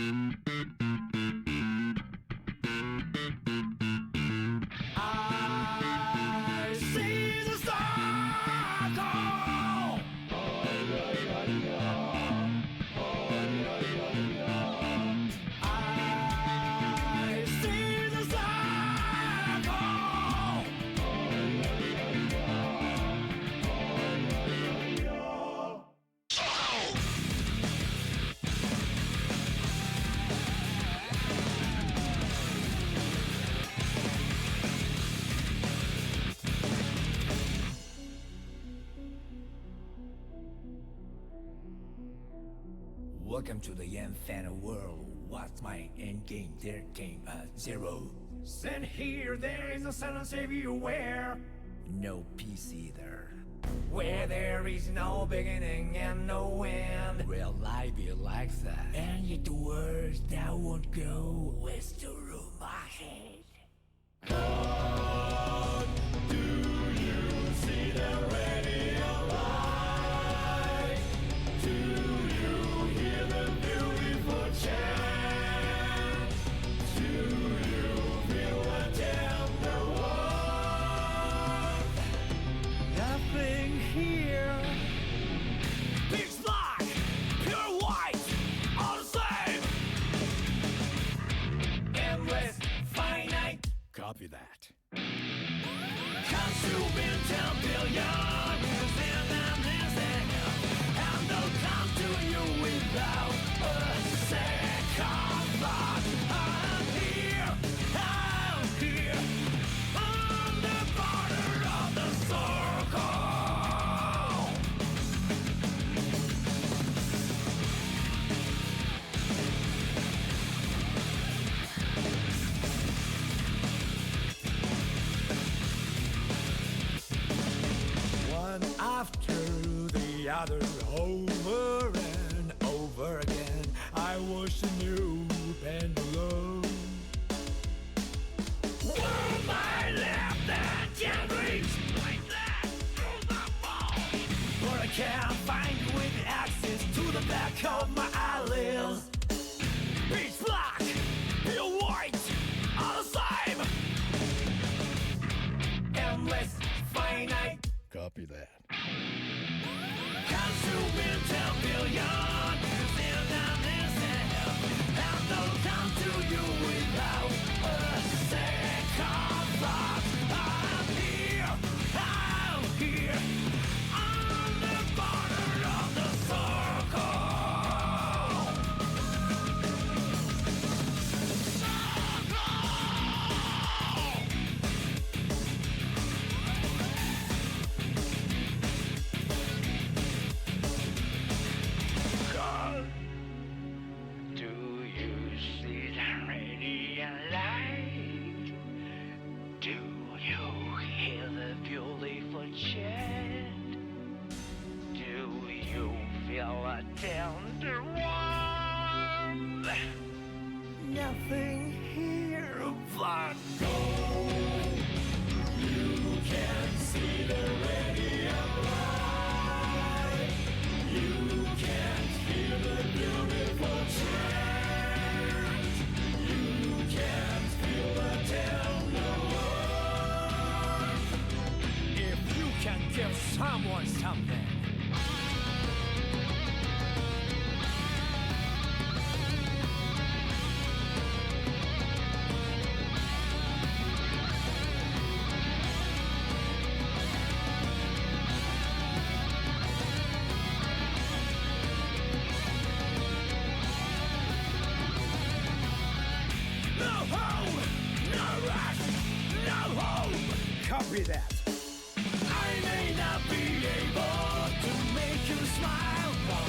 I see the circle. I see the Welcome to the infinite world. What's my end game? There came a zero. And here there is a silence everywhere, No peace either. where there is no beginning and no end. Real life be like that. And yet the words that won't go was through my head. Do you see the radio light? Do you hear the beautiful chant? Do you feel the tender warmth? Nothing here. Pitch black, pure white, all the same. Endless, finite. Copy that. Consuming 10 billion years in an instant, and they'll come to you without a second thought. I'm here, on the border of the circle. One after the other, over and over again, I watched a new pendulum. Where my left and can't reach like that through the wall, but I can't find you with access to the back of my eyelids. Pitch black, pure white, all the same. Endless, finite. Copy that. Consuming 10 billion years in an instant, and they'll come to you without a second thought. I'm here, on the border of the circle. Do you see the radiant light? Do you hear the beautiful chant? Do you feel a tender warmth? Nothing here but gold. You can see the radiant light. You can't hear the beautiful chant. You can't feel the tender warmth. If you can give someone something, no hope, no rush, no hope. Copy that. I may not be able to make you smile, no,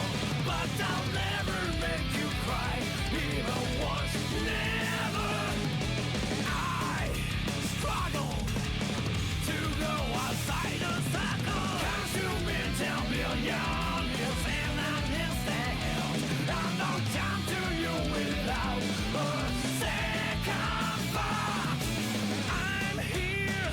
but I'll never make you cry, even once, never. I struggle to go outside the circle. Consuming 10 billion years in an instant, and I'll come to you without a second thought. I'm here.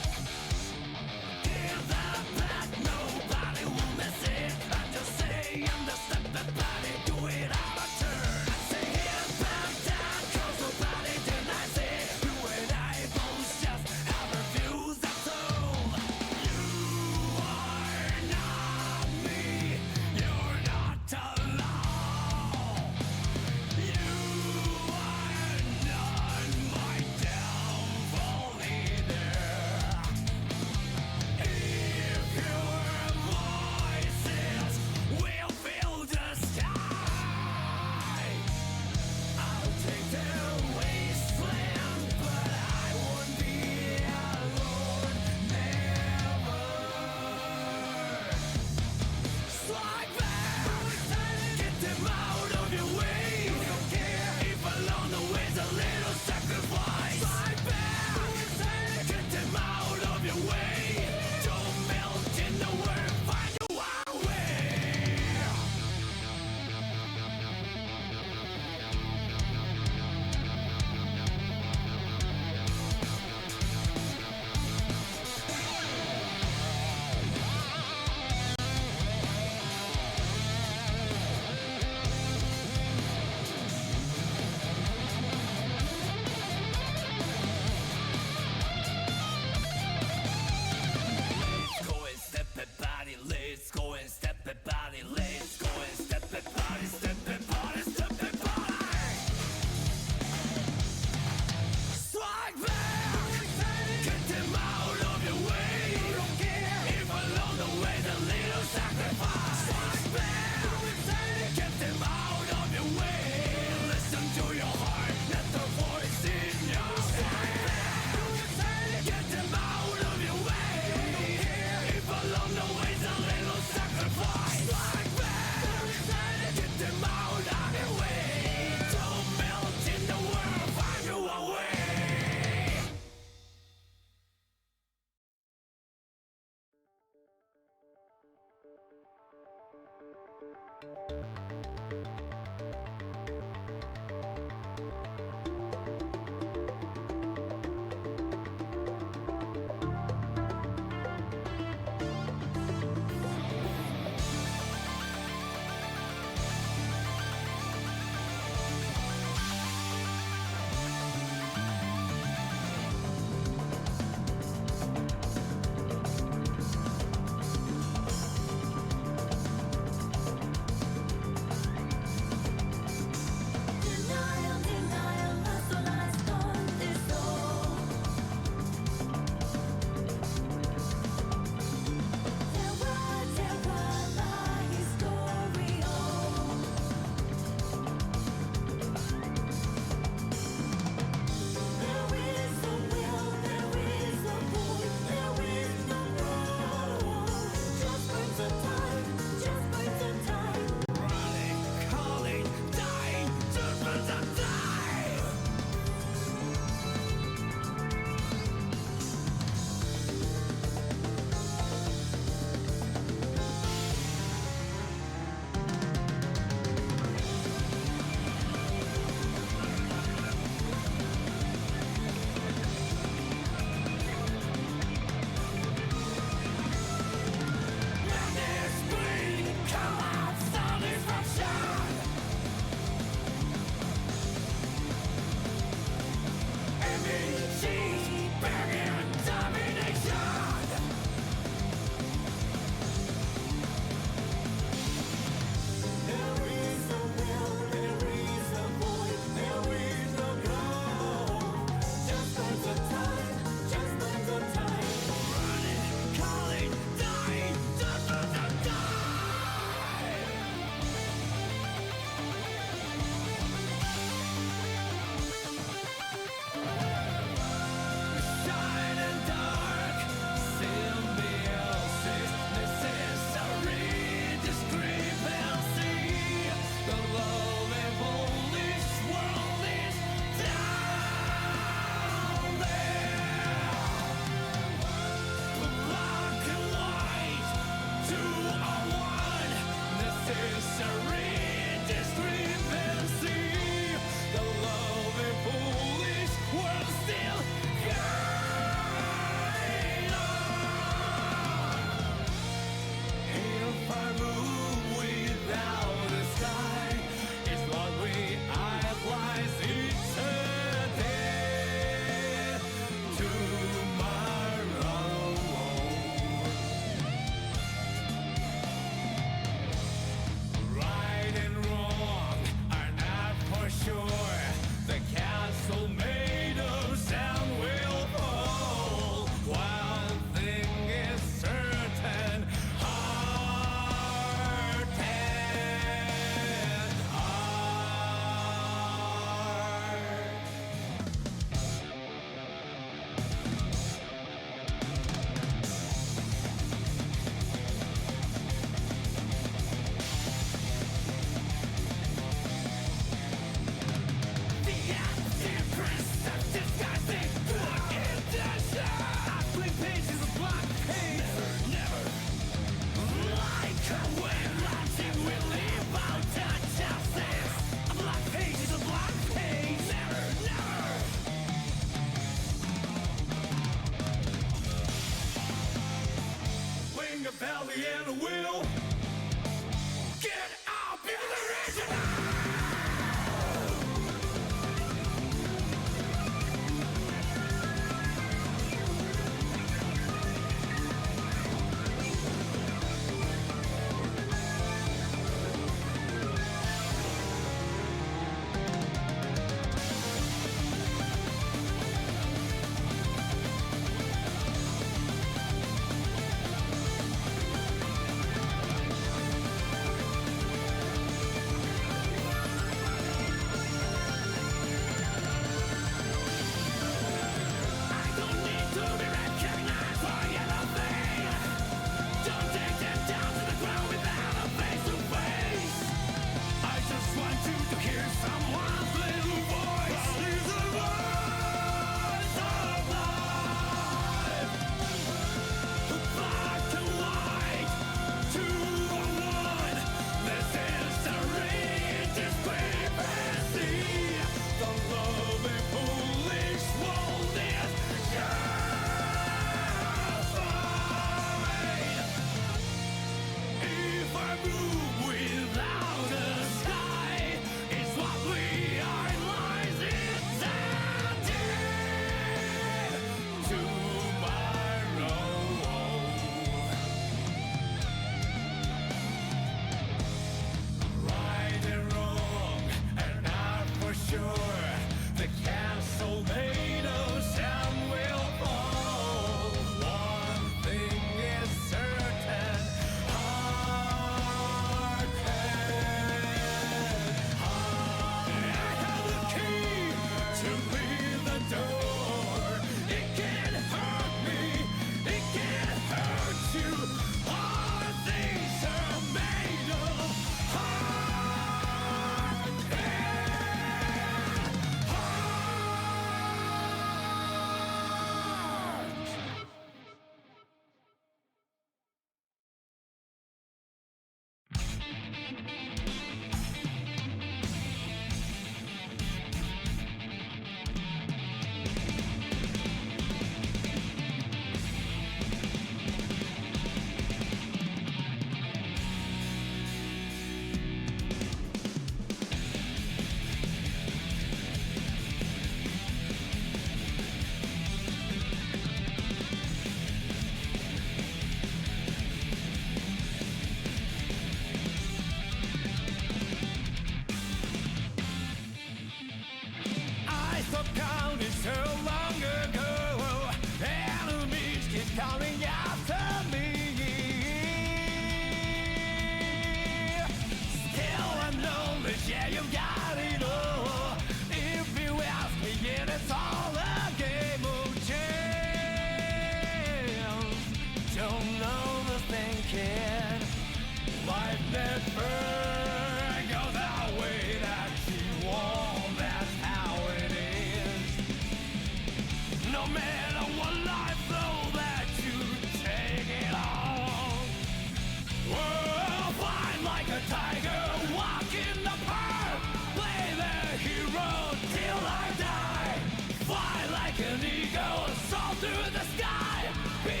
tiger, walk in the park. Play the hero till I die. Fly like an eagle, soar through the sky. Be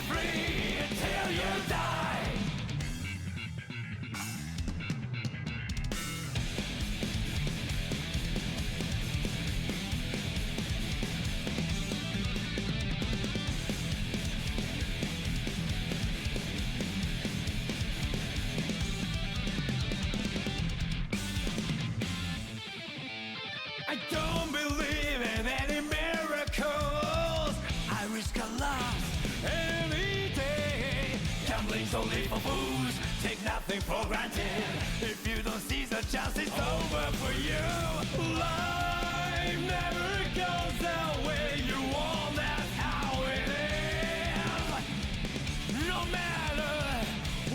free until you die. I don't believe in any miracles. I risk a lot any day. Gambling's only for fools. Take nothing for granted. If you don't seize the chance, it's over for you. Life never goes the way you want. That's how it is. No matter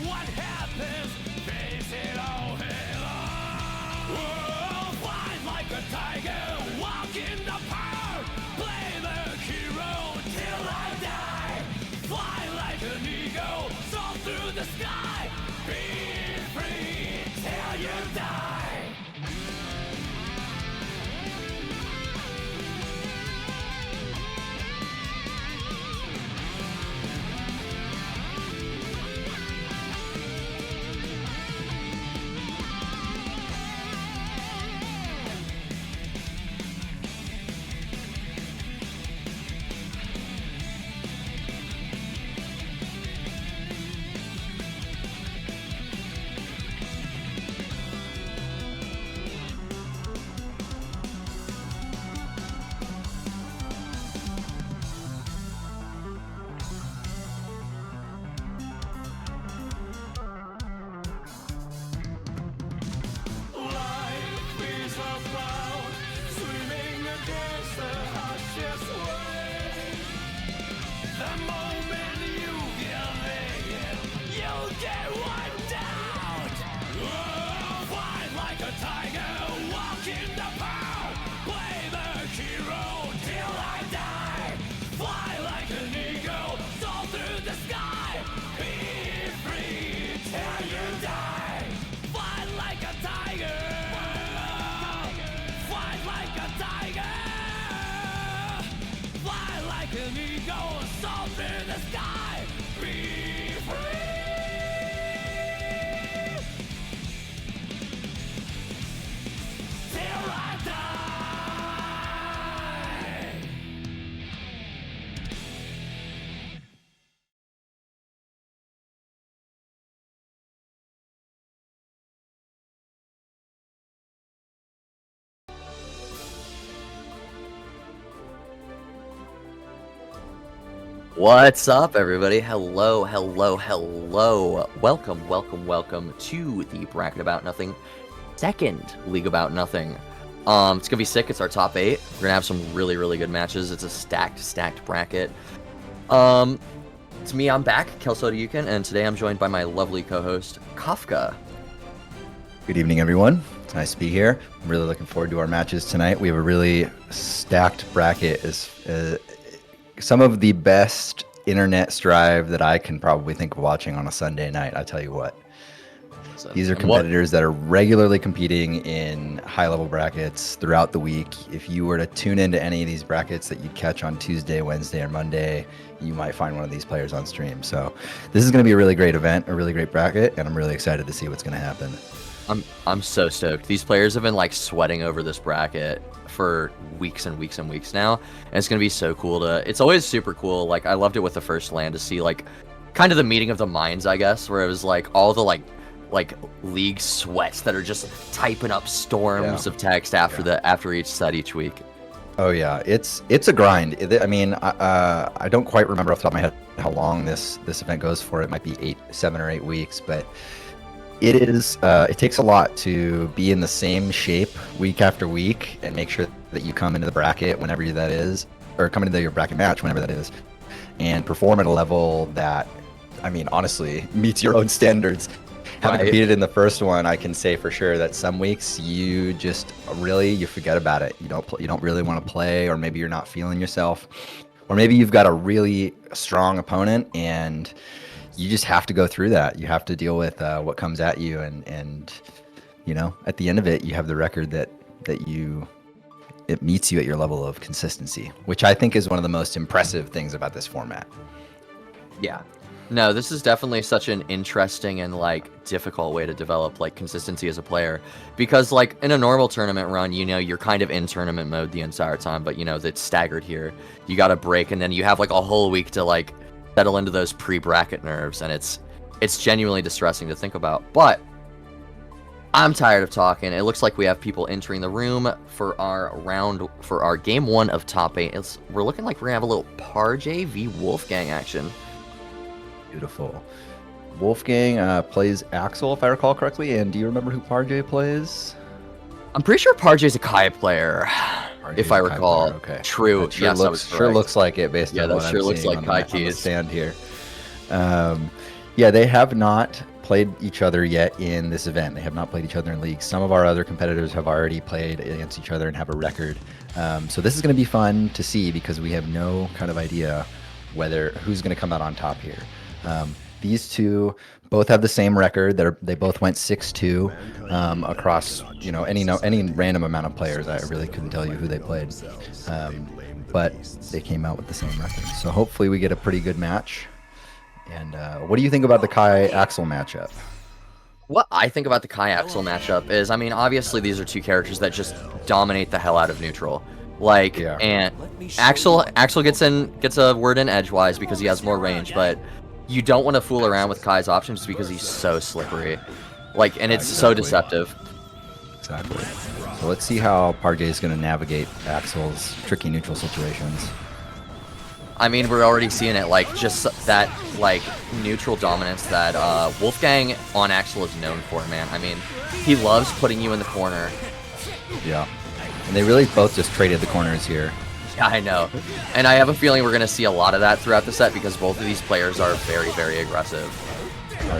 what happens, face it all head on. Whoa, fight like a tiger, walk in the park. Play the hero till I die. Fly like an eagle, soar through the sky. Be free till you die. Life is about swimming against the harshest wave. The moment you give in, you'll get wiped out. Oh, fight like a tiger, walk in the park. Play the hero till I die. Fly like an eagle, soar through the sky. Be free till you die. Fight like a tiger. Fight like a tiger. Fly like an eagle, soar through the sky. Be free. Till I die. What's up, everybody? Hello, hello, hello. Welcome to the Bracket About Nothing second League About Nothing. It's gonna be sick. It's our top 8. We're gonna have some really good matches. It's a stacked bracket. It's me, I'm back, Kelso Yukin, and today I'm joined by my lovely co-host, Kafka. Good evening, everyone. It's nice to be here. I'm really looking forward to our matches tonight. We have a really stacked bracket. Some of the best internet strive that I can probably think of watching on a Sunday night. I tell you what. These are competitors that are regularly competing in high-level brackets throughout the week. If you were to tune into any of these brackets that you'd catch on Tuesday, Wednesday, or Monday, you might find one of these players on stream. So this is going to be a really great event, a really great bracket, and I'm really excited to see what's going to happen. I'm so stoked. These players have been like sweating over this bracket for weeks and weeks and weeks now, and it's gonna be so cool to. It's always super cool. Like I loved it with the first land to see like kind of the meeting of the minds, I guess, where it was like all the like league sweats that are just typing up storms of text after each set each week. Oh yeah, it's a grind. I mean, I don't quite remember off the top of my head how long this event goes for. It might be 7 or 8 weeks, but it takes a lot to be in the same shape week after week and make sure that you come into the bracket whenever that is, or come into your bracket match whenever that is, and perform at a level that, I mean, honestly, meets your own standards. Having competed in the first one, I can say for sure that some weeks you just you forget about it. You don't really want to play, or maybe you're not feeling yourself, or maybe you've got a really strong opponent and you just have to go through that. You have to deal with what comes at you, and you know, at the end of it, you have the record that it meets you at your level of consistency, which I think is one of the most impressive things about this format. Yeah. No, this is definitely such an interesting and like difficult way to develop like consistency as a player, because like in a normal tournament run, you know, you're kind of in tournament mode the entire time, but you know, it's staggered here. You got a break and then you have like a whole week to like settle into those pre-bracket nerves, and it's genuinely distressing to think about. But I'm tired of talking. It looks like we have people entering the room for our game 1 of top 8. We're looking like we're gonna have a little Parjay v Wolfgang action. Beautiful. Wolfgang plays Axel, if I recall correctly. And do you remember who Parjay plays? I'm pretty sure Parjay's a Kai player, if I recall. Okay. True. That sure Yes, I was correct. Sure looks like it based on that what sure I'm looks seeing like on Kai the keys. stand here. Yeah, they have not played each other yet in this event. They have not played each other in leagues. Some of our other competitors have already played against each other and have a record. So this is going to be fun to see because we have no kind of idea who's going to come out on top here. These two both have the same record. They both went 6-2 across, you know, any random amount of players. I really couldn't tell you who they played, but they came out with the same record. So hopefully we get a pretty good match. And what do you think about the Kai Axel matchup? What I think about the Kai Axel matchup is, I mean, obviously these are two characters that just dominate the hell out of neutral. Like, Yeah. and Axel gets a word in edgewise because he has more range, but you don't want to fool around with Kai's options because he's so slippery. Like, and it's so deceptive. Exactly. So let's see how Parjay is going to navigate Axel's tricky neutral situations. I mean, we're already seeing it, like, just that, like, neutral dominance that Wolfgang on Axel is known for, man. I mean, he loves putting you in the corner. Yeah. And they really both just traded the corners here. Yeah, I know. And I have a feeling we're going to see a lot of that throughout the set because both of these players are very, very aggressive.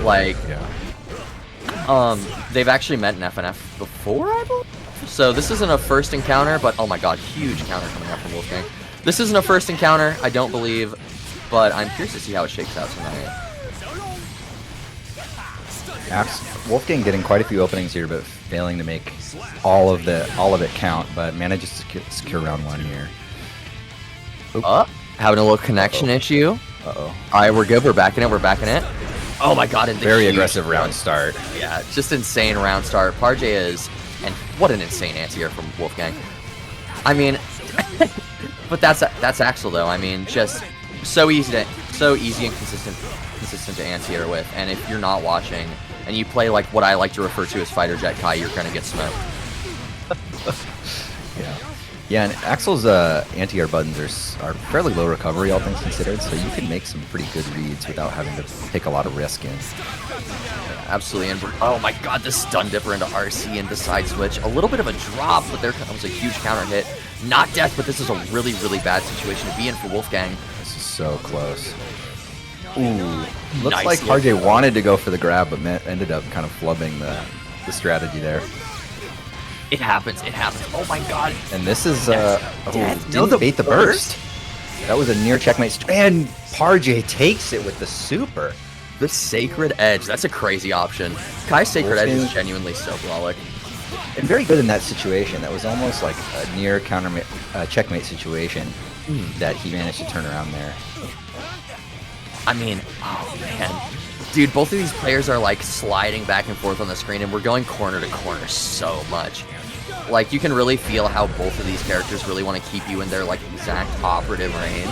Like, yeah. They've actually met in FNF before, I believe? So this isn't a first encounter, but oh my god, huge counter coming up from Wolfgang. This isn't a first encounter, I don't believe, but I'm curious to see how it shakes out tonight. Wolfgang getting quite a few openings here, but failing to make all of it count, but manages to secure round 1 here. Having a little connection issue. Uh-oh. Alright, we're good, we're back in it. Oh my god, and the Very huge aggressive round start. Yeah, just insane round start. Parjay is, and what an insane anti-air from Wolfgang. I mean, but that's Axel though. I mean, just so easy and consistent to anti-air with. And if you're not watching and you play like what I like to refer to as Fighter Jet Kai, you're gonna get smoked. Yeah, and Axel's anti-air buttons are fairly low recovery, all things considered, so you can make some pretty good reads without having to take a lot of risk in. Absolutely, and oh my god, the stun dipper into RC and the side switch. A little bit of a drop, but there comes a huge counter hit. Not death, but this is a really, really bad situation to be in for Wolfgang. This is so close. Ooh, looks Nice like look. Parjay wanted to go for the grab, but ended up kind of flubbing the strategy there. It happens. Oh my god. And this is Didn't bait the burst. That was a near checkmate, and Parjay takes it with the super. The Sacred Edge. That's a crazy option. Kai's Sacred Edge is Wolfgang- genuinely so brolic. And very good in that situation. That was almost like a near counter checkmate situation that he managed to turn around there. I mean, oh man. Dude, both of these players are like sliding back and forth on the screen, and we're going corner to corner so much. Like, you can really feel how both of these characters really want to keep you in their like exact operative range.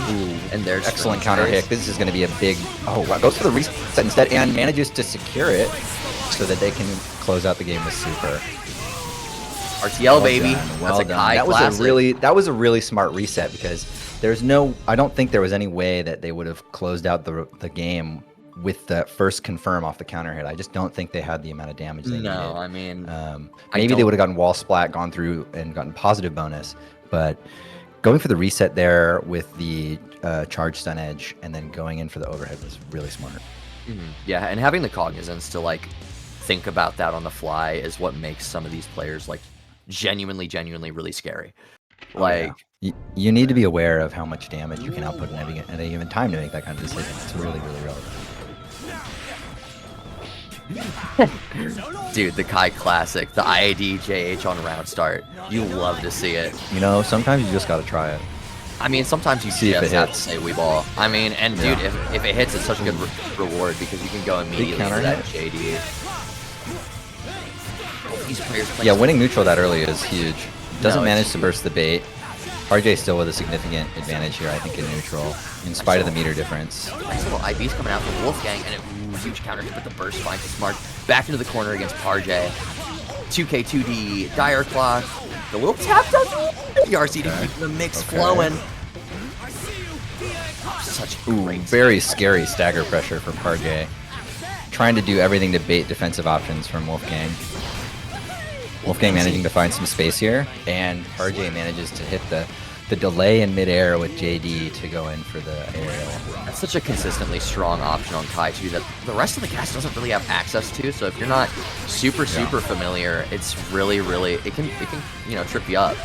And their Excellent screen counter space. hit. This is going to be a big... Oh, wow. Goes for the reset instead and manages to secure it so that they can close out the game with super. RTL, baby. Done, That's a done. Kai classic. That was a really smart reset because I don't think there was any way that they would have closed out the game with that first confirm off the counter hit. I just don't think they had the amount of damage they needed. No, I mean, maybe they would have gotten wall splat, gone through and gotten positive bonus, but going for the reset there with the charge stun edge and then going in for the overhead was really smart. Yeah, and having the cognizance to like think about that on the fly is what makes some of these players like genuinely really scary. Like, You need to be aware of how much damage you can output at any given time to make that kind of decision. It's really relevant. Dude, the Kai classic, the IAD JH on round start. You love to see it. You know, sometimes you just gotta try it. I mean, sometimes you See if just it have to hits. say we ball. I mean, and Yeah. dude, if it hits, it's such a good reward because you can go immediately counter for that hit. JD. These players play Yeah, winning neutral that early is huge. Doesn't No, manage it's to burst the bait. RJ still with a significant advantage here, I think, in neutral, in spite of the meter difference. nice little IBs coming out from Wolfgang, and a huge counter hit, but the burst finds it smart. Back into the corner against Parjay. 2K2D, Dire Clock. The little tap does the RCD keeping the mix flowing. Such a Ooh, great very scary stagger pressure for Parjay. Trying to do everything to bait defensive options from Wolfgang. Wolfgang managing to find some space here, and Parjay manages to hit the delay in midair with JD to go in for the aerial. That's such a consistently strong option on Kai too that the rest of the cast doesn't really have access to. So if you're not super familiar, it's really it can trip you up.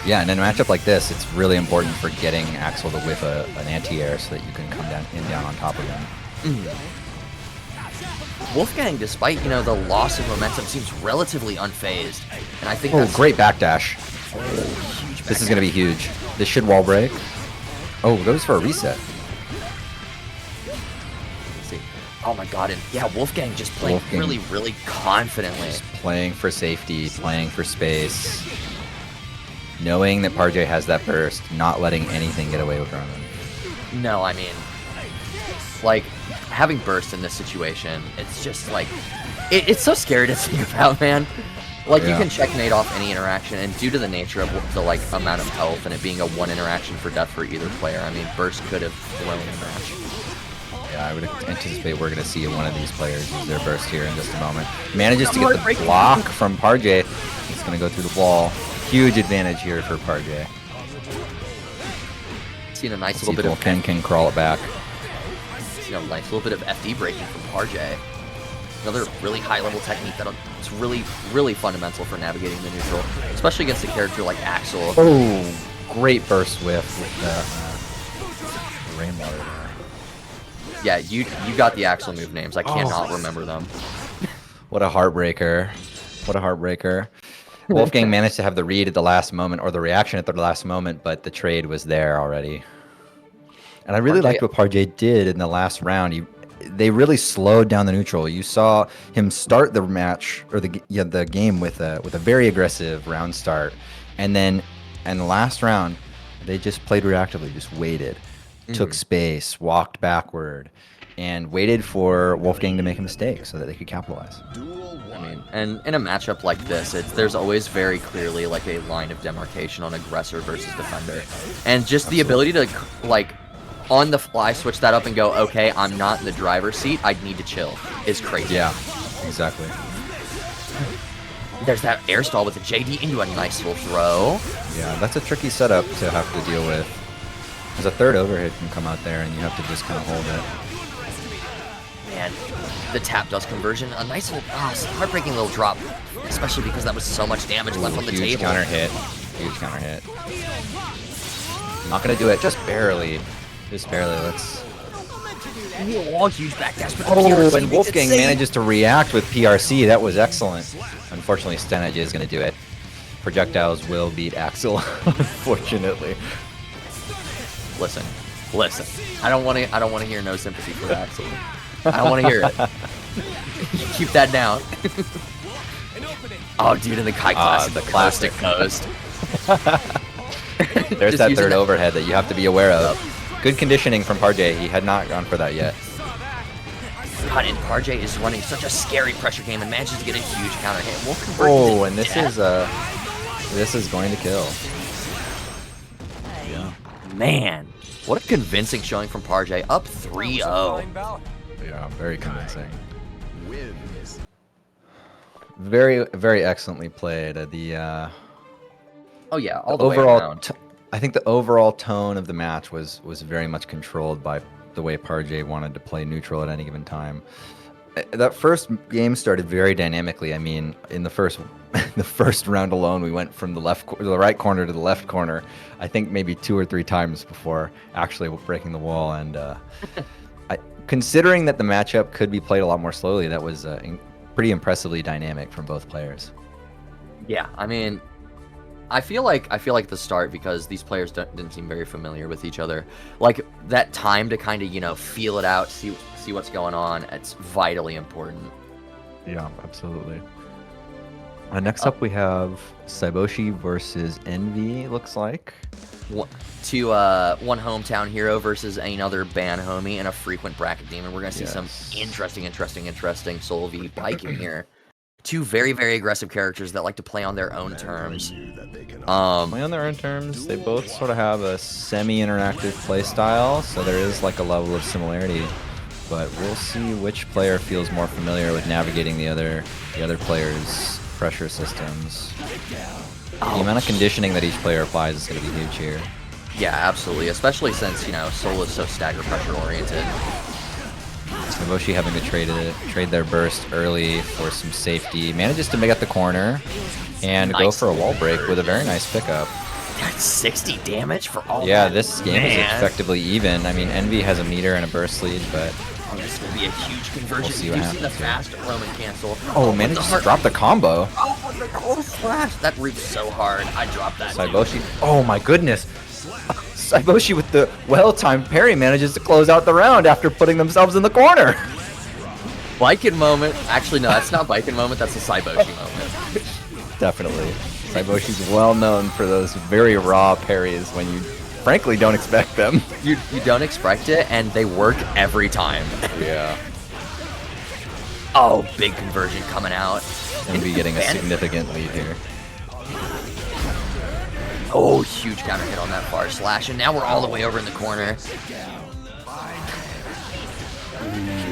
Yeah, and in a matchup like this, it's really important for getting Axel to whiff an anti-air so that you can come down on top of him. Wolfgang, despite the loss of momentum, seems relatively unfazed, and I think Oh, that's great backdash. huge. This is going to be huge. This should wall break. Oh, goes for a reset. Let's see. Oh my god, and yeah, Wolfgang just playing Wolfgang. really confidently. Playing for safety, playing for space. Knowing that Parjay has that burst, not letting anything get away with him. No, I mean, like, having burst in this situation, it's just like, it's so scary to think about, man. Like, you Yeah. can checkmate off any interaction, and due to the nature of the, like, amount of health and it being a one interaction for death for either player, I mean, burst could have thrown a match. Yeah, I would anticipate we're going to see one of these players use their burst here in just a moment. Manages to get the Heartbreaking. block from Parjay. It's going to go through the wall. Huge advantage here for Parjay. Seen a nice See little if bit of Wolfgang can crawl it back. nice little bit of FD breaking from Parjay. Another really high level technique that it's really fundamental for navigating the neutral, especially against a character like Axel. Oh, great burst whiff with the rainwater there. Yeah, you got the Axel move names. I cannot remember them. What a heartbreaker. What a heartbreaker. Wolfgang managed to have the read at the last moment, or the reaction at the last moment, but the trade was there already. And I really Parjay- liked what Parjay did in the last round. They really slowed down the neutral. You saw him start the match, or the game with a very aggressive round start, and then in the last round, they just played reactively, just waited, took space, walked backward, and waited for Wolfgang to make a mistake so that they could capitalize. I mean, and in a matchup like this, there's always very clearly like a line of demarcation on aggressor versus defender, and just the ability to like on the fly switch that up and go, okay, I'm not in the driver's seat, I need to chill, is crazy. Yeah, exactly. There's that air stall with the JD into a nice little throw. Yeah, that's a tricky setup to have to deal with. Because a third overhead can come out there, and you have to just kind of hold it. Man, the tap does conversion. A nice little, heartbreaking little drop, especially because that was so much damage left on the Huge table. counter hit. Huge counter hit. Not gonna do it, just barely. Just barely. Let's. Oh, huge backdash. But Oh, and Wolfgang manages to react with PRC. That was excellent. Unfortunately, Stenage is gonna do it. Projectiles will beat Axel, unfortunately. Listen. I don't want to hear no sympathy for Axel. I don't want to hear it. Keep that down. Oh, dude, in the Kai classic, the the classic coast. There's Just that using third that- overhead that you have to be aware of. Good conditioning from Parjay. He had not gone for that yet. God, and Parjay is running such a scary pressure game and manages to get a huge counter hit. We'll convert Oh, to and this death. is going to kill. Man, what a convincing showing from Parjay. Up 3-0. Yeah, very convincing. Very, very excellently played. Oh yeah, all the way Overall, around. I think the overall tone of the match was very much controlled by the way Parjay wanted to play neutral at any given time. That first game started very dynamically. I mean, in the first round alone, we went from the right corner to the left corner. I think maybe 2 or 3 times before actually breaking the wall. And considering that the matchup could be played a lot more slowly, that was pretty impressively dynamic from both players. Yeah, I mean, I feel like at the start, because these players didn't seem very familiar with each other, like that time to kind of feel it out, see what's going on. It's vitally important. Yeah, absolutely. Next up, we have Saiboshi versus Envy. Looks like One hometown hero versus another ban homie and a frequent bracket demon. We're gonna see some interesting Soul V biking here. Two very, very aggressive characters that like to play on their own terms. play on their own terms. They both sort of have a semi-interactive play style, so there is like a level of similarity. But we'll see which player feels more familiar with navigating the other player's pressure systems. The amount of conditioning that each player applies is going to be huge here. Yeah, absolutely. Especially since Soul is so stagger pressure oriented. Saiboshi having to trade their burst early for some safety. Manages to make up the corner and go for a wall break with a very nice pickup. That's 60 damage for all Yeah, that. this game is effectively even. I mean, Envy has a meter and a burst lead, but this will be a huge conversion. We'll see what Using the happens fast Roman cancel. manages to drop the combo. Oh, the cold slash. That reaps so hard. I dropped that. Saiboshi. Oh my goodness. Saiboshi with the well-timed parry manages to close out the round after putting themselves in the corner. Biken moment. Actually, no, that's not Biken moment. That's a Saiboshi moment. Definitely. Saiboshi's well known for those very raw parries when you frankly don't expect them. You don't expect it, and they work every time. Yeah. Oh, big conversion coming out. Envy getting a significant lead here. Oh, huge counter hit on that far slash, and now we're all the way over in the corner.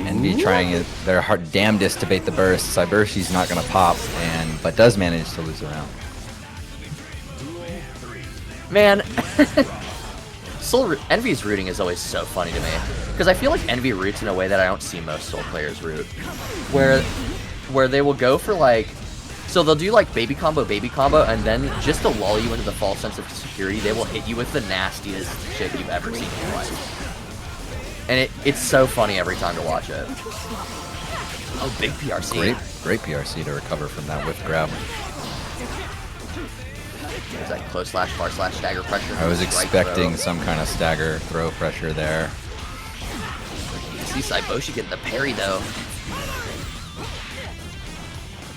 Envy trying their damnedest to bait the burst. Saiboshi's not going to pop, but does manage to lose a round. Man, Envy's rooting is always so funny to me, because I feel like Envy roots in a way that I don't see most Soul players root, where they will go for so they'll do baby combo, and then just to lull you into the false sense of security, they will hit you with the nastiest shit you've ever seen in your life. And it's so funny every time to watch it. Oh, big PRC. Great PRC to recover from that whiff grab. Is that close slash, far slash, stagger pressure? I was expecting some kind of stagger throw pressure there. You see Saiboshi getting the parry though.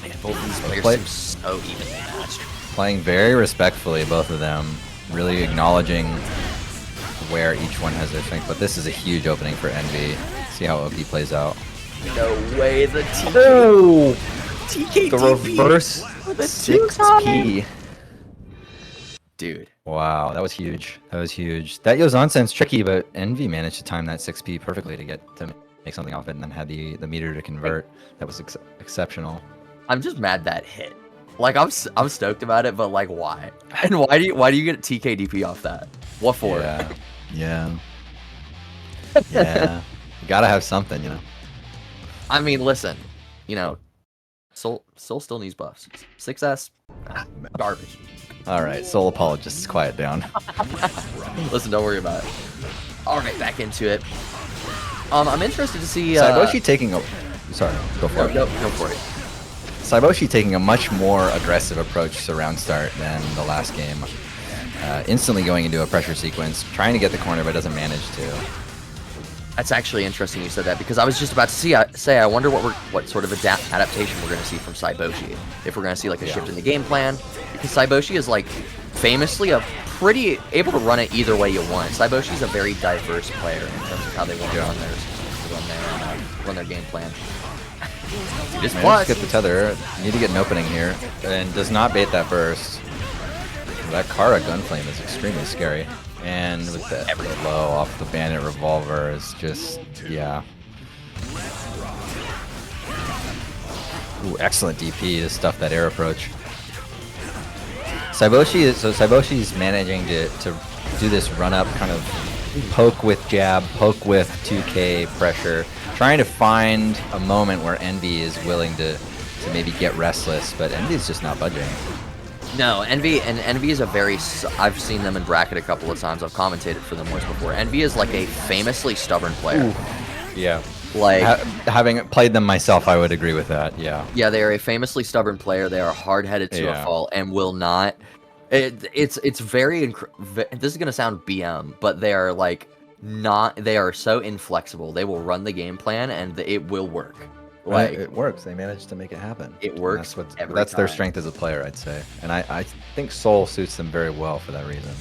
Man, both these players seem so evenly matched. Playing very respectfully, both of them. Really acknowledging where each one has their strength. But this is a huge opening for Envy. See how OP plays out. No way, the TK. Oh! TK The reverse 6P. Dude. Wow, that was huge. That was huge. That Yozansen's tricky, but Envy managed to time that 6P perfectly to make something off it, and then had the meter to convert. That was exceptional. I'm just mad that hit. I'm stoked about it, but why? And why do you get TKDP off that? What for? Yeah. You gotta have something, I mean, listen, Soul still needs buffs. 6S, garbage. All right, Soul apologists, quiet down. Listen, don't worry about it. All right, back into it. I'm interested to see. Saiboshi taking a. Sorry, go for it. Go for it. Saiboshi taking a much more aggressive approach to round start than the last game. Instantly going into a pressure sequence, trying to get the corner, but doesn't manage to. That's actually interesting you said that, because I was just about to say I wonder what sort of adaptation we're going to see from Saiboshi. If we're going to see a shift in the game plan, because Saiboshi is famously a pretty able to run it either way you want. Saiboshi's a very diverse player in terms of how they want to run their game plan. Just managed to get the tether. Need to get an opening here, and does not bait that burst. That Kara Gunflame is extremely scary. And with the low off the Bandit Revolver is just, yeah. Ooh, excellent DP to stuff that air approach. Saiboshi's managing to do this run up, kind of poke with jab, poke with 2K pressure, trying to find a moment where Envy is willing to maybe get restless, but Envy's just not budging. No, Envy is a very. I've seen them in bracket a couple of times. I've commentated for them once before. Envy is a famously stubborn player. Yeah. Like, Having played them myself, I would agree with that. Yeah. yeah, they are a famously stubborn player. They are hard-headed to a Yeah. fault and will not. It's very. This is gonna sound BM, but they are like not. They are so inflexible. They will run the game plan and it will work. Like It works. They managed to make it happen. it And works. That's their strength as a player, I'd say. And I think Soul suits them very well for that reason.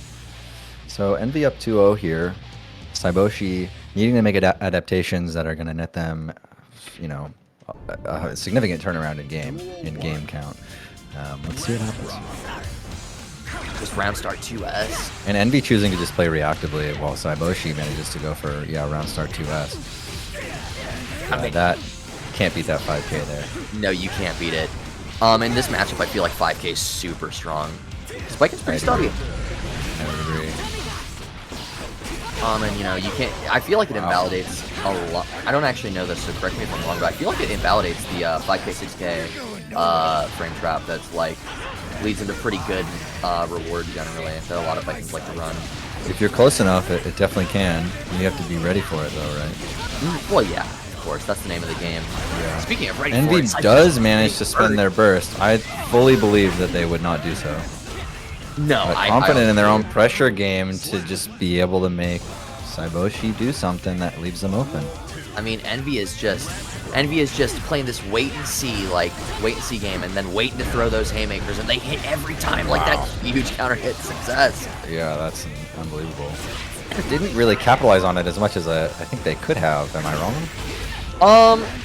So Envy up 2-0 here. Saiboshi needing to make adaptations that are going to net them, you know, a significant turnaround in game count. Let's see what happens. Just round start 2S. And Envy choosing to just play reactively while Saiboshi manages to go for, round start 2S. I mean, That can't beat that 5k there. no, you can't beat it. In this matchup, I feel like 5K is super strong. Spike is pretty stubby. I would agree. And you know, you can't. I feel like it invalidates a lot. I don't actually know this, so correct me if I'm wrong, but I feel like it invalidates the 5K, 6K frame trap. That's like leads into pretty good reward generally that a lot of Vikings like to run. If you're close enough, it definitely can. You have to be ready for it, though, right? Well, yeah, of course, that's the name of the game. Yeah. Speaking of ready for Envy it, does manage to spend their burst. I fully believe that they would not do so. No, But I confident in their own pressure game to just be able to make Saiboshi do something that leaves them open. I mean, Envy is just playing this wait and see game, and then waiting to throw those haymakers, and they hit every time. Like that huge counter hit success. Yeah, that's unbelievable. Didn't really capitalize on it as much as I think they could have. Am I wrong?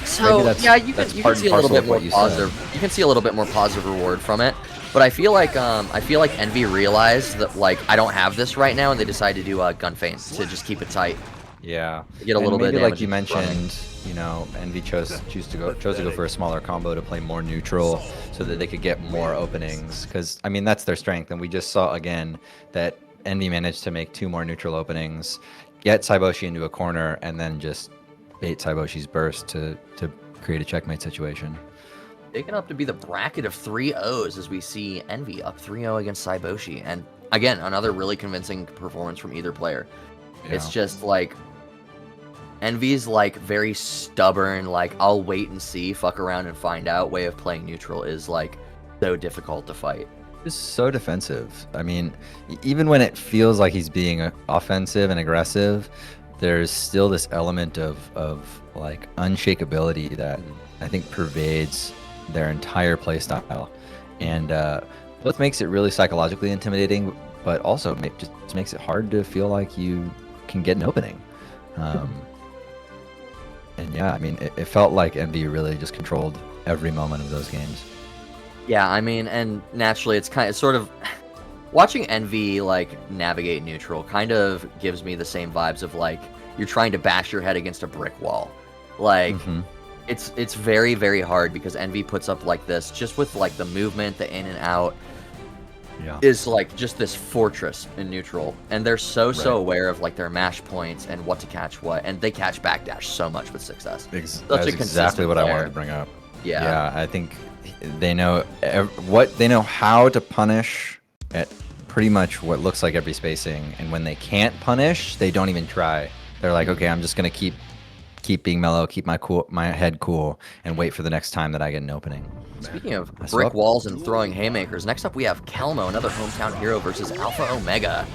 So Maybe yeah, you that's can part see and a little parcel bit of more what you said. positive. You can see a little bit more positive reward from it. But I feel like Envy realized that like I don't have this right now, and they decided to do a gun feint to just keep it tight. Yeah. Get a little bit of maybe damage like you into running. mentioned, you know, Envy chose to go for a smaller combo to play more neutral so that they could get more openings. Because I mean that's their strength, and we just saw again that Envy managed to make 2 more neutral openings, get Saiboshi into a corner, and then just bait Saiboshi's burst to create a checkmate situation. Taken up to be the bracket of 3-0s as we see Envy up 3-0 against Saiboshi. And again, another really convincing performance from either player. Yeah. It's just like Envy's like very stubborn, like I'll wait and see, fuck around and find out way of playing neutral is like so difficult to fight. Is so defensive. I mean, even when it feels like he's being offensive and aggressive, there's still this element of like unshakability that I think pervades their entire playstyle, and both makes it really psychologically intimidating, but also just makes it hard to feel like you can get an opening. And yeah, I mean, it felt like Envy really just controlled every moment of those games. Yeah, I mean, and naturally it's sort of watching Envy like navigate neutral kind of gives me the same vibes of like you're trying to bash your head against a brick wall. Like it's very, very hard because Envy puts up like this just with like the movement, the in and out. Yeah. Is like just this fortress in neutral, and they're so aware of like their mash points and what to catch what, and they catch backdash so much with success. That's exactly what I wanted to bring up. Yeah, I think they know how to punish at pretty much what looks like every spacing, and when they can't punish, they don't even try. They're like, okay, I'm just gonna keep being mellow, keep my head cool, and wait for the next time that I get an opening. Speaking of brick walls and throwing haymakers, next up we have Kelmo, another hometown hero, versus Alpha Omega.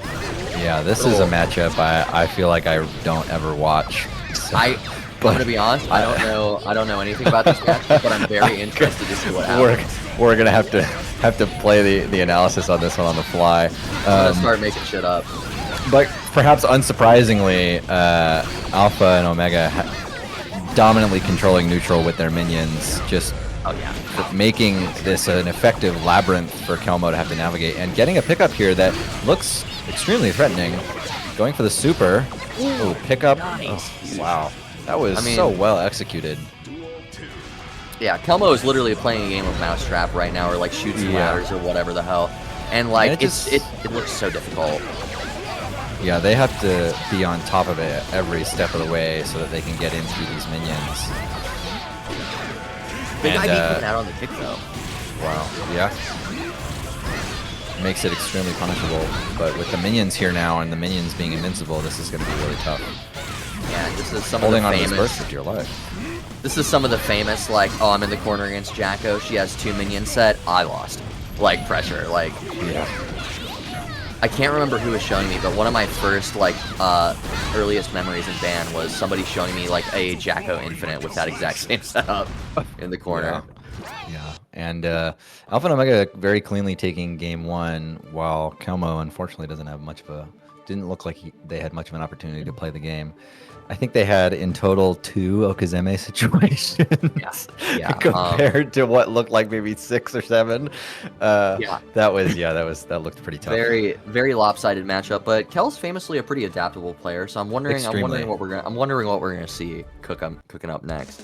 Yeah, this is a matchup I feel like I don't ever watch. So, I'm gonna be honest, I don't know anything about this matchup, but I'm very interested to see what happens. We're gonna have to play the analysis on this one on the fly. I'm gonna start making shit up. But perhaps unsurprisingly, Alpha and Omega dominantly controlling neutral with their minions, just making this an effective labyrinth for Kelmo to have to navigate, and getting a pickup here that looks extremely threatening. Going for the super. Oh, pickup. Oh, wow. That was so well executed. Yeah, Kelmo is literally playing a game of Mousetrap right now, or like Shoots and Ladders or whatever the hell. And like, it looks so difficult. Yeah, they have to be on top of it every step of the way so that they can get into these minions. Big ID coming out on the kick though. Wow, yeah. Makes it extremely punishable. But with the minions here now and the minions being invincible, this is going to be really tough. Yeah, This is some Holding of on the to this famous. burst with your life. This is some of the famous, like, oh, I'm in the corner against Jacko. She has 2 minion set. I lost. Like, pressure. Like, Yeah. I can't remember who was showing me, but one of my first, like, earliest memories in ban was somebody showing me, like, a Jacko Infinite with that exact same setup in the corner. Yeah. And Alpha and Omega very cleanly taking game 1, while Kelmo unfortunately doesn't have much of a. Didn't look like they had much of an opportunity to play the game. I think they had in total 2 Okazeme situations Yeah. compared to what looked like maybe 6 or 7. Yeah. That looked pretty tough. Very, very lopsided matchup, but Kel's famously a pretty adaptable player, so I'm wondering Extremely. what we're gonna see cooking up next.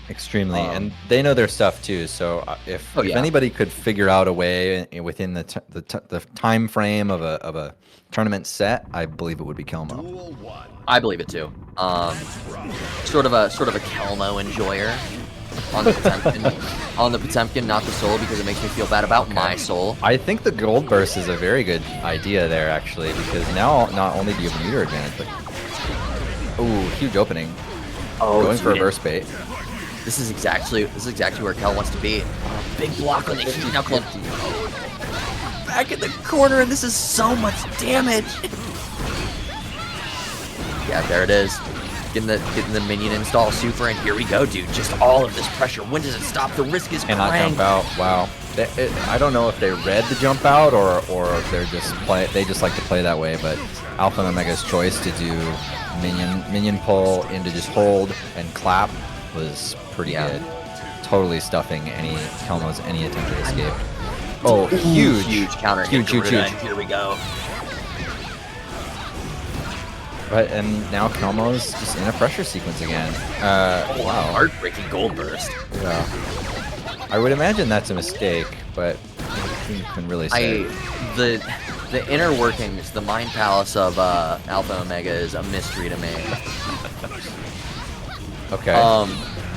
Extremely, and they know their stuff too. So if anybody could figure out a way within the time frame of a tournament set, I believe it would be Kelmo. I believe it too. Sort of a Kelmo enjoyer on the Potemkin, not the soul, because it makes me feel bad about my soul. I think the gold burst is a very good idea there, actually, because now not only do you have a meter advantage, but huge opening. Going for a burst bait. This is exactly where Kel wants to be. Big block on the heat knuckle. Back in the corner, and this is so much damage. Yeah, there it is. Getting the minion install super, and here we go, dude. Just all of this pressure. When does it stop? The risk is Cannot cranked. jump out. Wow. I don't know if they read the jump out or if they just like to play that way, but Alpha and Omega's choice to do minion pull into just hold and clap was pretty good. Totally stuffing Kelmo's any attempt to escape. Oh, huge counter. Huge. Here we go. Right, and now Kelmo's just in a pressure sequence again. Wow. Heartbreaking gold burst. Yeah. I would imagine that's a mistake, but you can really say. The inner workings, the mind palace of Alpha and Omega is a mystery to me. Okay.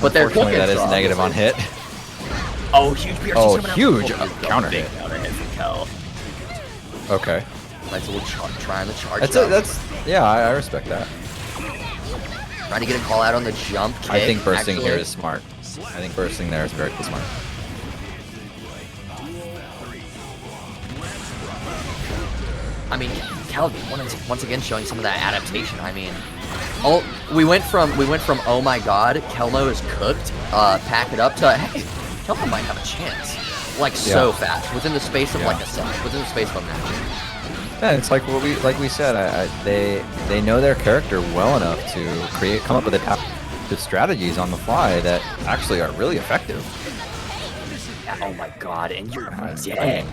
But they're Unfortunately, that is cooking, so negative on hit. Oh, huge PRT. Oh, coming out. huge Big counter hit. counter hit from Kel. Okay. Nice little trying the charge. I respect that. Trying to get a call out on the jump kick. I think bursting actually. here is smart. I think bursting there is very smart. I mean, Kel once again showing some of that adaptation. I mean, we went from oh my god, Kelmo is cooked, pack it up to hey, Kelmo might have a chance. Like so fast within the space of like a second, within the space of a match. Yeah, it's like we said. They know their character well enough to come up with adaptive strategies on the fly that actually are really effective. Oh my god, and you're dead. I mean,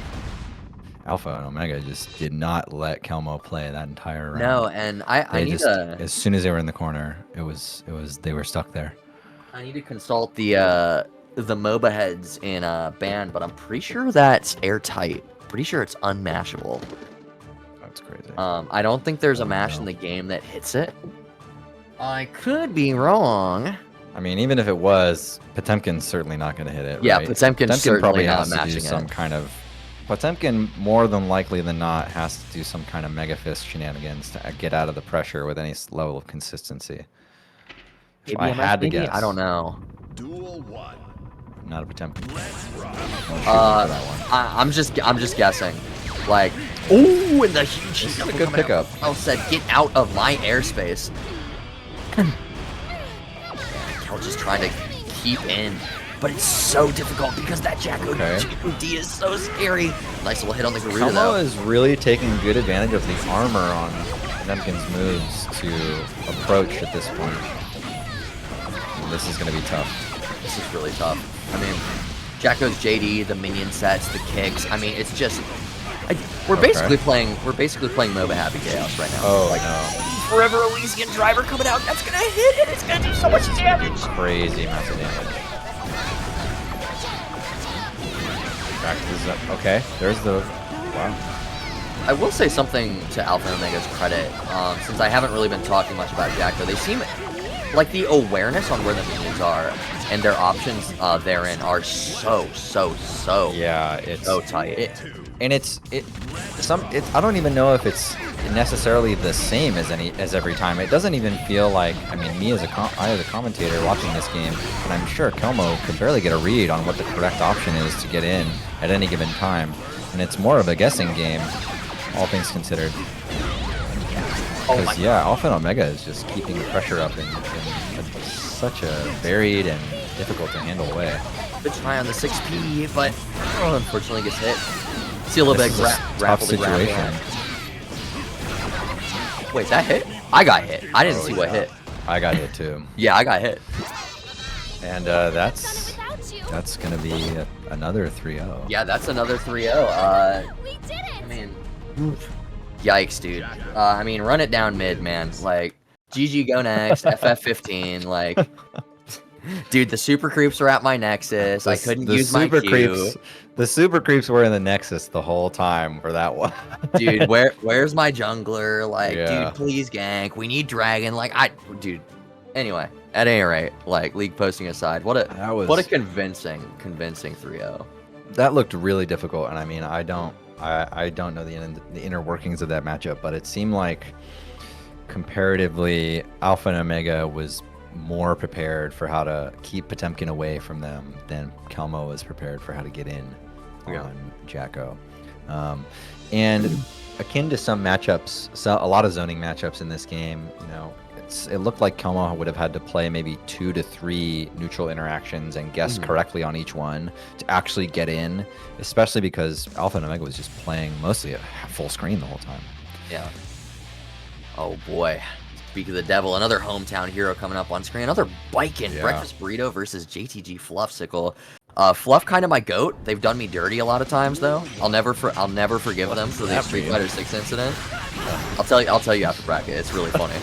Alpha and Omega just did not let Kelmo play that entire round. No, and I need to. As soon as they were in the corner, they were stuck there. I need to consult the MOBA heads in ban, but I'm pretty sure that's airtight. Pretty sure it's unmashable. That's crazy. I don't think there's a mash in the game that hits it. I could be wrong. I mean, even if it was, Potemkin's certainly not going to hit it. Yeah, right? Potemkin's certainly probably not has to do matching some it. kind of. Potemkin, more than likely than not, has to do some kind of Mega Fist shenanigans to get out of the pressure with any level of consistency. If I had to guess, I don't know. Not a Potemkin. I'm just guessing. Like, ooh, and the huge. This is a good pickup. Kel said, "Get out of my airspace." Kel just trying to keep in, but it's so difficult because that Jacko D is so scary. Nice little hit on the Garuda Kelmo though. is really taking good advantage of the armor on Potemkin's moves to approach at this point. And this is going to be tough. This is really tough. I mean, Jacko's JD, the minion sets, the kicks. I mean, it's just we're basically playing MOBA Happy Chaos right now. Oh like, no. Forever Elysian driver coming out. That's gonna hit and it's gonna do so much damage. Crazy amounts of damage. Back to the okay, there's the wow. I will say something to Alpha and Omega's credit, since I haven't really been talking much about Jacko. They seem like the awareness on where the minions are and their options therein are so Yeah, it's so tight. I don't even know if it's necessarily the same as every time. It doesn't even feel like, I mean, me as a commentator watching this game, and I'm sure Kelmo could barely get a read on what the correct option is to get in at any given time. And it's more of a guessing game, all things considered. Because, yeah, Alpha and Omega is just keeping the pressure up in such a varied and difficult to handle way. Good try on the 6P, but unfortunately gets hit. See a little bit tough situation. Wait, that hit? I got hit. I didn't see what hit. I got hit too. Yeah, I got hit. And that's gonna be another 3-0. Yeah, that's another 3-0. We did it! I mean, yikes, dude. I mean, run it down mid, man. Like, GG go next, FF15, like... Dude, the super creeps were at my Nexus. I couldn't use my Q. The super creeps were in the Nexus the whole time for that one. Dude, where's my jungler? Like, Yeah. dude, please gank. We need dragon. Like, dude. Anyway, at any rate, like, league posting aside, what a convincing 3-0. That looked really difficult, and I mean, I don't know the inner workings of that matchup, but it seemed like comparatively, Alpha and Omega was more prepared for how to keep Potemkin away from them than Kelmo was prepared for how to get in on Jacko. And akin to some matchups, a lot of zoning matchups in this game, you know, it looked like Kelmo would have had to play maybe 2 to 3 neutral interactions and guess correctly on each one to actually get in, especially because Alpha and Omega was just playing mostly at full screen the whole time. Yeah. Oh boy. Speak of the devil, another hometown hero coming up on screen. Another bikin'. Yeah. Breakfast Burrito versus JTG Fluffsicle. Fluff kind of my goat. They've done me dirty a lot of times though. I'll never forgive them for the Street Fighter 6 incident. I'll tell you after bracket. It's really funny.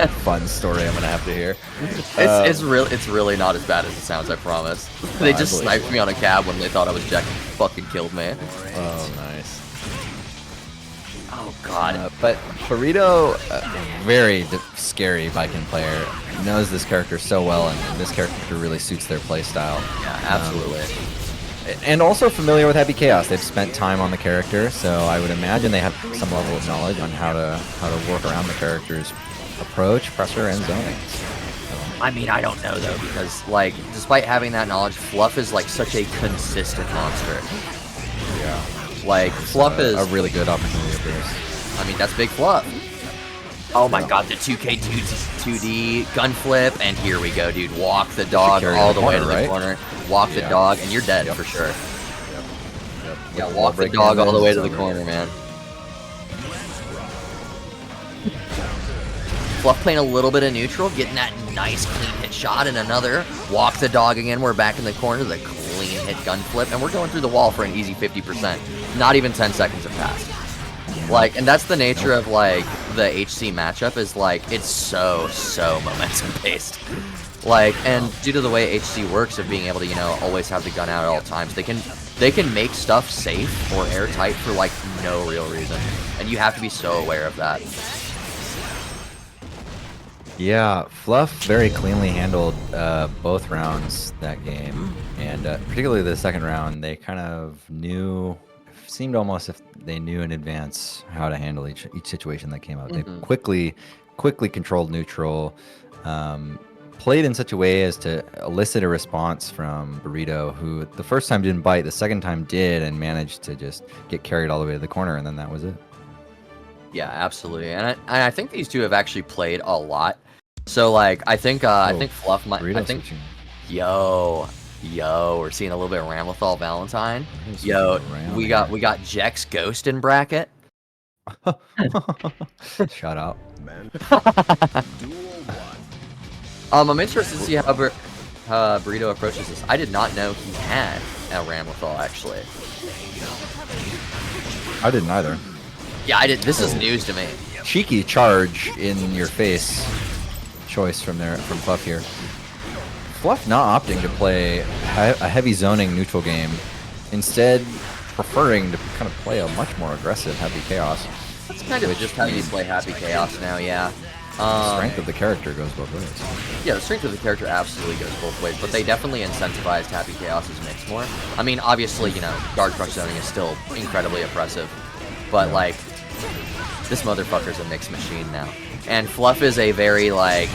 Fun story I'm gonna have to hear. It's really not as bad as it sounds, I promise. They just sniped me on a cab when they thought I was Jack and fucking killed me. Oh, nice. Oh god. But Burrito, very scary Viking player, knows this character so well, and this character really suits their playstyle. Yeah, absolutely. And also familiar with Happy Chaos. They've spent time on the character, so I would imagine they have some level of knowledge on how to work around the character's approach, pressure, and zoning. I mean, I don't know though, because like, despite having that knowledge, Fluff is like such a consistent monster. Yeah. Like, Fluff is a really good opportunity for this. I mean, that's big Fluff. Oh my god, the 2K2D gun flip, and here we go, dude. Walk the dog all the way to the corner. Walk the dog, and you're dead for sure. Yep. Yeah, walk the dog all the way to the corner, man. Fluff playing a little bit of neutral, getting that nice clean hit shot, and another. Walk the dog again. We're back in the corner. The clean hit gun flip, and we're going through the wall for an easy 50%. Not even 10 seconds have passed. Like, and that's the nature of like the HC matchup, is like it's so momentum based. Like, and due to the way HC works of being able to, you know, always have the gun out at all times, they can make stuff safe or airtight for like no real reason, and you have to be so aware of that. Yeah, Fluff very cleanly handled both rounds that game, and particularly the second round, they kind of seemed almost if they knew in advance how to handle each situation that came up. They quickly controlled neutral, played in such a way as to elicit a response from Burrito, who the first time didn't bite, the second time did, and managed to just get carried all the way to the corner, and then that was it. Yeah, absolutely, and I think these two have actually played a lot. So like, I think Fluff might. Burrito I think. switching. Yo, we're seeing a little bit of Ramlethal Valentine. Yo, we got Jex Ghost in bracket. Shout out. I'm interested to see how Burrito approaches this. I did not know he had a Ramlethal actually. I didn't either. Yeah, I did. This is news to me. Cheeky charge in your face choice from Fluff here. Fluff not opting to play a heavy zoning neutral game, instead preferring to kind of play a much more aggressive Happy Chaos. That's kind of just how you play Happy Chaos now, yeah. The strength of the character goes both ways. Yeah, the strength of the character absolutely goes both ways, but they definitely incentivized Happy Chaos's mix more. I mean, obviously, you know, guard crush zoning is still incredibly oppressive, but like, this motherfucker's a mix machine now. And Fluff is a very like,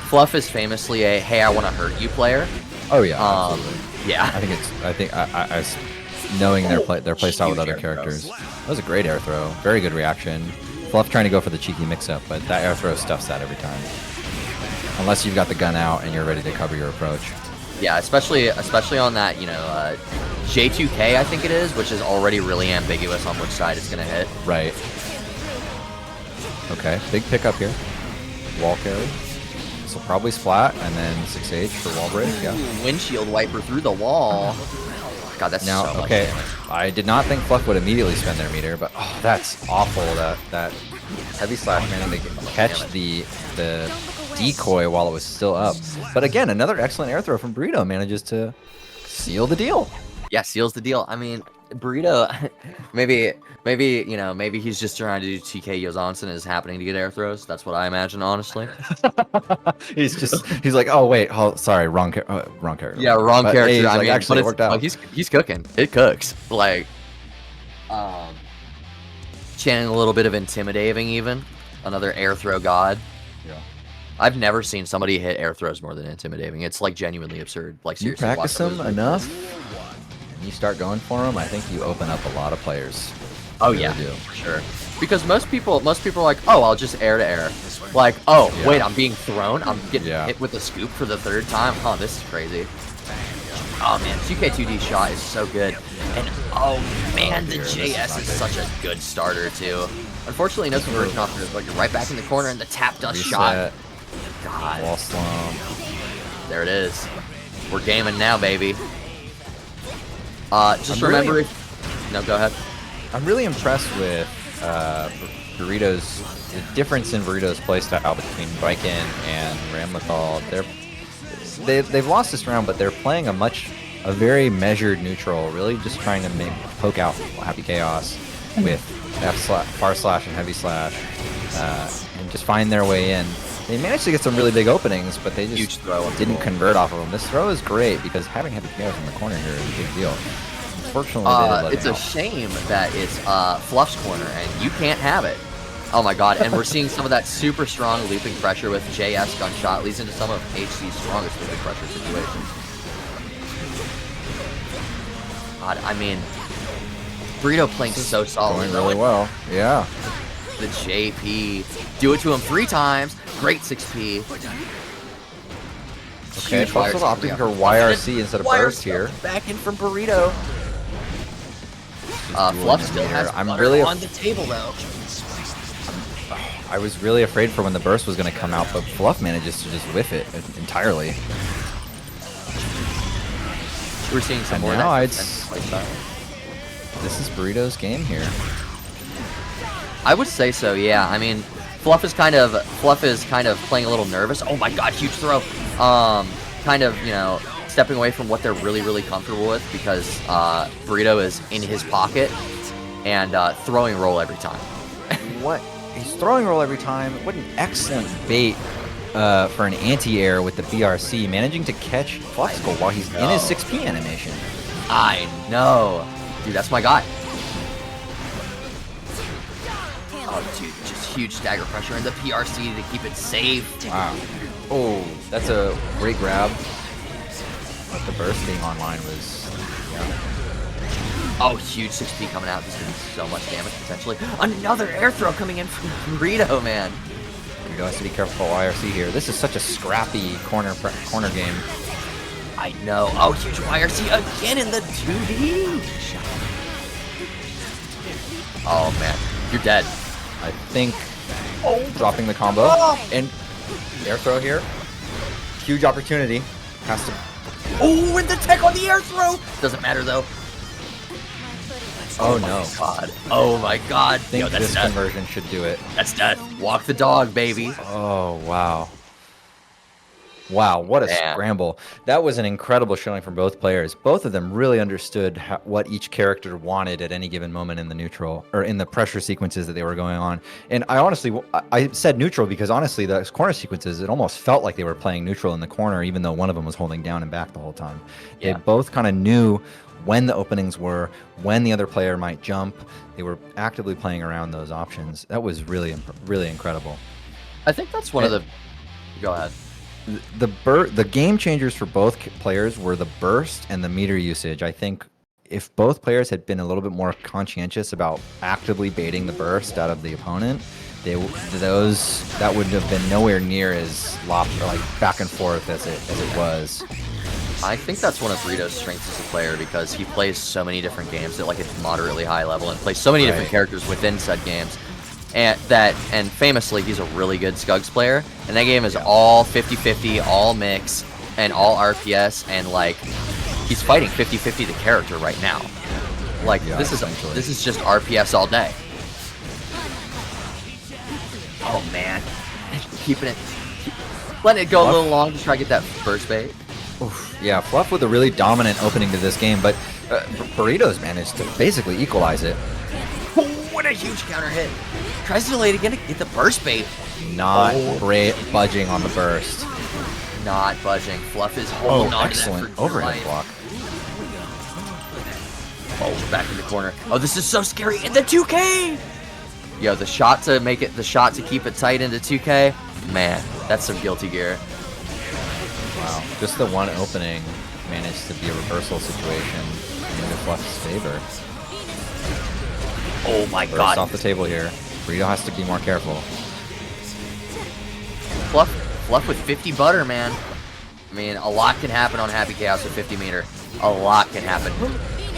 Fluff is famously a hey, I want to hurt you player. Oh yeah, absolutely. Yeah. I think I knowing their play style with other characters. That was a great air throw. Very good reaction. Fluff trying to go for the cheeky mix-up, but that air throw stuffs that every time. Unless you've got the gun out and you're ready to cover your approach. Yeah, especially on that, you know, J2K, I think it is, which is already really ambiguous on which side it's going to hit. Right. Okay, big pickup here. Wall carry. This will probably splat, and then 6H for wall break, yeah. Windshield wiper through the wall. God, that's Now, so much okay, damage. I did not think Fluff would immediately spend their meter, but oh, that's awful. That heavy slash managing to catch the decoy while it was still up. But again, another excellent air throw from Burrito manages to seal the deal. Yeah, seals the deal. I mean, Burrito, maybe you know, maybe he's just trying to do TK Yozanson and is happening to get air throws. That's what I imagine, honestly. he's like, oh wait, sorry, wrong character. Yeah, wrong But, character. hey, he's I like, mean, actually, but it worked out. he's cooking. It cooks. Like, channeling a little bit of intimidating, even another air throw god. Yeah. I've never seen somebody hit air throws more than intimidating. It's like genuinely absurd. Like You seriously, practice watch them those enough, and you start going for them. I think you open up a lot of players. Oh You yeah, really do. for sure. Because most people are like, oh, I'll just air to air. Like, oh, Yeah. wait, I'm being thrown. I'm getting Yeah. hit with a scoop for the third time. Huh, this is crazy. Oh man, 2K2D shot is so good. And oh man, the dear, this is JS not is good. such a good starter too. Unfortunately, no conversion off there, but you're right back in the corner and the tap dust shot. Reset, God, wall slump. there it is. We're gaming now, baby. Just I'm remember really- if... No, go ahead. I'm really impressed with Burrito's the difference in Burrito's playstyle between Viken and Ramlethal. They've lost this round, but they're playing a very measured neutral, really just trying to poke out Happy Chaos with far slash and heavy slash, and just find their way in. They managed to get some really big openings, but they just Huge throw. didn't convert off of them. This throw is great because having Happy Chaos in the corner here is a big deal. Unfortunately, they let It's him a out. shame that it's Fluff's corner and you can't have it. Oh my god, and we're seeing some of that super strong looping pressure with JS gunshot leads into some of HC's strongest looping pressure situations. God, I mean, Burrito playing so solid. Going really well. Yeah. The JP. Do it to him 3 times. Great 6P. Okay, Huge Fluff's fire opting team. for YRC instead of burst here. Back in from Burrito. Fluff still here. has I'm butter really on the table though. I was really afraid for when the burst was going to come out, but Fluff manages to just whiff it entirely. We're seeing some And more. now of that it's- defensive playstyle. This is Burrito's game here. I would say so, yeah. I mean, Fluff is kind of playing a little nervous. Oh my god, huge throw. Kind of, you know, stepping away from what they're really, really comfortable with because Burrito is in his pocket and throwing roll every time. What? He's throwing roll every time. What an excellent bait for an anti-air with the BRC, managing to catch Fluxicle while he's in his 6P animation. I know. Dude, that's my guy. Oh, dude, just huge stagger pressure and the PRC to keep it safe. Wow. Oh, that's a great grab. But the burst being online was, yeah. Oh, huge 6P coming out. This is going to be so much damage, potentially. Another air throw coming in from Burrito, man. Burrito has to be careful for YRC here. This is such a scrappy corner game. I know. Oh, huge YRC again in the 2D. Oh, man. You're dead. I think dropping the combo and air throw here. Huge opportunity. Has to. Oh, and the tech on the air throw. Doesn't matter, though. Oh no. God. Oh, my God. I think Yo, that's this death. conversion should do it. That's death. Walk the dog, baby. Oh wow. Wow, what a Man. scramble. That was an incredible showing from both players. Both of them really understood what each character wanted at any given moment in the neutral or in the pressure sequences that they were going on. And I honestly, I said neutral because honestly, the corner sequences, it almost felt like they were playing neutral in the corner, even though one of them was holding down and back the whole time. They Yeah. both kind of knew when the openings were, when the other player might jump. They were actively playing around those options. That was really, really incredible. I think that's one of the. Go ahead. The game changers for both players were the burst and the meter usage. I think if both players had been a little bit more conscientious about actively baiting the burst out of the opponent, that would have been nowhere near as like back and forth as it was. I think that's one of Burrito's strengths as a player because he plays so many different games at like a moderately high level and plays so many different characters within said games. And famously, he's a really good Scugs player. And that game is all 50-50, all mix, and all RPS. And like, he's fighting 50-50 the character right now. Like this is just RPS all day. Oh man, keeping it, letting it go a little long to try to get that burst bait. Oof, yeah, Fluff with a really dominant opening to this game, but Burritos managed to basically equalize it. Oh, what a huge counter hit. Tries to delay it again to get the burst bait. Not budging on the burst. Not budging. Fluff is holding on excellent to that for overhead life. block. Oh, we're back in the corner. Oh, this is so scary. In the 2K! Yo, the shot to keep it tight into 2K, man, that's some guilty gear. Wow, just the one opening managed to be a reversal situation in the Fluff's favor. Oh my Burst god. off the table here. Burrito has to be more careful. Fluff with 50 butter, man. I mean, a lot can happen on Happy Chaos with 50 meter. A lot can happen.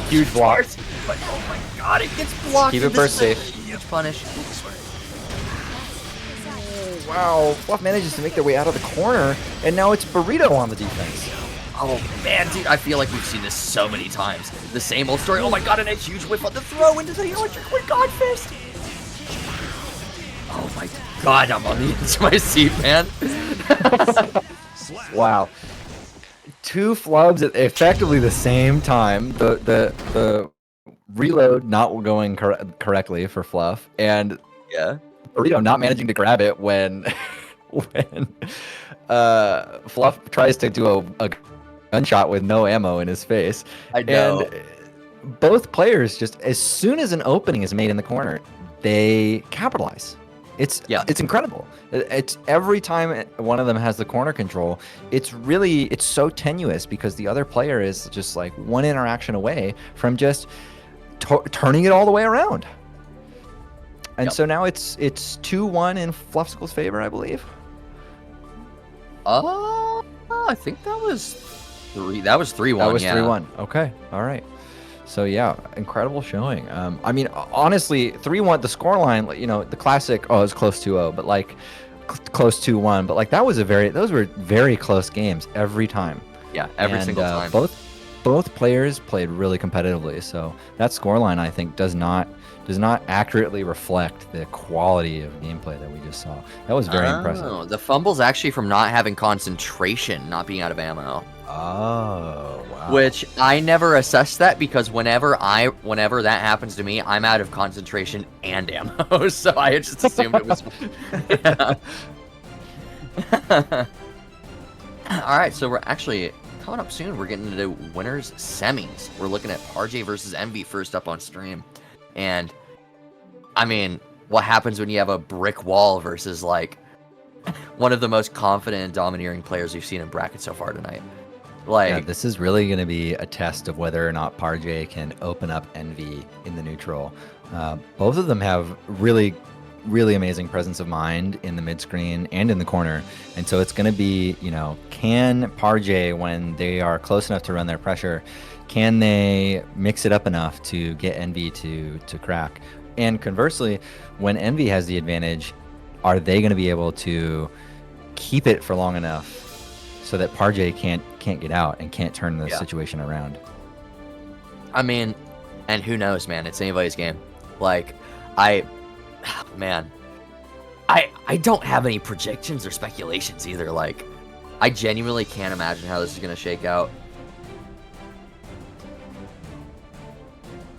Huge block. But oh my god, it gets blocked. Keep it burst safe. Huge punish. Wow, Fluff manages to make their way out of the corner, and now it's Burrito on the defense. Oh man, dude, I feel like we've seen this so many times. The same old story. Oh my god, and a huge whip on the throw into the electric god fist. Oh my god, I'm on the edge of my seat, man. Wow. Two flubs at effectively the same time. The reload not going correctly for Fluff, and Yeah. Burrito not managing to grab it when Fluff tries to do a gunshot with no ammo in his face. I know. And both players, just as soon as an opening is made in the corner, they capitalize. It's incredible. It's every time one of them has the corner control, it's so tenuous because the other player is just like one interaction away from just turning it all the way around. And so now it's 2-1 in Fluffskull's favor, I believe. I think that was 3. That was 3-1. That was 3-1. Okay, all right. So yeah, incredible showing. I mean, honestly, 3-1. The scoreline, the classic. Oh, it was close 2-0, but like close 2-1. But like those were very close games every time. Yeah, every single time. Both players played really competitively. So that scoreline, I think, does not accurately reflect the quality of gameplay that we just saw. That was very impressive. The fumble's actually from not having concentration, not being out of ammo. Oh, wow. Which I never assessed that because whenever that happens to me, I'm out of concentration and ammo. So I just assumed it was. All right, so we're actually coming up soon. We're getting into winners semis. We're looking at Parjay versus Envy first up on stream. And I mean, what happens when you have a brick wall versus like one of the most confident and domineering players we've seen in bracket so far tonight? Like, yeah, this is really going to be a test of whether or not Parjay can open up Envy in the neutral. Both of them have really, really amazing presence of mind in the mid screen and in the corner. And so it's going to be, can Parjay, when they are close enough to run their pressure, can they mix it up enough to get Envy to crack? And conversely, when Envy has the advantage, are they going to be able to keep it for long enough so that Parjay can't get out and can't turn the situation around? I mean, and who knows, man? It's anybody's game. Like, I don't have any projections or speculations either. Like, I genuinely can't imagine how this is going to shake out.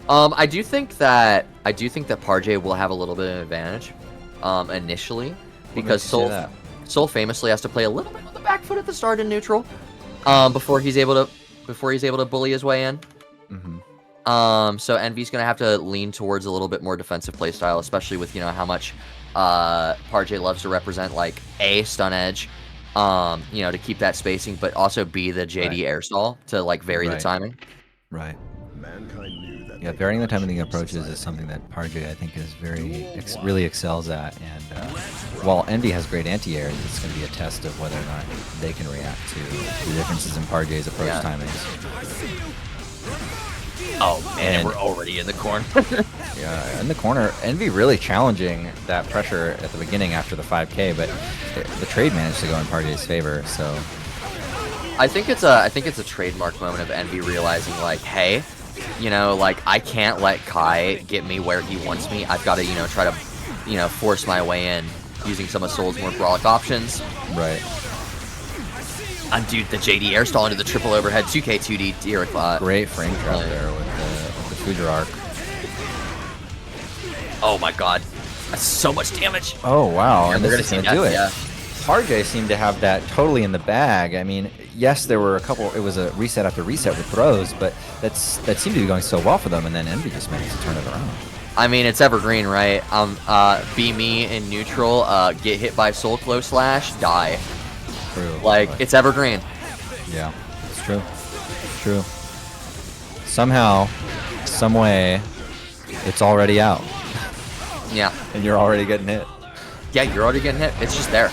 I do think that Parjay will have a little bit of an advantage, initially, because Soul famously has to play a little bit on the back foot at the start in neutral, before he's able to bully his way in. So Envy's gonna have to lean towards a little bit more defensive playstyle, especially with how much Parjay loves to represent like A, stun edge, to keep that spacing, but also B, the JD air stall to like vary the timing. Right. Yeah, varying the timing of approaches is something that Parjay, I think, is really excels at. And while Envy has great anti-air, it's going to be a test of whether or not they can react to the differences in Parjay's approach timings. Oh man, and we're already in the corner. Yeah, in the corner. Envy really challenging that pressure at the beginning after the 5K, but the trade managed to go in Parjay's favor. So I think it's a trademark moment of Envy realizing like, hey, like I can't let Kai get me where he wants me. I've got to try to force my way in using some of Soul's more brawlic options. Right. Dude, the JD air stall into the triple overhead 2K 2D Dyriclot. Great frame trap there with the Future Arc. Oh my god. That's so much damage. Oh wow, and we're this is gonna going to do it. Yeah. Parjay seemed to have that totally in the bag. I mean, yes, there were a couple, it was a reset after reset with throws, but that seemed to be going so well for them, and then Envy just managed to turn it around. I mean, it's evergreen, right? Be me in neutral, get hit by Soul Close Slash, die. True. Like, it's evergreen. Yeah, it's true. It's true. Somehow, some way, it's already out. Yeah. And you're already getting hit. Yeah, you're already getting hit. It's just there.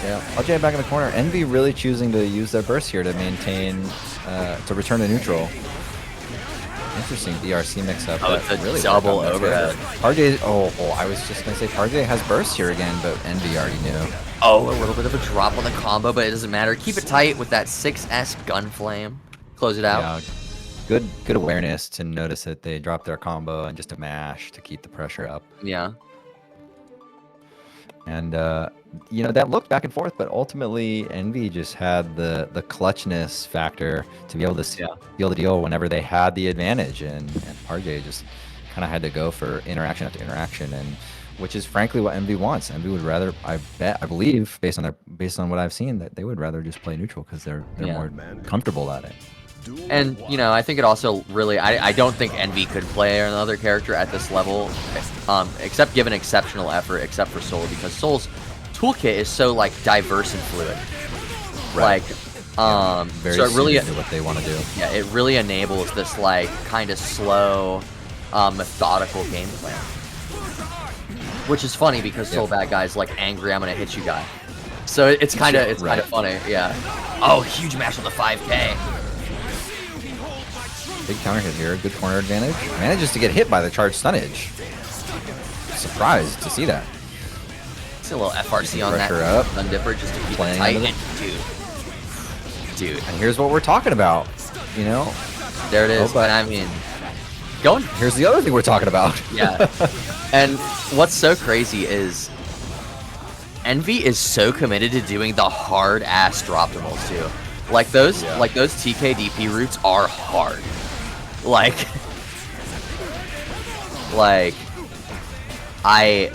Yeah. Parjay back in the corner. Envy really choosing to use their burst here to maintain, to return to neutral. Interesting DRC mix-up. Oh, it's a really double overhead. Parjay, I was just going to say Parjay has burst here again, but Envy already knew. Oh, a little bit of a drop on the combo, but it doesn't matter. Keep it tight with that 6S Gunflame. Close it out. Yeah, good awareness to notice that they dropped their combo and just a mash to keep the pressure up. Yeah. And, that looked back and forth, but ultimately Envy just had the clutchness factor to be able to seal the deal whenever they had the advantage. And Parjay just kind of had to go for interaction after interaction, and which is frankly what Envy wants. Envy would rather, I believe, based on what I've seen, that they would rather just play neutral because they're more comfortable at it. And, I think it also really, I don't think Envy could play another character at this level, except give an exceptional effort, except for Soul, because Soul's toolkit is so, like, diverse and fluid. Right. Like, very so it really, to what they want to do. Yeah, it really enables this, like, kind of slow, methodical game plan. Which is funny because Soul Bad Guy's like angry, I'm gonna hit you guy. So it's kind of funny, yeah. Oh, huge mash on the 5K. Big counter hit here, good corner advantage. Manages to get hit by the charged stunnage. Surprised to see that. It's a little FRC on that Stun Dipper just to keep it tight. And dude. And here's what we're talking about, There it is. But I mean, going. Here's the other thing we're talking about. Yeah. And what's so crazy is Envy is so committed to doing the hard ass drop timals too. Like those TKDP routes are hard. Like I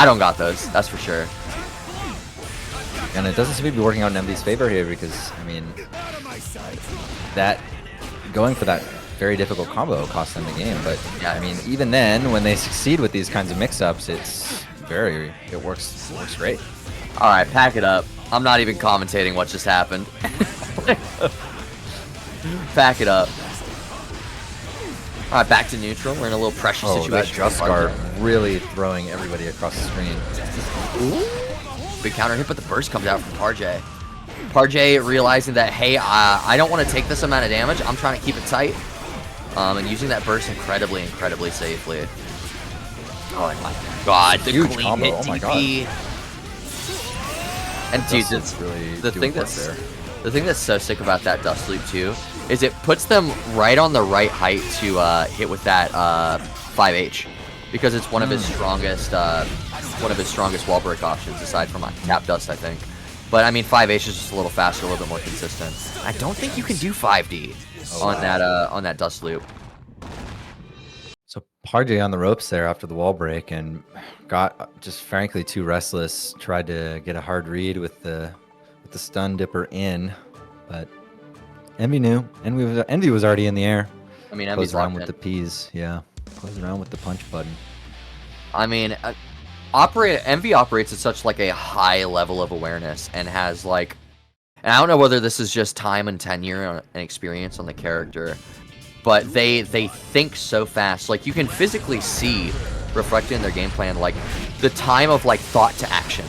don't got those, that's for sure. And it doesn't seem to be working out in Envy's favor here because, I mean, that going for that very difficult combo cost them the game. But yeah, I mean, even then, when they succeed with these kinds of mix-ups, it works great. All right, pack it up. I'm not even commentating what just happened. Pack it up. All right, back to neutral. We're in a little pressure situation. That just guard really throwing everybody across the screen. Ooh. Big counter hit, but the burst comes out from Parjay. Parjay realizing that, hey, I don't want to take this amount of damage. I'm trying to keep it tight. And using that burst incredibly safely. Oh my god, the huge clean combo. hit Oh my TP. And dude, that's really the thing that's so sick about that dust loop too is it puts them right on the right height to hit with that 5H, because it's one of his strongest wall break options aside from tap dust, I think. But I mean, 5H is just a little faster, a little bit more consistent. I don't think you can do 5D on that dust loop. So Parjay on the ropes there after the wall break and got just frankly too restless. Tried to get a hard read with the stun dipper in, but Envy knew. Envy was already in the air. I mean, Close Envy's around locked with in. the P's. Yeah, close around with the punch button. I mean, Envy operates at such like a high level of awareness and has like, and I don't know whether this is just time and tenure and experience on the character, but they think so fast. Like you can physically see reflected in their game plan, like the time of like thought to action.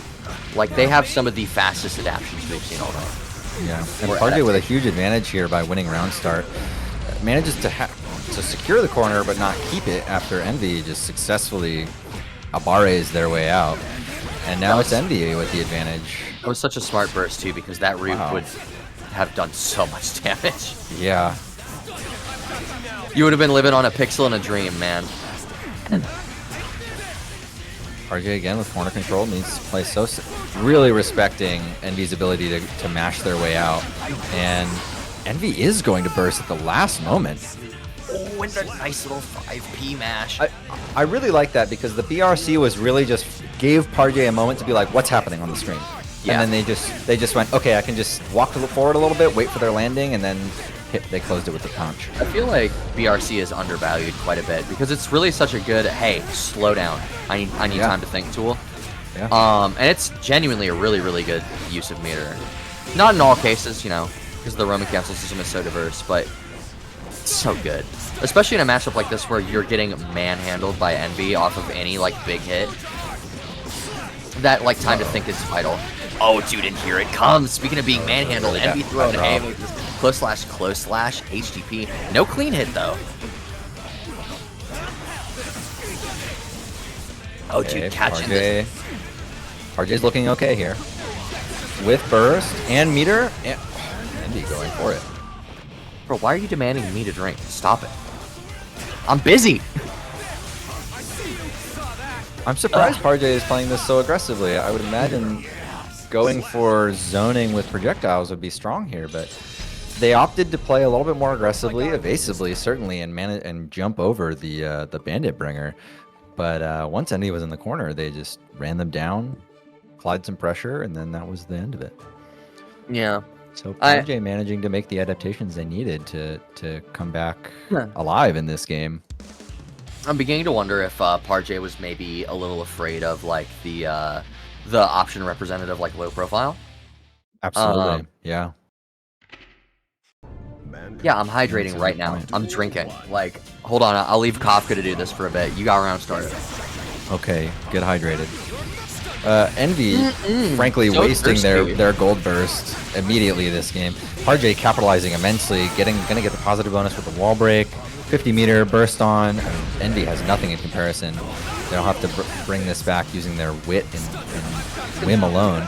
Like they have some of the fastest adaptions we've seen all night. Yeah, and Or Parjay with a huge advantage here by winning round start. Manages to secure the corner but not keep it after Envy just successfully abares their way out. And now it's Envy with the advantage. It was such a smart burst too, because that root would have done so much damage. Yeah. You would have been living on a pixel in a dream, man. RJ again with corner control needs to play so really respecting Envy's ability to mash their way out. And Envy is going to burst at the last moment. Oh, and a nice little 5P mash. I really like that because the BRC was really just gave Parjay a moment to be like, what's happening on the screen? Yeah. And then they just went, okay, I can just walk forward a little bit, wait for their landing, and then they closed it with the punch. I feel like BRC is undervalued quite a bit because it's really such a good, hey, slow down. I need time to think tool. Yeah. And it's genuinely a really, really good use of meter. Not in all cases, you know, because the Roman cancel system is so diverse, but it's so good. Especially in a matchup like this where you're getting manhandled by Envy off of any, like, big hit. That, like, time to think is vital. Oh, dude, and here it comes. Speaking of being manhandled, Envy throwing haymakers. Close slash, HTP. No clean hit, though. Oh, dude, catching this. RJ's looking okay here. With burst and meter. And Envy going for it. Bro, why are you demanding me to drink? Stop it. I'm busy. I'm surprised Parjay is playing this so aggressively. I would imagine going for zoning with projectiles would be strong here, but they opted to play a little bit more aggressively, evasively, certainly, and jump over the Bandit Bringer. But once Envy was in the corner, they just ran them down, applied some pressure, and then that was the end of it. Yeah. So Parjay managing to make the adaptations they needed to come back alive in this game. I'm beginning to wonder if Parjay was maybe a little afraid of like the option representative, like low profile. Absolutely, yeah. Yeah, I'm hydrating right now. I'm drinking. Like, hold on, I'll leave Kafka to do this for a bit. You got round started. Okay, get hydrated. Envy, frankly, So wasting thirsty. their gold burst immediately this game. Parjay capitalizing immensely, gonna get the positive bonus with the wall break. 50 meter burst on. I mean, Envy has nothing in comparison. They'll have to bring this back using their wit and whim alone.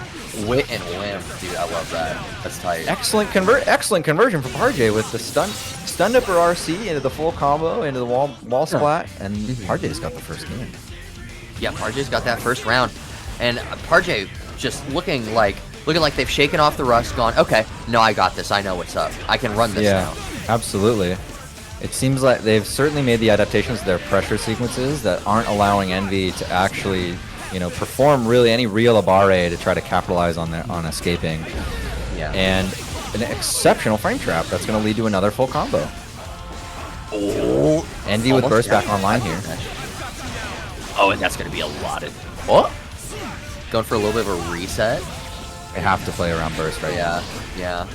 Wit and whim, dude. I love that. That's tight. Excellent conversion from Parjay with the stun upper RC into the full combo into the wall splat, and Parjay's got the first game. Yeah, Parjay's got that first round, and Parjay just looking like they've shaken off the rust, gone, okay, no, I got this. I know what's up. I can run this now. Absolutely. It seems like they've certainly made the adaptations to their pressure sequences that aren't allowing Envy to actually, perform really any real abare to try to capitalize on escaping. Yeah. And an exceptional frame trap that's going to lead to another full combo. Oh, Envy with burst back online here. Oh, and that's going to be a lot of... What? Going for a little bit of a reset? They have to play around burst right now. Yeah.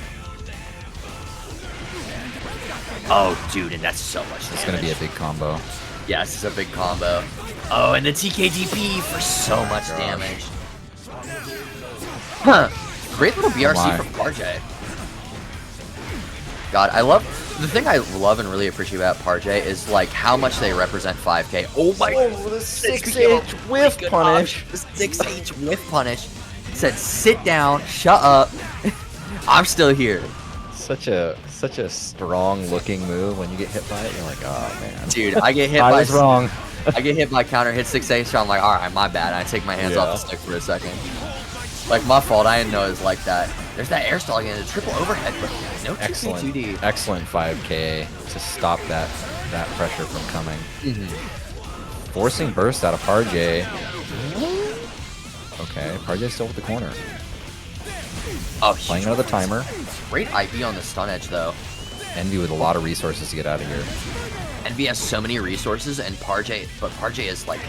Oh, dude, and that's so much damage. It's going to be a big combo. Yeah, this is a big combo. Oh, and the TKDP for so much damage. Huh. Great little BRC from Parjay. God, the thing I love and really appreciate about Parjay is like how much they represent 5K. Oh my god. The 6H whiff punish. The 6H whiff punish. Said, sit down, shut up. I'm still here. Such a strong looking move. When you get hit by it, you're like, oh man. Dude, I get hit I by was wrong. I get hit by counter hit 6H, so I'm like, alright, my bad. I take my hands off the stick for a second. Like, my fault. I didn't know it was like that. There's that air stall again. A triple overhead, but no 2K2D. Excellent 5K to stop that pressure from coming. Forcing burst out of Parjay. Okay, Parjay's still with the corner. Oh, Playing out of the timer. Great IV on the stun edge, though. Envy with a lot of resources to get out of here. Envy has so many resources, and Parjay is like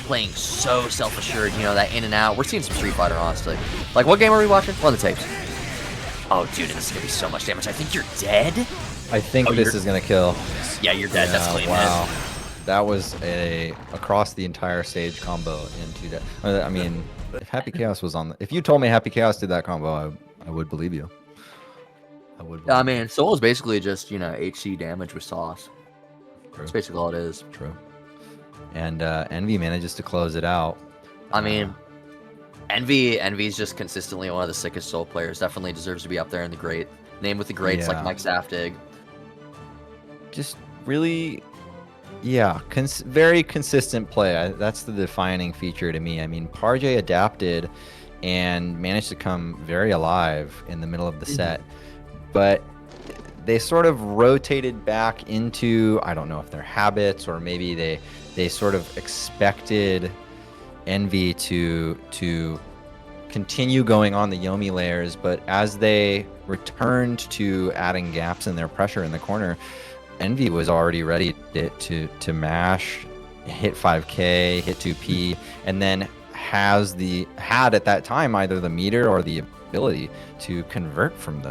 playing so self-assured. You know, that in and out. We're seeing some Street Fighter, honestly. Like, what game are we watching? We're on the tapes. Oh, dude, this is gonna be so much damage. I think you're dead. I think this is gonna kill. Yeah, you're dead. That's clean. Wow. That was a across the entire stage combo in 2 days. I mean, if Happy Chaos was on if you told me Happy Chaos did that combo, I would believe you. I would. I mean, Soul is basically just, you know, HC damage with sauce. True. That's basically all it is. True. And Envy manages to close it out. I mean, Envy's just consistently one of the sickest Soul players. Definitely deserves to be up there in the great name with the greats like Mike Saftig. Just really, very consistent play. That's the defining feature to me. I mean, Parjay adapted and managed to come very alive in the middle of the set, but they sort of rotated back into, I don't know if they're habits or maybe they sort of expected Envy to continue going on the Yomi layers, but as they returned to adding gaps in their pressure in the corner, Envy was already ready to mash, hit 5K, hit 2P, and then had at that time either the meter or the ability to convert from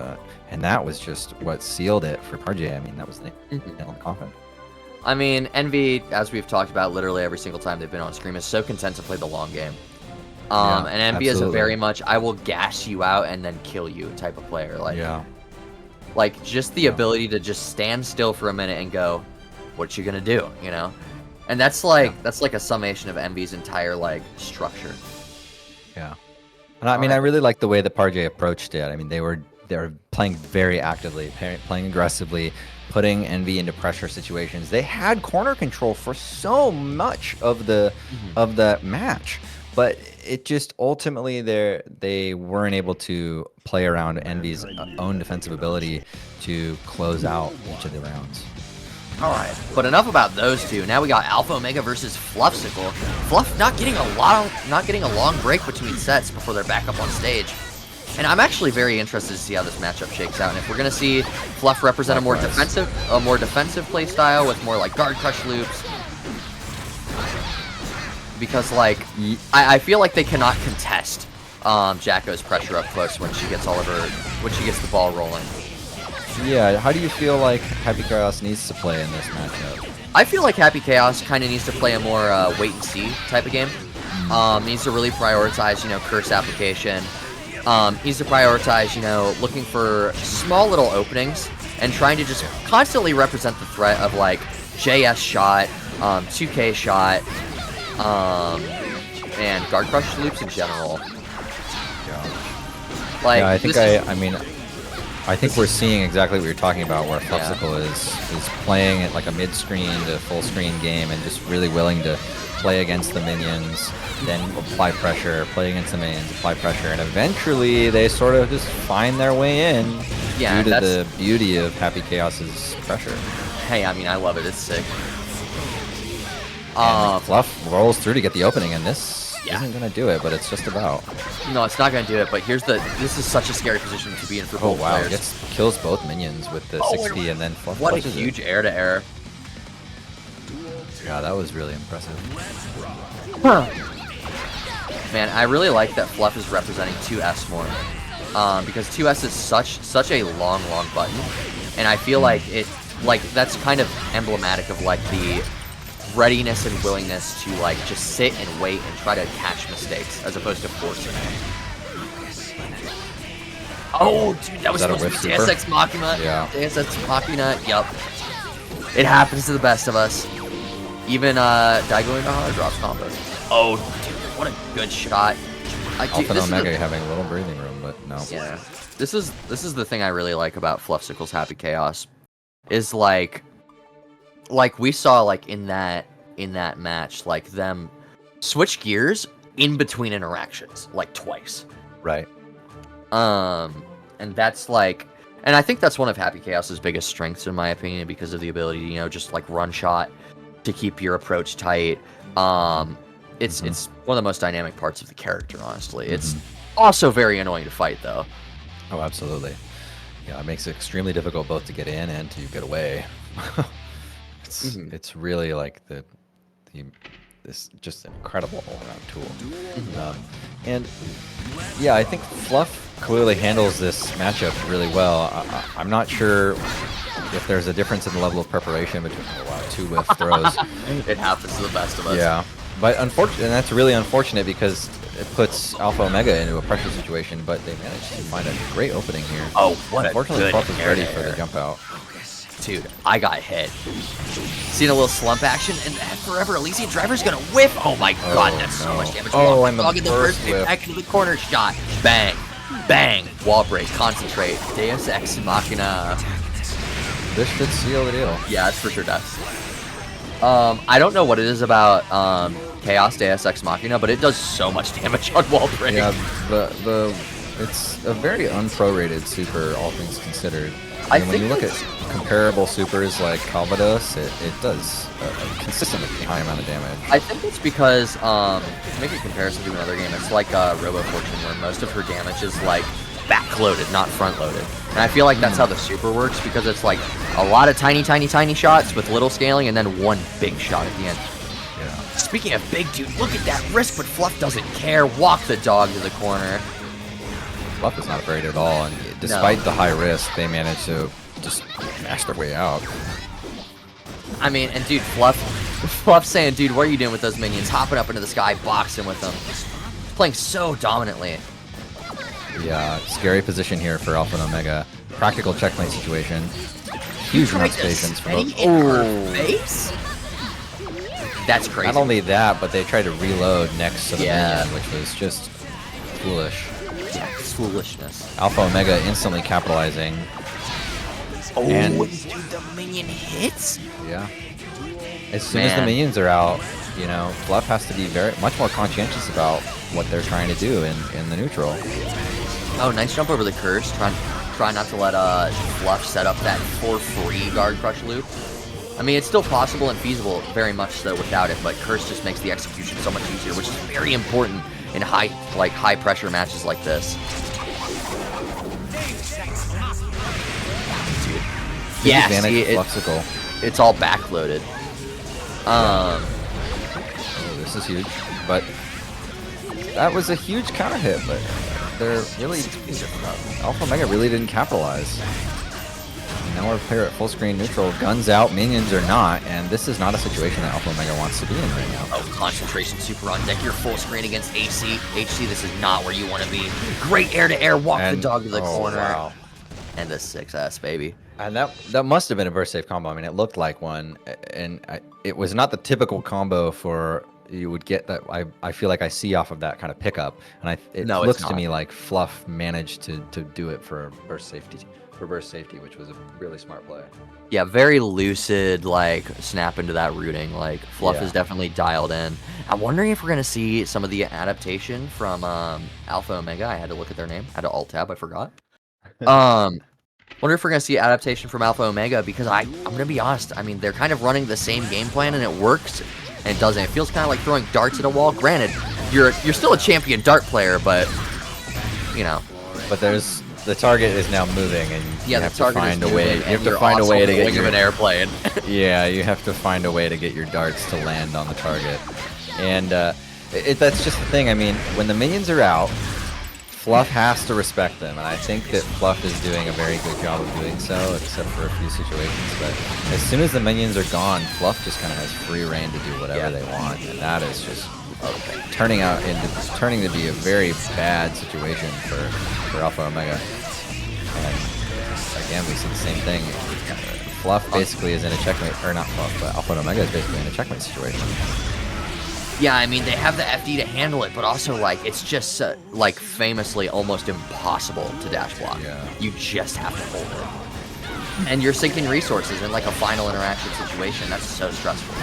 and that was just what sealed it for Parjay. I mean, that was the nail in the coffin. I mean, Envy, as we've talked about literally every single time they've been on screen, is so content to play the long game. And Envy is a very much, I will gas you out and then kill you type of player. Like just the ability to just stand still for a minute and go, what you gonna do, you know? And that's like a summation of Envy's entire like structure. Yeah. And I mean, I really like the way that Parjay approached it. I mean, they were playing very actively, playing aggressively, putting Envy into pressure situations. They had corner control for so much of the match, but it just ultimately they weren't able to play around Envy's own defensive ability to close out each of the rounds. All right, but enough about those two. Now we got Alpha Omega versus Fluffsicle. Fluff not getting a long break between sets before they're back up on stage. And I'm actually very interested to see how this matchup shakes out. And if we're gonna see Fluff represent a more defensive play style with more like guard crush loops, because like I feel like they cannot contest Jacko's pressure up close when she gets the ball rolling. Yeah, how do you feel like Happy Chaos needs to play in this matchup? I feel like Happy Chaos kind of needs to play a more wait and see type of game. Needs to really prioritize, you know, curse application. Needs to prioritize, you know, looking for small little openings and trying to just constantly represent the threat of like JS shot, 2K shot, and guard crush loops in general. Yeah. Like, yeah, I think we're seeing exactly what you're talking about, where Fluffsicle is playing at like a mid-screen to full-screen game and just really willing to play against the minions, then apply pressure, play against the minions, apply pressure, and eventually they sort of just find their way in due to the beauty of Happy Chaos's pressure. Hey, I mean, I love it. It's sick. Fluff rolls through to get the opening, and this isn't going to do it, but it's just about. No, it's not going to do it, but this is such a scary position to be in for both players. Kills both minions with the 60, and then Fluff what a huge air-to-air. Yeah, that was really impressive. Man, I really like that Fluff is representing 2S more. Because 2S is such a long button, and I feel like that's kind of emblematic of like the readiness and willingness to like just sit and wait and try to catch mistakes as opposed to forcing them. Oh, dude, that was supposed to be Deus Ex Machina. Yeah. Deus Ex Machina, yup. It happens to the best of us. Even Daigo Inahara drops combos. Oh, dude, what a good shot. Alpha and Omega having a little breathing room, but no. Yeah. This is the thing I really like about Fluffsicle's Happy Chaos. Is like we saw like in that match, like them switch gears in between interactions, like twice. Right. And that's like, and I think that's one of Happy Chaos's biggest strengths, in my opinion, because of the ability to, you know, just like run shot to keep your approach tight. It's one of the most dynamic parts of the character, honestly. It's also very annoying to fight, though. Oh, absolutely. Yeah, it makes it extremely difficult both to get in and to get away. It's really like this just incredible all-around tool. And yeah, I think Fluff clearly handles this matchup really well. I'm not sure if there's a difference in the level of preparation between 2 whiff throws. It happens to the best of us. Yeah, but unfortunately, and that's really unfortunate because it puts Alpha Omega into a pressure situation. But they managed to find a great opening here. Oh, what Unfortunately, a good Fluff is ready for the jump out. Dude, I got hit. Seen a little slump action, and Forever Elysian Driver's gonna whiff. Oh my god, that's so much damage. Oh, and the Dog in the first first pick whiff. back into the corner shot. Bang, bang. Wall break, concentrate. Deus Ex Machina. This should seal the deal. Yeah, it's for sure does. I don't know what it is about Chaos Deus Ex Machina, but it does so much damage on wall break. Yeah, it's a very unprorated super, all things considered. I And when think you look at comparable supers like Calvados, it does a consistently high amount of damage. I think it's because, to make a comparison to another game, it's like Robo Fortune, where most of her damage is like backloaded, not front-loaded. And I feel like that's how the super works, because it's like a lot of tiny, tiny, tiny shots with little scaling, and then one big shot at the end. Yeah. Speaking of big dude, look at that risk, but Fluff doesn't care. Walk the dog to the corner. Fluff is not afraid at all, and despite the high risk, they managed to just smash their way out. I mean, and dude, Fluff's saying, dude, what are you doing with those minions? Hopping up into the sky, boxing with them. Playing so dominantly. Yeah, scary position here for Alpha and Omega. Practical checkmate situation. Huge amounts of patience from both. In her face? That's crazy. Not only that, but they tried to reload next to the Yeah. minion, which was just foolish. Yeah, it's foolishness. Alpha Omega instantly capitalizing. Oh, And- dude, the minion hits? Yeah. As soon as the Man. minions are out, you know, Fluff has to be much more conscientious about what they're trying to do in the neutral. Oh, nice jump over the curse. Try not to let Fluff set up that for free guard crush loop. I mean, it's still possible and feasible, very much so without it, but curse just makes the execution so much easier, which is very important in high pressure matches like this. Dude. Yeah, Advantage see, Fluxical. it's all backloaded. Oh, this is huge. But that was a huge counter hit, but they're really Alpha Omega really didn't capitalize. And now we're here at full screen neutral, guns out, minions are not, and this is not a situation that Alpha Omega wants to be in right now. Oh, concentration super on deck. You're full screen against AC. HC, this is not where you want to be. Great air-to-air, walk the dog to the corner. Wow. And a 6S, baby. And that must have been a burst safe combo. I mean, it looked like one, and it was not the typical combo for you would get that. I feel like I see off of that kind of pickup, and it No, it's looks to not. me like Fluff managed to do it for burst safety, which was a really smart play. Yeah, very lucid, like, snap into that rooting. Like, Fluff Yeah. is definitely dialed in. I'm wondering if we're going to see some of the adaptation from Alpha Omega. I had to look at their name. I had to alt-tab, I forgot. Wonder if we're going to see adaptation from Alpha Omega, because I'm going to be honest. I mean, they're kind of running the same game plan, and it works, and it doesn't. It feels kind of like throwing darts at a wall. Granted, you're still a champion dart player, but, you know. But the target is now moving, and Yeah, you have the to target find is a way. moving, You have and to you're find a also way to get wing of your an airplane. Yeah, you have to find a way to get your darts to land on the target, and that's just the thing. I mean, when the minions are out, Fluff has to respect them, and I think that Fluff is doing a very good job of doing so, except for a few situations. But as soon as the minions are gone, Fluff just kind of has free reign to do whatever they want, and that is just turning to be a very bad situation for Alpha Omega. And again, we see the same thing. Fluff basically is in a checkmate, or not Fluff, but Alpha and Omega is basically in a checkmate situation. Yeah, I mean, they have the FD to handle it, but also, like, it's just, like, famously almost impossible to dash block. Yeah. You just have to hold it. And you're sinking resources in, like, a final interaction situation. That's so stressful.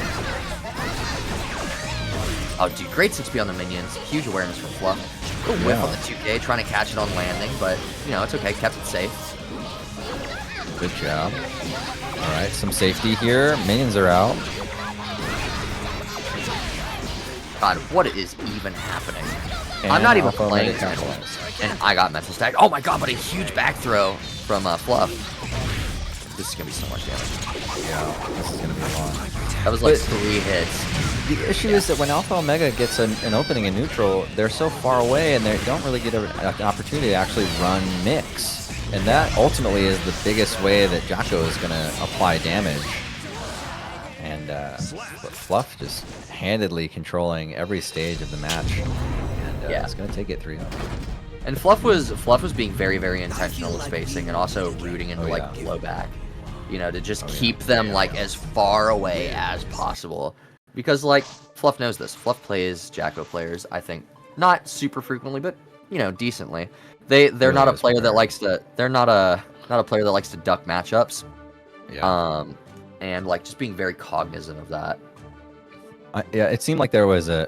Oh, dude, great 6P on the minions. Huge awareness from Fluff. A whiff on the 2K, trying to catch it on landing, but, you know, it's okay. Kept it safe. Good job. All right, some safety here. Minions are out. God, what is even happening? And I'm not even Alpha playing Omega Channel, capitalized. and I got mental stack. Oh my god, but a huge back throw from Fluff. This is gonna be so much damage. Yeah, this is gonna be a lot. That was like But 3 hits. the issue is that when Alpha Omega gets an opening in neutral, they're so far away and they don't really get an opportunity to actually run mix. And that ultimately is the biggest way that Jacko is going to apply damage. And but Fluff just handedly controlling every stage of the match. And Yeah. it's going to take it 3-0. And Fluff was being very, very intentional with spacing and also rooting into like yeah. blowback. You know, to just keep them like as far away as possible. Because like Fluff knows this. Fluff plays Jacko players, I think, not super frequently, but you know, decently. They're not a player that likes to not a player that likes to duck matchups. Yeah. And like just being very cognizant of that. Yeah, it seemed like there was a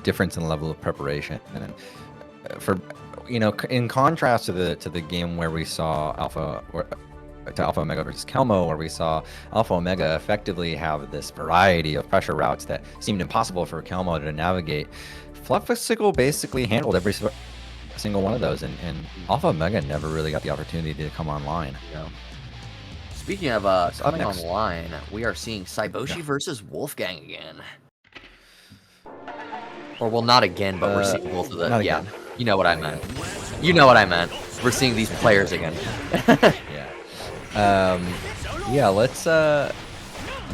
difference in the level of preparation. And for, you know, in contrast to the game where we saw Alpha Omega versus Kelmo, where we saw Alpha Omega effectively have this variety of pressure routes that seemed impossible for Kelmo to navigate. Fluffisicle basically handled every single one of those, and Alpha Omega never really got the opportunity to come online. Yeah. Speaking of coming online, we are seeing Saiboshi versus Wolfgang again. Or well, not again, but we're seeing both of them. Yeah, again. you know what I meant. You know what I meant. We're seeing these players again. Yeah, let's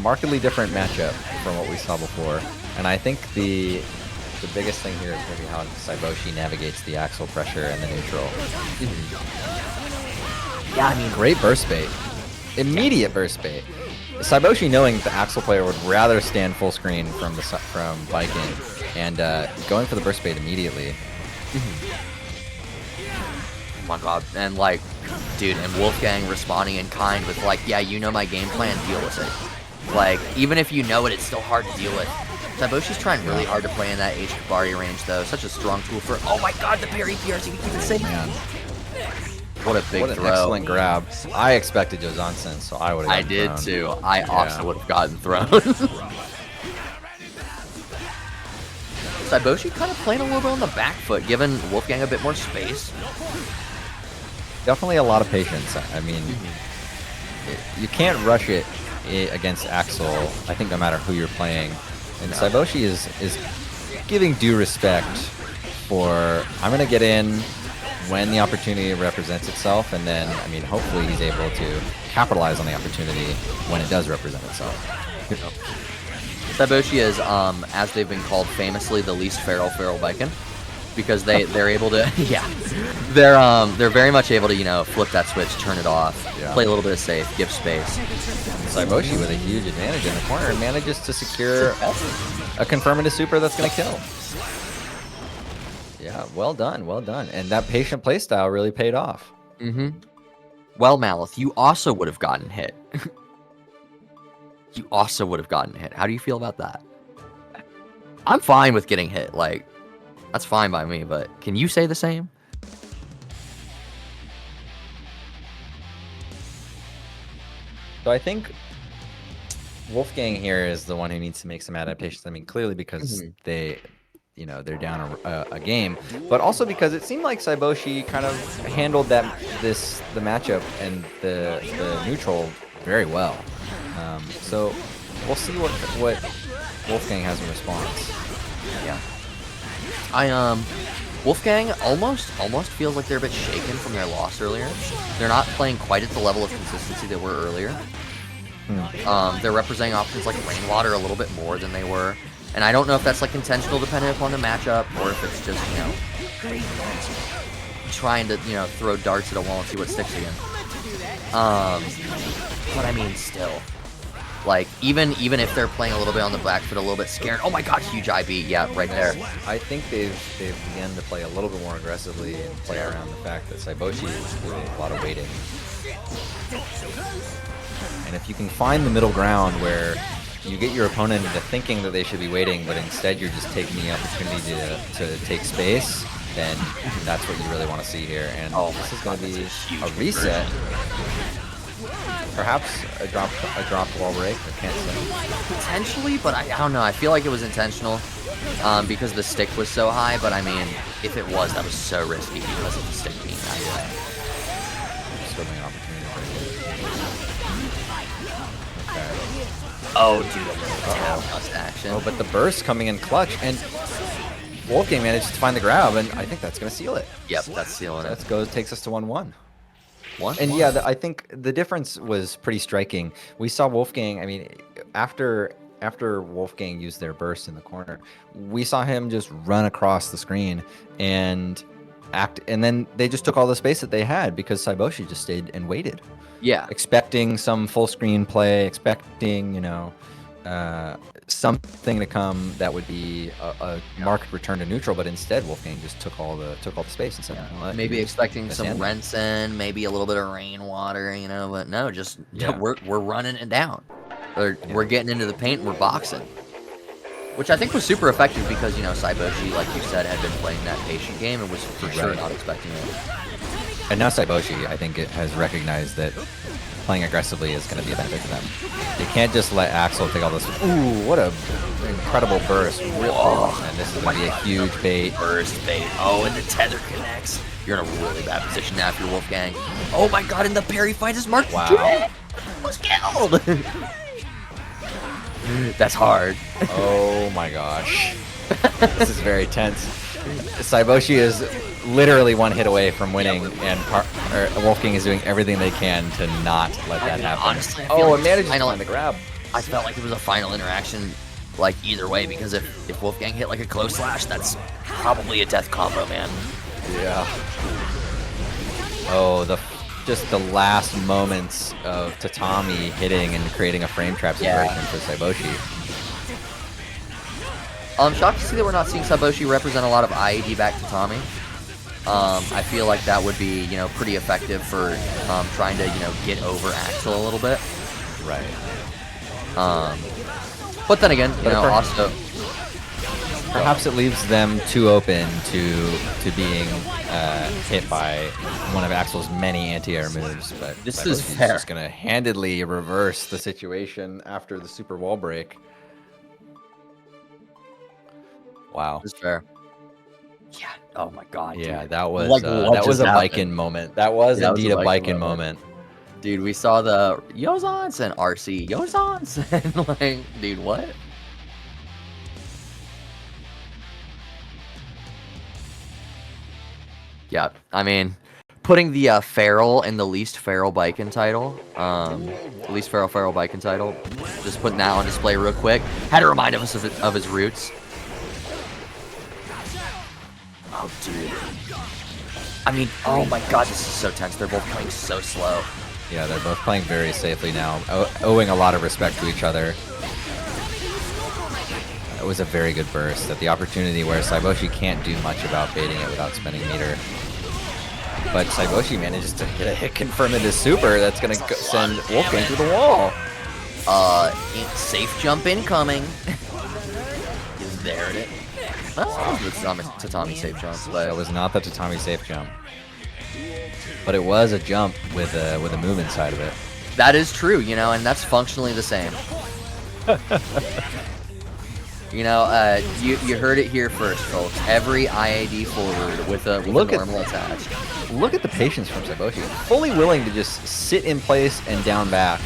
markedly different matchup from what we saw before, and I think the biggest thing here is going to be how Saiboshi navigates the axle pressure and the neutral. Yeah, I mean, Great burst bait, immediate burst bait. Saiboshi, knowing the axle player would rather stand full screen from Viking, and going for the burst bait immediately. oh my god, and like, dude, and Wolfgang responding in kind with like, yeah, you know my game plan, deal with it. Like, even if you know it, it's still hard to deal with. Saiboshi's trying really hard to play in that H Kabari range, though. Such a strong tool for. Oh my god, the parry PRC to keep it safe. Man, what a big what an throw. excellent grab. I expected Jozansen, so I would have. I did thrown. too. I also would have gotten thrown. Saiboshi kind of playing a little bit on the back foot, giving Wolfgang a bit more space. Definitely a lot of patience. I mean, you can't rush it against Axel, I think, no matter who you're playing. And Saiboshi is giving due respect for, I'm going to get in when the opportunity represents itself, and then, I mean, hopefully he's able to capitalize on the opportunity when it does represent itself. Saiboshi is, as they've been called famously, the least feral Viking, because they're able to, yeah, they're very much able to, you know, flip that switch, turn it off, play a little bit of safe, give space. Saiboshi with a huge advantage in the corner and manages to secure a confirmative super that's going to kill. Yeah, well done, well done. And that patient playstyle really paid off. Well, Malith, you also would have gotten hit. You also would have gotten hit. How do you feel about that? I'm fine with getting hit. Like, that's fine by me, but can you say the same? So I think Wolfgang here is the one who needs to make some adaptations. I mean, clearly because they, you know, they're down a game, but also because it seemed like Saiboshi kind of handled the matchup and the neutral very well. So we'll see what Wolfgang has in response. Yeah. Wolfgang almost feels like they're a bit shaken from their loss earlier. They're not playing quite at the level of consistency they were earlier. They're representing options like Rainwater a little bit more than they were. And I don't know if that's like intentional dependent upon the matchup, or if it's just, you know, trying to, you know, throw darts at a wall and see what sticks again. But I mean, still. Like, even if they're playing a little bit on the back foot, a little bit scared. Oh my god, huge IB. Yeah, right there. I think they've begun to play a little bit more aggressively and play around the fact that Saiboshi is doing a lot of waiting. And if you can find the middle ground where you get your opponent into thinking that they should be waiting, but instead you're just taking the opportunity to take space, then that's what you really want to see here. And this is going to be a reset. Perhaps a drop wall break. I can't say. Potentially, but I don't know. I feel like it was intentional because the stick was so high. But I mean, if it was, that was so risky because of the stick being that high. Swimming opportunity. Okay. Oh, dude, a little tap dust action. Oh, but the burst coming in clutch, and Wolfgang managed to find the grab, and I think that's going to seal it. Yep, that's sealing it. Takes us to 1-1. And 1-1. yeah, I think the difference was pretty striking. We saw Wolfgang, I mean, after Wolfgang used their burst in the corner, we saw him just run across the screen and then they just took all the space that they had because Saiboshi just stayed and waited. Yeah. Expecting some full screen play, expecting, something to come that would be a marked return to neutral, but instead Wolfgang just took all the space and said, maybe expecting some Rensen, maybe a little bit of rainwater, but no, just we're running it down. We're getting into the paint and we're boxing. Which I think was super effective because, Saiboshi, like you said, had been playing that patient game and was for sure not expecting it. And now Saiboshi, I think, it has recognized that playing aggressively is going to be a benefit to them. They can't just let Axel take all this. Ooh, what a incredible burst. And this is going to be a huge bait. Burst bait. Oh, and the tether connects. You're in a really bad position now if you're Wolfgang. Oh my god, and the parry finds his mark. Wow. Was killed. That's hard. Oh my gosh. This is very tense. Saiboshi is literally one hit away from winning, and Wolfgang is doing everything they can to not let that happen. Honestly, it managed to find the grab. I felt like it was a final interaction, like either way, because if Wolfgang hit like a close slash, that's probably a death combo, man. Yeah. Oh, just the last moments of Tatami hitting and creating a frame trap situation for Saiboshi. I'm shocked to see that we're not seeing Saiboshi represent a lot of IAD back to Tommy. I feel like that would be, pretty effective for trying to, get over Axel a little bit. Right. But then again, also... Perhaps it leaves them too open to being hit by one of Axel's many anti-air moves. But this Saiboshi is fair. Just going to handedly reverse the situation after the super wall break. Wow. This is fair. Yeah. Oh my god. Yeah, dude. that was Like, that was a happened? Biken moment. That was Yeah, indeed that was a a Biken Biken moment. Dude, we saw the Yozons and RC Yozons and like, dude, what? Yeah, I mean, putting the feral and the least feral Biken title, least feral Biken title, just putting that on display real quick. Had to remind us of his roots. Oh, dude. I mean, oh my god, this is so tense. They're both playing so slow. Yeah, they're both playing very safely now, owing a lot of respect to each other. It was a very good burst at the opportunity where Saiboshi can't do much about baiting it without spending meter. But Saiboshi manages to get a hit confirm into super that's going to send Wolfgang through the wall. Safe jump incoming. There it is. Oh, it's Tatami safe jump, but That was not the Tatami safe jump. But it was a jump with a move inside of it. that is true, and that's functionally the same. You heard it here first, folks. Every IAD forward with a normal attached. Look at the patience from Saiboshi. Fully willing to just sit in place and down back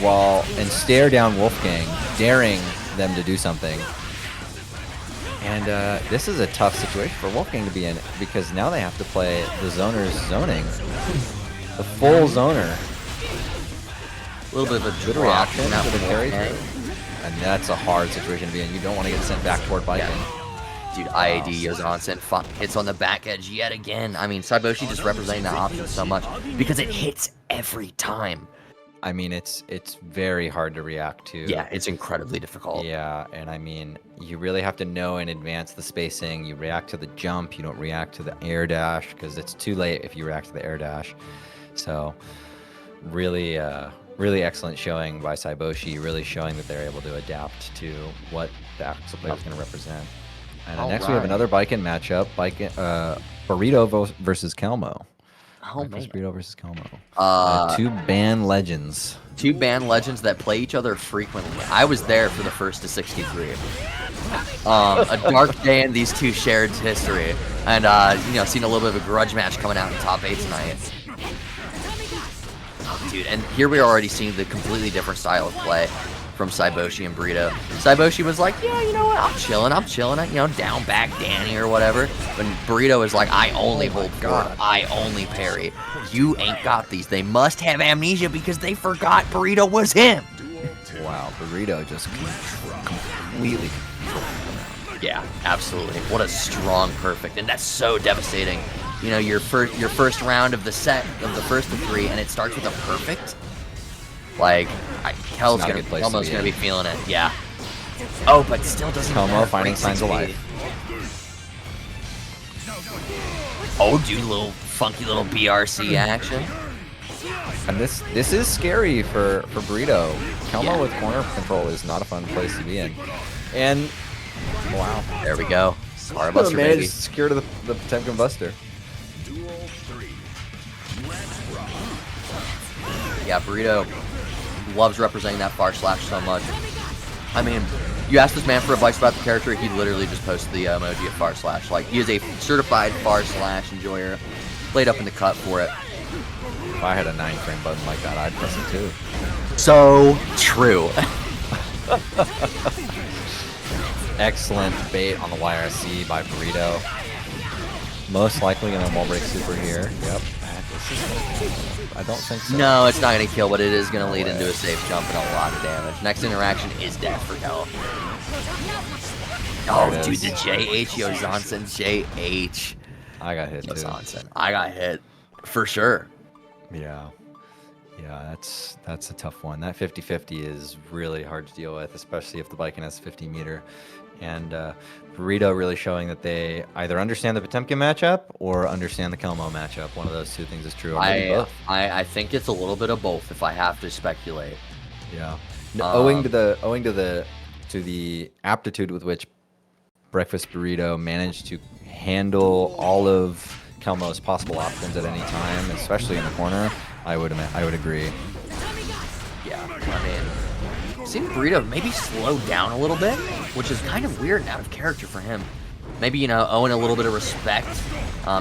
and stare down Wolfgang, daring them to do something. And this is a tough situation for Wolfgang to be in because now they have to play the zoner's zoning. The full zoner. A little bit of a Good drop reaction from that to the carry Wolfgang. through. And that's a hard situation to be in. You don't want to get sent back toward Biken. Dude, IAD Yozansen hits on the back edge yet again. I mean, Saiboshi just representing that option so much because it hits every time. I mean, it's very hard to react to. Yeah, it's incredibly difficult. Yeah, and I mean, you really have to know in advance the spacing. You react to the jump. You don't react to the air dash because it's too late if you react to the air dash. So, really really excellent showing by Saiboshi, really showing that they're able to adapt to what the Axel player is going to represent. And next we have another Biken matchup, Burrito versus Kelmo. Oh, man. Burrito versus Kelmo. Two band legends. Two band legends that play each other frequently. I was there for the first to 63. A dark day in these two shared history. And, you know, seen a little bit of a grudge match coming out in top 8 tonight. Dude, and here we are already seeing the completely different style of play from Saiboshi and Burrito. Saiboshi was like, yeah, you know what, I'm chilling, you know, down back Danny or whatever. When Burrito is like, I only hold forward, I only parry. You ain't got these. They must have amnesia because they forgot Burrito was him. Wow, Burrito just completely. Yeah, absolutely. What a strong perfect, and that's so devastating. You know, your first round of the set of the first of 3, and it starts with a perfect. Like, Kelmo's gonna be feeling it. Yeah. Oh, but still doesn't. Kelmo finding signs of life. Oh, dude, little funky little BRC action. And this is scary for Burrito. Kelmo with corner control is not a fun place to be in. And wow, there we go. Car Buster, baby. Scared of the Potemkin Buster. Yeah, Burrito loves representing that far slash so much. I mean, you ask this man for advice about the character, he literally just posted the emoji of far slash. Like, he is a certified far slash enjoyer. Played up in the cut for it. If I had a 9-frame button like that, I'd press it too. So true. Excellent bait on the YRC by Burrito. Most likely gonna wall break super here. Yep. I don't think so. No, it's not gonna kill, but it is gonna lead into a safe jump and a lot of damage. Next interaction is death for Kel. Oh, dude, the JH Yozansen JH. I got hit too. Yozansen. I got hit for sure. Yeah. Yeah, that's a tough one. That 50-50 is really hard to deal with, especially if the Biken has 50 meter. And Burrito really showing that they either understand the Potemkin matchup or understand the Kelmo matchup. One of those two things is true. Or maybe both. I think it's a little bit of both, if I have to speculate. Yeah. Owing to the aptitude with which Breakfast Burrito managed to handle all of Kelmo's possible options at any time, especially in the corner, I would agree. Yeah, I mean, seeing Burrito maybe slow down a little bit, which is kind of weird and out of character for him. Maybe, you know, owing a little bit of respect,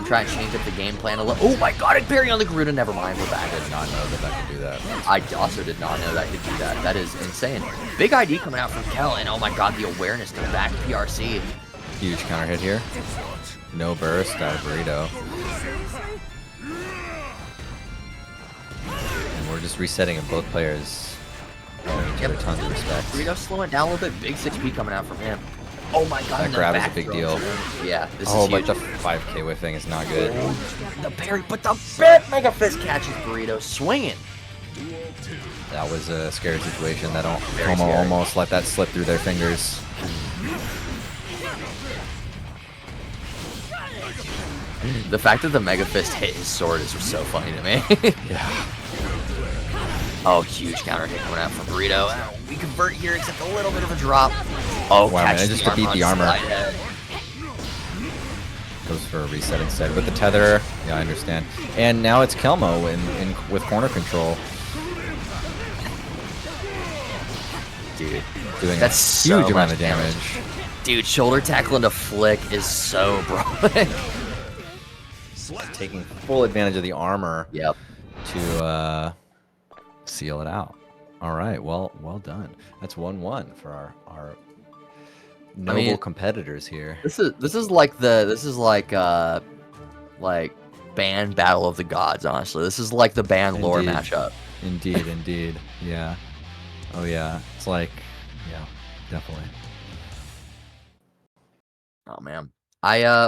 try and change up the game plan a little. Oh my god, I parry on the Garuda, never mind, we're back. I did not know that could do that. I also did not know that could do that. That is insane. Big ID coming out from Kel, and oh my god, the awareness coming back to PRC. Huge counter hit here. No burst out of Burrito. And we're just resetting of both players. Yep. Tons of respect. Burrito slowing down a little bit. Big 6P coming out from him. Oh my god. That grab is a big deal. Yeah, this is huge. But the 5K whiffing is not good. The parry, but the bit Mega Fist catches Burrito swinging. That was a scary situation. That almost let that slip through their fingers. The fact that the Mega Fist hit his sword is so funny to me. Yeah. Oh, huge counter hit coming out from Burrito. We convert here, except a little bit of a drop. Oh, wow, man, just to beat the armor. Goes for a reset instead. With the tether, yeah, I understand. And now it's Kelmo with corner control. Dude, doing that's a huge amount of damage. Dude, shoulder tackle into flick is so broken. Taking full advantage of the armor. Yep. To seal it out. All right, well done. That's 1-1 for our noble competitors here. This is like band battle of the gods. Honestly, this is like the band lore matchup. Indeed, yeah. Oh yeah, it's like, yeah, definitely. Oh man,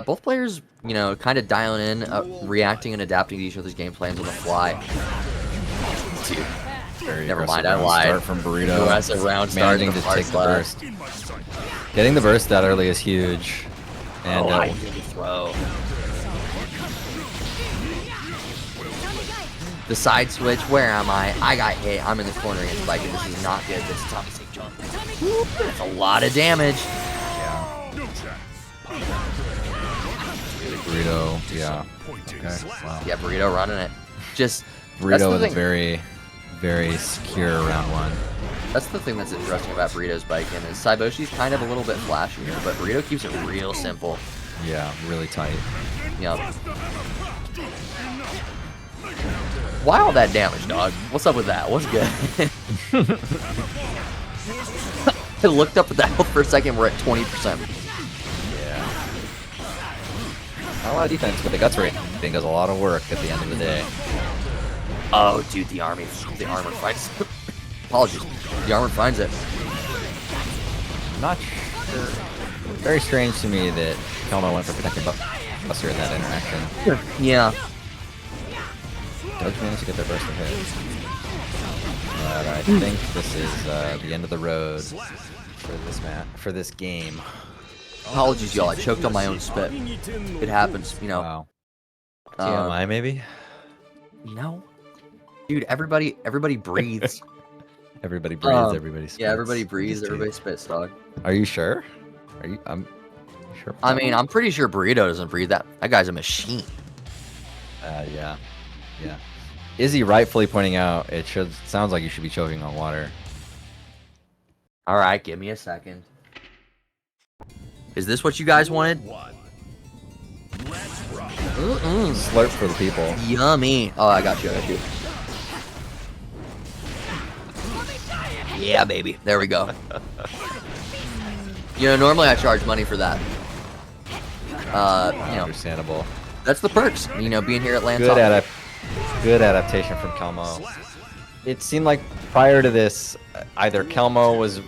both players, you know, kind of dialing in, reacting and adapting to each other's game plans on the fly. Dude. Never mind, I lied. Start from Burrito. Aggressive round start managing to take the burst. Getting the burst that early is huge. And throw. The side switch. Where am I? I got hit. I'm in the corner against Spike. This is not good. This is Tommy St. John. That's a lot of damage. Yeah. Burrito. Yeah. Okay. Wow. Yeah, Burrito running it. Just Burrito is very, very secure round one. That's the thing that's interesting about Burrito's biking is Saiboshi's kind of a little bit flashier, but Burrito keeps it real simple. Yeah, really tight. Yep. Why all that damage, dog? What's up with that? What's good? I looked up at that health for a second. We're at 20%. Yeah. Not a lot of defense, but the guts rating does a lot of work at the end of the day. Oh, dude, the armor finds. Apologies. The armor finds it. I'm not sure. Very strange to me that Kelmo went for protected Buster in that interaction. Yeah. Does manage to get their burst of hit. But I think this is the end of the road for this game. Apologies, y'all. I choked on my own spit. It happens, you know. Wow. TMI maybe? No. Dude, everybody breathes. Everybody breathes, everybody spits. Yeah, everybody breathes, everybody spits, dog. Are you sure? I'm sure. I mean, I'm pretty sure Burrito doesn't breathe. That guy's a machine. Yeah. Izzy rightfully pointing out sounds like you should be choking on water. All right, give me a second. Is this what you guys wanted? Slurp for the people. Yummy. Oh, I got you. Yeah, baby. There we go. You know, normally I charge money for that. You know, Understandable. that's the perks. You know, being here at Land Good adaptation from Kelmo. It seemed like prior to this, either Kelmo was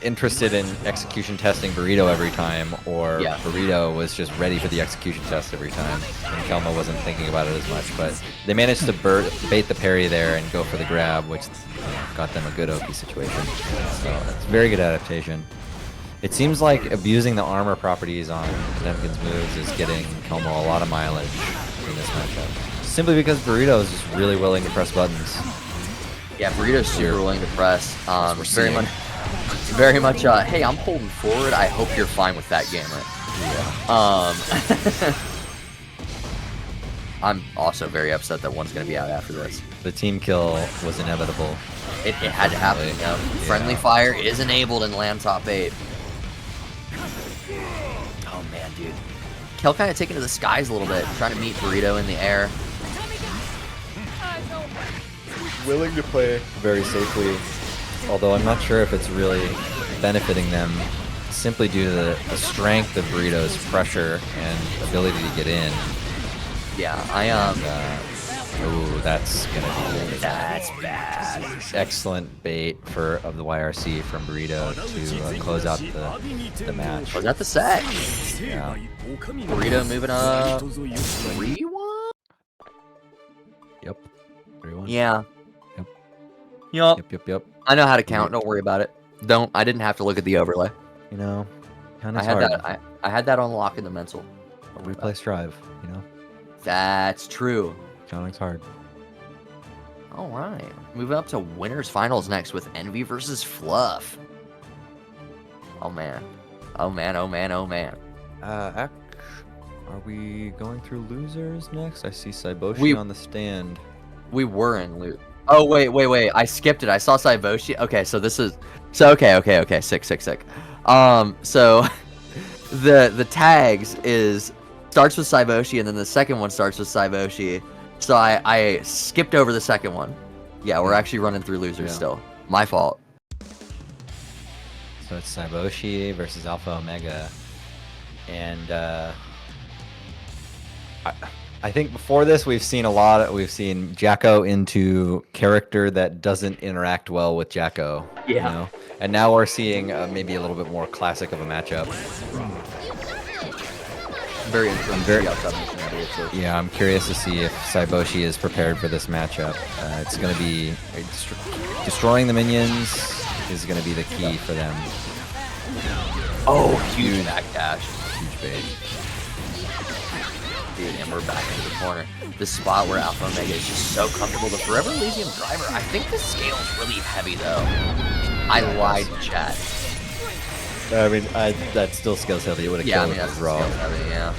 interested in execution testing Burrito every time, or Burrito was just ready for the execution test every time, and Kelmo wasn't thinking about it as much. But they managed to bait the parry there and go for the grab, which got them a good OP situation. So it's very good adaptation. It seems like abusing the armor properties on Potemkin's moves is getting Kelmo a lot of mileage in this matchup. Simply because Burrito is just really willing to press buttons. Yeah, Burrito's super willing to press. Very much. Hey, I'm holding forward. I hope you're fine with that, gamer. Yeah. I'm also very upset that one's gonna be out after this. The team kill was inevitable. It had to happen. You know? Friendly fire is enabled in land top 8. Oh man, dude. Kel kind of taking to the skies a little bit, trying to meet Burrito in the air. Willing to play very safely, although I'm not sure if it's really benefiting them simply due to the strength of Burrito's pressure and ability to get in. Yeah, Ooh, that's gonna be that's bad. excellent bait of the YRC from Burrito to close out the match. Was that the set? Yeah. Burrito moving up 3-1? Yep. 3-1. Yeah. Yep. Yup. Yep. I know how to count. Don't worry about it. I didn't have to look at the overlay. You know, kind I of had hard. that. I had that on lock in the mental. Replay strive. You know, That's true. counting's hard. All right. Moving up to winners finals next with Envy versus Fluff. Oh man. Are we going through losers next? I see Saiboshi on the stand. We were in loot. Oh wait. I skipped it. I saw Saiboshi. Okay, so this is okay. Sick. So the tags starts with Saiboshi and then the second one starts with Saiboshi. So I skipped over the second one. Yeah, we're actually running through losers still. My fault. So it's Saiboshi versus Alpha Omega, and I think before this we've seen Jacko into character that doesn't interact well with Jacko. Yeah. You know? And now we're seeing maybe a little bit more classic of a matchup. Very interesting. Yeah, I'm curious to see if Saiboshi is prepared for this matchup. It's going to be destroying the minions is going to be the key for them. Oh, huge backdash. Huge bait. Dude, and we're back into the corner. This spot where Alpha Omega is just so comfortable. The Forever Elysium driver. I think this scale's really heavy, though. I lied to chat. I mean, that still scales heavy. It would have Yeah, I killed mean, it that's raw. scale's heavy, yeah.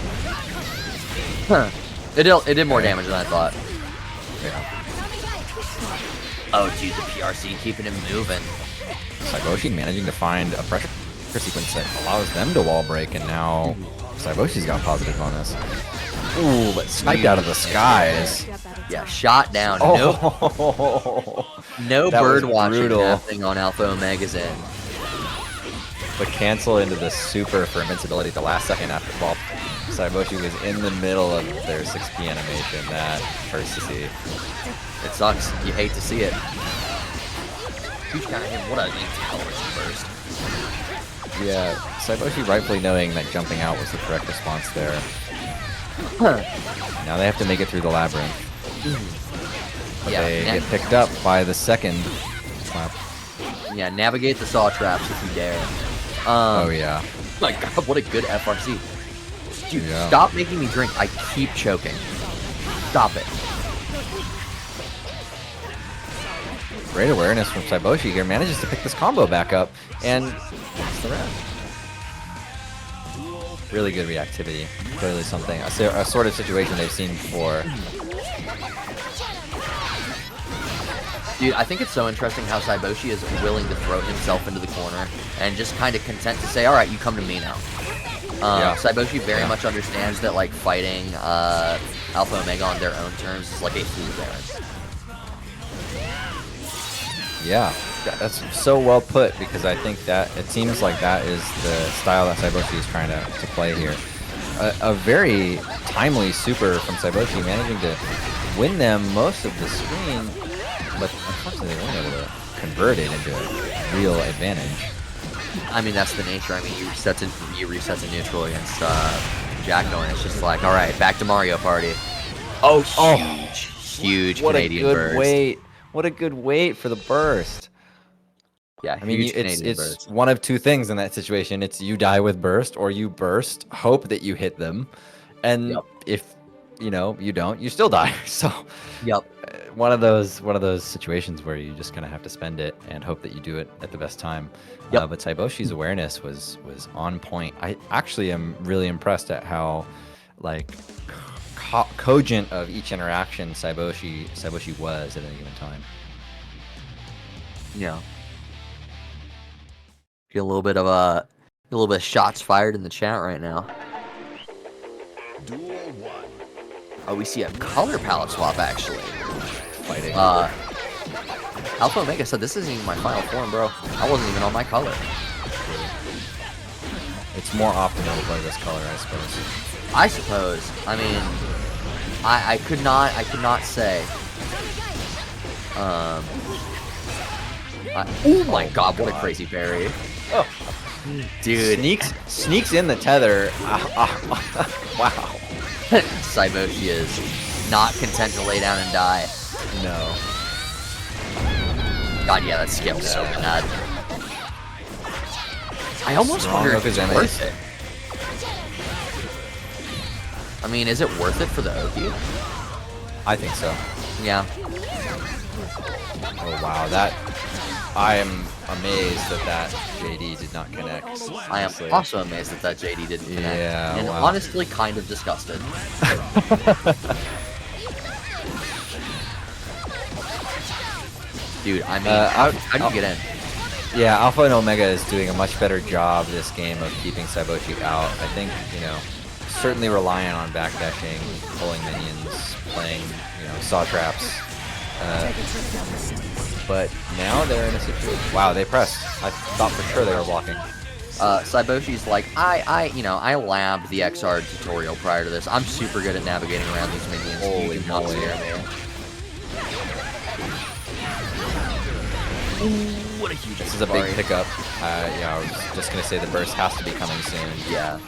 Huh. It did more damage than I thought. Yeah. Oh, dude, the PRC keeping him moving. Saiboshi managing to find a pressure sequence that allows them to wall break, and now Saiboshi's got positive on this. Ooh, but sniped out of the skies. Yeah, shot down. No That was bird watching brutal. happening on Alpha Omega's end. But cancel into the super for invincibility at the last second after ball. Saiboshi was in the middle of their 6P animation. That hurts to see. It sucks. You hate to see it. Huge counter hit. What an intelligent burst. Yeah, Saiboshi rightfully knowing that jumping out was the correct response there. Now they have to make it through the labyrinth. But Yeah, they and- get picked up by the second slap. Yeah, navigate the saw traps if you dare. Oh yeah. My god, what a good FRC. Dude, Yeah. stop making me drink. I keep choking. Stop it. Great awareness from Saiboshi here. Manages to pick this combo back up, and that's the round. Really good reactivity. Clearly something, a sort of situation they've seen before. Dude, I think it's so interesting how Saiboshi is willing to throw himself into the corner and just kind of content to say, all right, you come to me now. Yeah. Saiboshi very much understands that, like, fighting Alpha Omega on their own terms is like a fool's errand. Yeah, that's so well put, because I think that it seems like that is the style that Saiboshi is trying to play here. A very timely super from Saiboshi, managing to win them most of the screen, but unfortunately they weren't able to convert it into a real advantage. I mean, that's the nature. I mean, you reset to neutral against Jacko, and it's just like, all right, back to Mario Party. Oh, huge What Canadian a good burst. wait! What a good wait for the burst. Yeah, I mean, huge Canadian it's burst. one of two things in that situation. It's you die with burst, or you burst, hope that you hit them, and Yep. if you don't, you still die. So Yep. one of those situations where you just kind of have to spend it and hope that you do it at the best time. Yep. But Saiboshi's awareness was on point. I actually am really impressed at how like cogent of each interaction Saiboshi was at any given time. Yeah. Get a little bit of shots fired in the chat right now. Duel 1. Oh, we see a color palette swap actually. Fighting. Alpha Omega said this isn't even my final form, bro. I wasn't even on my color. It's more optimal to play this color, I suppose. I suppose. I mean, I could not say. Oh my god, what a crazy parry. Oh, Dude, sneaks in the tether. Wow. Saiboshi is not content to lay down and die. No. God, yeah, that skipped so bad. I almost Strong wonder if Oka's it's enemies. worth it. I mean, is it worth it for the Oki? I think so. Yeah. Oh wow, I am amazed that JD did not connect. I am honestly. also amazed that JD didn't connect. Yeah, And wow. honestly kind of disgusted. Dude, I mean, how do you get in? Yeah, Alpha and Omega is doing a much better job this game of keeping Saiboshi out. I think, certainly relying on backdashing, pulling minions, playing, saw traps. But now they're in a situation. Wow, they pressed. I thought for sure they were blocking. Saiboshi's like, I labbed the XR tutorial prior to this. I'm super good at navigating around these minions. Holy You do not moly. scare me. What a huge This is a big Safari. pickup. I was just going to say the burst has to be coming soon. Yeah,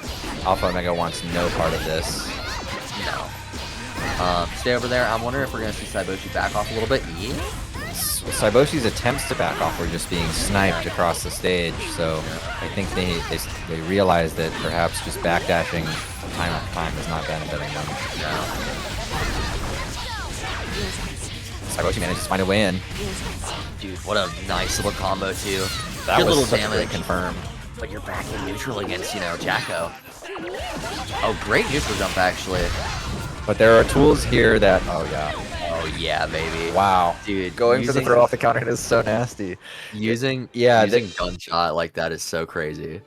Alpha Omega wants no part of this. no. Stay over there. I'm wondering if we're going to see Saiboshi back off a little bit. Yeah. Saiboshi's attempts to back off were just being sniped across the stage, so I think they realized that perhaps just backdashing time after time is not benefiting them. Saiboshi manages to find a way in. Dude, what a nice little combo, too. That Good was little such a damage. great confirm. But you're back in neutral against, Jacko. Oh, great neutral jump, actually. But there are tools here that, oh yeah. Oh, yeah, baby. Wow. Dude, Going for the throw off the counter hit is so nasty. Using Yeah, gunshot like that is so crazy.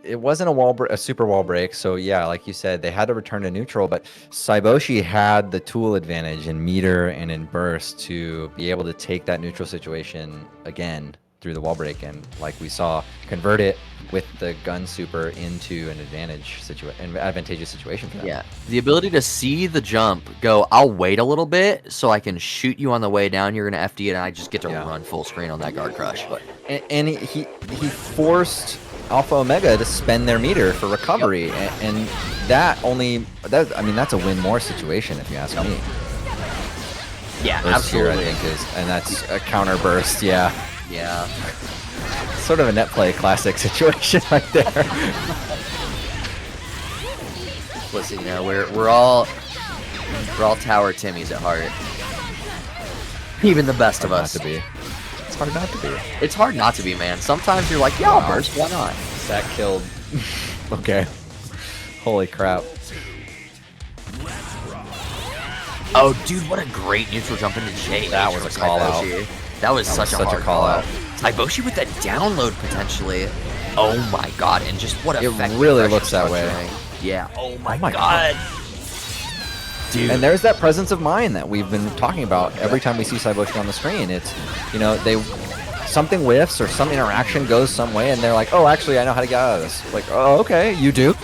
it wasn't a super wall break, so yeah, like you said, they had to return to neutral, but Saiboshi had the tool advantage in meter and in burst to be able to take that neutral situation again through the wall break, and like we saw, convert it with the gun super into an advantageous situation for them. Yeah, the ability to see the jump, go, I'll wait a little bit so I can shoot you on the way down, you're going to FD it, and I just get to run full screen on that guard crush. And he forced Alpha Omega to spend their meter for recovery, and that's a win more situation if you ask me. Yeah, Burst here, absolutely. I think and that's a counter burst. Yeah, Sort of a net play classic situation right there. Listen, we're all Tower Timmies at heart. Even the best of us. Not to be. It's hard not to be. It's hard not to be, man. Sometimes you're like, yeah, I'll burst. Why not? That killed. Okay. Holy crap. Oh, dude, what a great neutral jump into J. That was a call out. That was such a hard call out. Saiboshi with that download potentially. Oh my god, and just what a It really looks that way. Yeah. Oh my, my god. Dude. And there's that presence of mind that we've been talking about every time we see Saiboshi on the screen. It's, something whiffs or some interaction goes some way, and they're like, oh, actually, I know how to get out of this. Like, oh, okay, you do?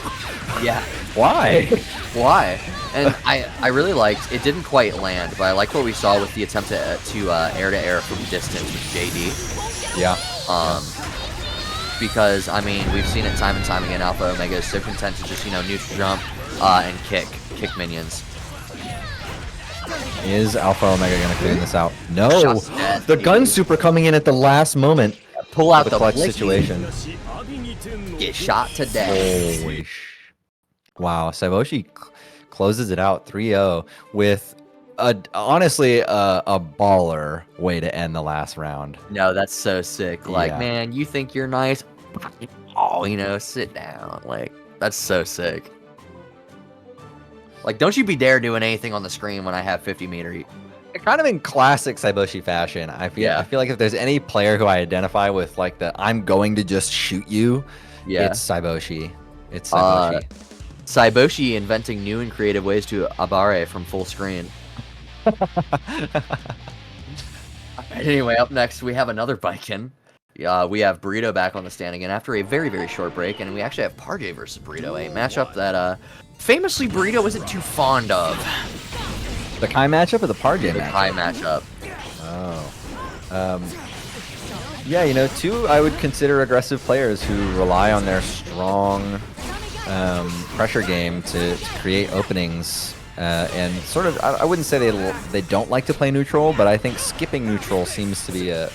Yeah. Why? Why? And I really liked, it didn't quite land, but I liked what we saw with the attempt to air-to-air from distance with JD. Yeah. Because, I mean, we've seen it time and time again. Alpha Omega is so content to just, neutral jump and kick minions. Is Alpha Omega going to clean this out? No! Shots dead, The baby. gun super coming in at the last moment. Pull out The the clutch blicky. situation. Get shot to death. Holy Wow, Saiboshi closes it out 3-0 with honestly a baller way to end the last round. No, that's so sick. Like, Yeah. man, you think you're nice? Oh, sit down. Like, that's so sick. Like, don't you be dare doing anything on the screen when I have 50 meter. Kind of in classic Saiboshi fashion. I feel like if there's any player who I identify with like the I'm going to just shoot you, it's Saiboshi. It's Saiboshi. Saiboshi inventing new and creative ways to abare from full screen. Anyway, up next we have another Viking. We have Burrito back on the stand again after a very, very short break, and we actually have Parjay versus Burrito, a matchup that famously Burrito isn't too fond of. The Kai matchup or the Parjay The matchup? Kai matchup. Oh. Yeah, two I would consider aggressive players who rely on their strong pressure game to create openings. And sort of, I wouldn't say they don't like to play neutral, but I think skipping neutral seems to be a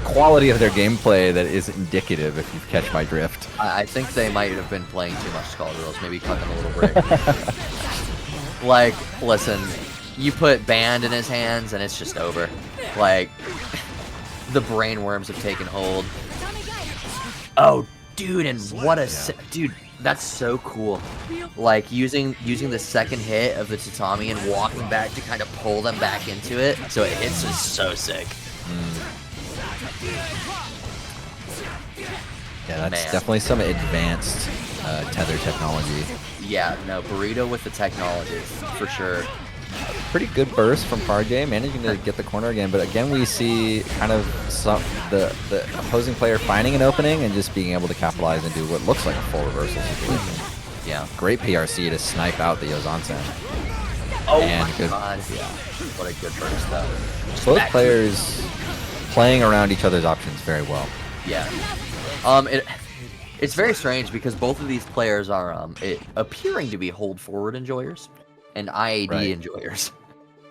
quality of their gameplay that is indicative, if you catch my drift. I think they might have been playing too much Skull Girls, maybe cut them a little break. Like, listen, you put Band in his hands and it's just over. Like, the brain worms have taken hold. Oh, dude, and what a... Dude, that's so cool. Like, using the second hit of the tatami and walking back to kind of pull them back into it, so it hits is so sick. Yeah, that's definitely some advanced tether technology. Yeah, no, Burrito with the technology, for sure. Pretty good burst from Parjay, managing to get the corner again, but again we see kind of the opposing player finding an opening and just being able to capitalize and do what looks like a full reversal situation. Yeah. Great PRC to snipe out the Yozansen. Oh and my god. Yeah. What a good burst, though. Both players playing around each other's options very well. Yeah. It's very strange because both of these players are appearing to be hold forward enjoyers and IAD enjoyers.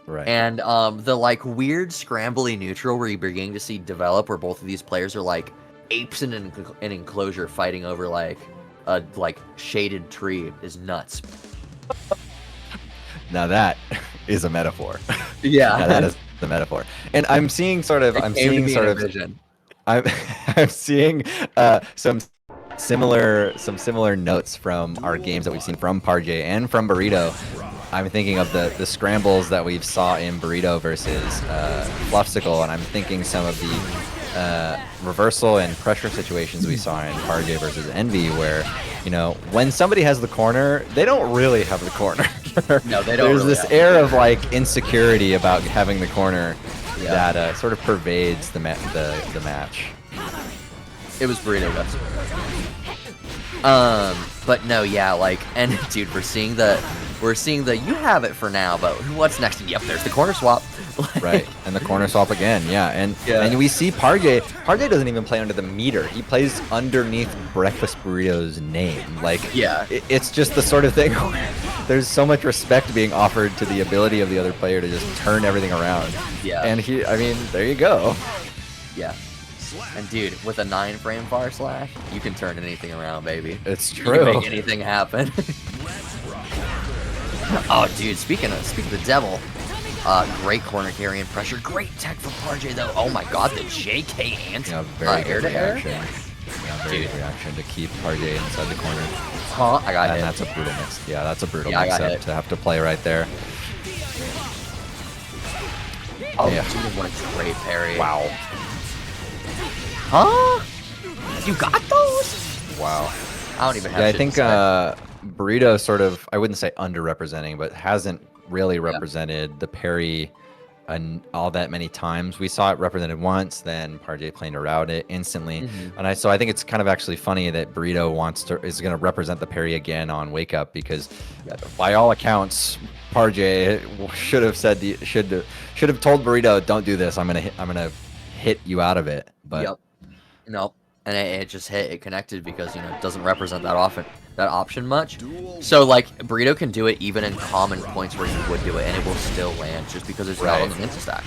Right. And the like weird scrambly neutral where you're beginning to see develop where both of these players are like apes in an enclosure fighting over like a like shaded tree is nuts. Now that is a metaphor. Yeah, Now that is the metaphor. And I'm seeing sort of, I'm seeing sort of, vision. I'm, I'm seeing some similar notes from our games that we've seen from Parjay and from Burrito. I'm thinking of the scrambles that we've saw in Burrito versus Fluffsicle, and I'm thinking some of the reversal and pressure situations we saw in Parjay versus Envy, where, you know, when somebody has the corner, they don't really have the corner. No, they don't. There's really this have air of like insecurity about having the corner Yeah. that sort of pervades the match. It was Burrito guys. But no, yeah, like, and dude, we're seeing the you have it for now, but what's next? Yep, there's the corner swap. Right, and the corner swap again, yeah, and we see Parjay doesn't even play under the meter. He plays underneath Breakfast Burrito's name. Like, Yeah. it's just the sort of thing where there's so much respect being offered to the ability of the other player to just turn everything around. Yeah. And I mean, there you go. Yeah. And dude, with a 9-frame far slash, you can turn anything around, baby. It's You true. can make anything happen. Oh, dude, speaking of the devil, great corner carry and pressure. Great tech from Parjay, though. Oh my god, the JK anti Yeah, very good air-to-air? reaction. Yeah, very Dude. good reaction to keep Parjay inside the corner. Huh? I got And hit. that's a brutal mix. Yeah, that's a brutal Yeah, I got mix-up hit. to have to play right there. Oh, Yeah. dude, what a great parry. Wow. Huh? You got those? Wow. I don't even have Yeah, I shit think to say. Burrito sort of, I wouldn't say underrepresenting, but hasn't really represented the parry all that many times. We saw it represented once, then Parjay playing around it instantly. And so I think it's kind of actually funny that Burrito is going to represent the parry again on Wake Up, because by all accounts, Parjay should have told Burrito, don't do this. I'm gonna hit you out of it. But Yep. Nope. And it just hit. It connected because, you know, it doesn't represent that option much. So, like, Burrito can do it even in common points where you would do it, and it will still land just because it's not on the insta-stack.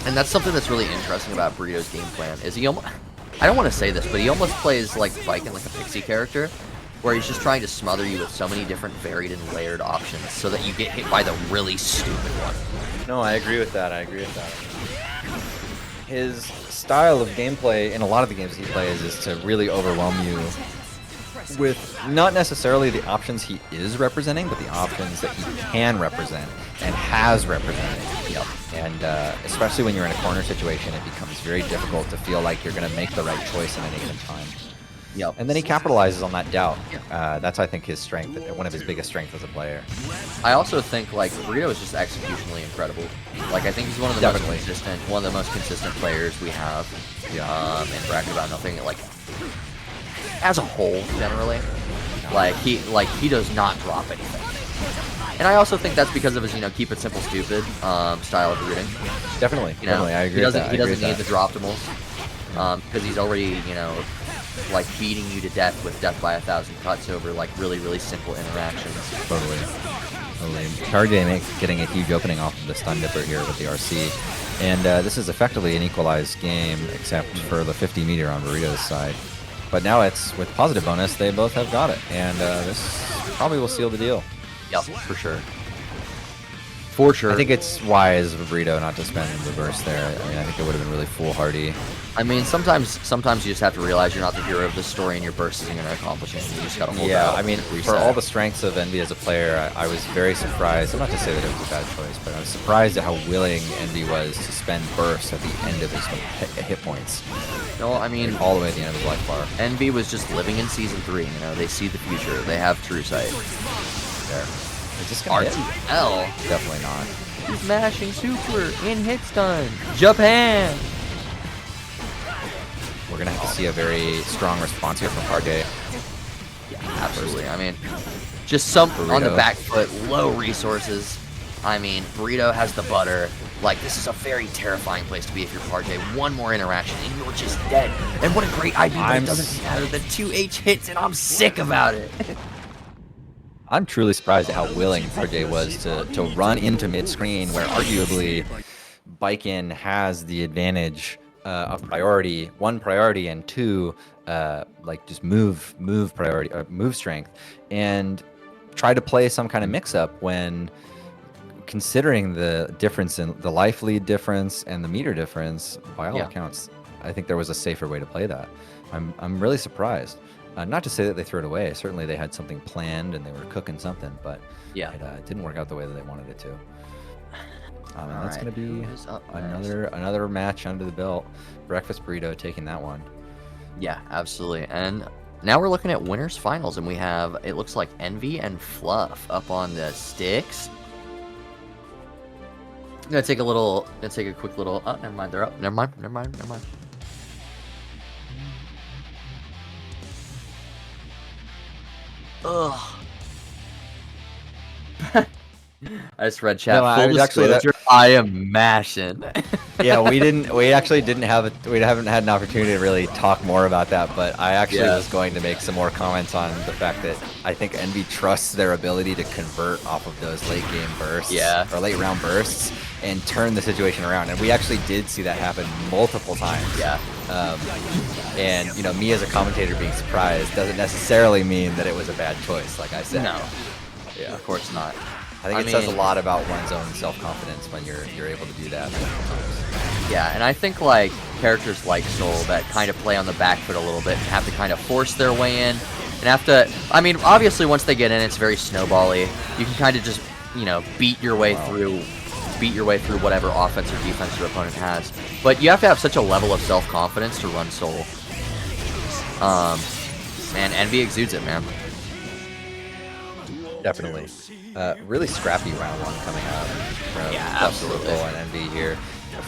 And that's something that's really interesting about Burrito's game plan, is he almost... I don't want to say this, but he almost plays like Viking, like a pixie character, where he's just trying to smother you with so many different varied and layered options so that you get hit by the really stupid one. no, I agree with that. His style of gameplay in a lot of the games he plays is to really overwhelm you with not necessarily the options he is representing, but the options that he can represent and has represented. Yep. And especially when you're in a corner situation, it becomes very difficult to feel like you're going to make the right choice in any given time. Yep. And then he capitalizes on that doubt. That's, I think, his strength, one of his biggest strengths as a player. I also think, like, Burrito is just executionally incredible. Like, I think he's one of the most consistent players we have. In Bracket About Nothing. Like, as a whole, generally, like he does not drop anything. And I also think that's because of his, you know, keep it simple, stupid style of rooting. Definitely, You know, definitely, I agree. He doesn't, with that. he I agree doesn't need with the droptimals because he's already, you know, like beating you to death with death by 1,000 cuts over like really simple interactions. that. Totally. Parjay getting a huge opening off of the stun dipper here with the RC, and this is effectively an equalized game except for the 50 meter on Burrito's side. But now it's with positive bonus, they both have got it, and this probably will seal the deal. Yep, for sure. For sure. I think it's wise of Burrito not to spend reverse there. I mean, I think it would have been really foolhardy. I mean, sometimes you just have to realize you're not the hero of the story, and your burst isn't going to accomplish anything. You just got to hold out. I mean, for all the strengths of Envy as a player, I was very surprised. I'm not to say that it was a bad choice, but I was surprised at how willing Envy was to spend burst at the end of his hit points. No, I mean, All the way at the end of the life bar. Envy was just living in Season 3, you know, they see the future, they have true sight. There. Is this gonna hit? RTL, Definitely not. he's mashing super in hit stun. Japan! We're gonna have to see a very strong response here from Parjay. Yeah, absolutely. I mean, just some on the Burrito. back foot, low resources. I mean, Burrito has the butter. Like, this is a very terrifying place to be if you're Parjay. One more interaction and you're just dead. And what a great IB, but it doesn't matter. The 2H hits and I'm sick about it. I'm truly surprised at how willing Parjay was to run into mid-screen, where arguably Baiken has the advantage of priority, one priority, and two, like just move priority, move strength, and try to play some kind of mix up when considering the difference in the life lead difference and the meter difference. By all Yeah. accounts, I think there was a safer way to play that. I'm really surprised. Not to say that they threw it away. Certainly they had something planned and they were cooking something, but Yeah. it didn't work out the way that they wanted it to. And that's Alright, going to be who is up next? another match under the belt. Breakfast Burrito taking that one. Yeah, absolutely. And now we're looking at winners finals, and we have, it looks like Envy and Fluff up on the sticks. I'm gonna take a quick little. Oh, never mind. They're up. Never mind. Ugh. I just read chat. No, I Full was actually that- disclosure, I am mashing. Yeah, we actually didn't have we haven't had an opportunity to really talk more about that, but I actually Yeah. was going to make some more comments on the fact that I think Envy trusts their ability to convert off of those late game bursts, Yeah. or late round bursts, and turn the situation around. And we actually did see that happen multiple times. Yeah. And you know, me as a commentator being surprised doesn't necessarily mean that it was a bad choice, like I said. No, Yeah. of course not. I think I it says a mean- lot about one's own self-confidence when you're able to do that. Yeah, and I think like characters like Soul that kind of play on the back foot a little bit and have to kind of force their way in and have to. I mean, obviously once they get in, it's very snowbally. You can kind of just beat your way through whatever offense or defense your opponent has. But you have to have such a level of self-confidence to run Soul. Man, Envy exudes it, man. Definitely. Really scrappy round one coming up from Yeah, Flufsicle absolutely. and Envy here.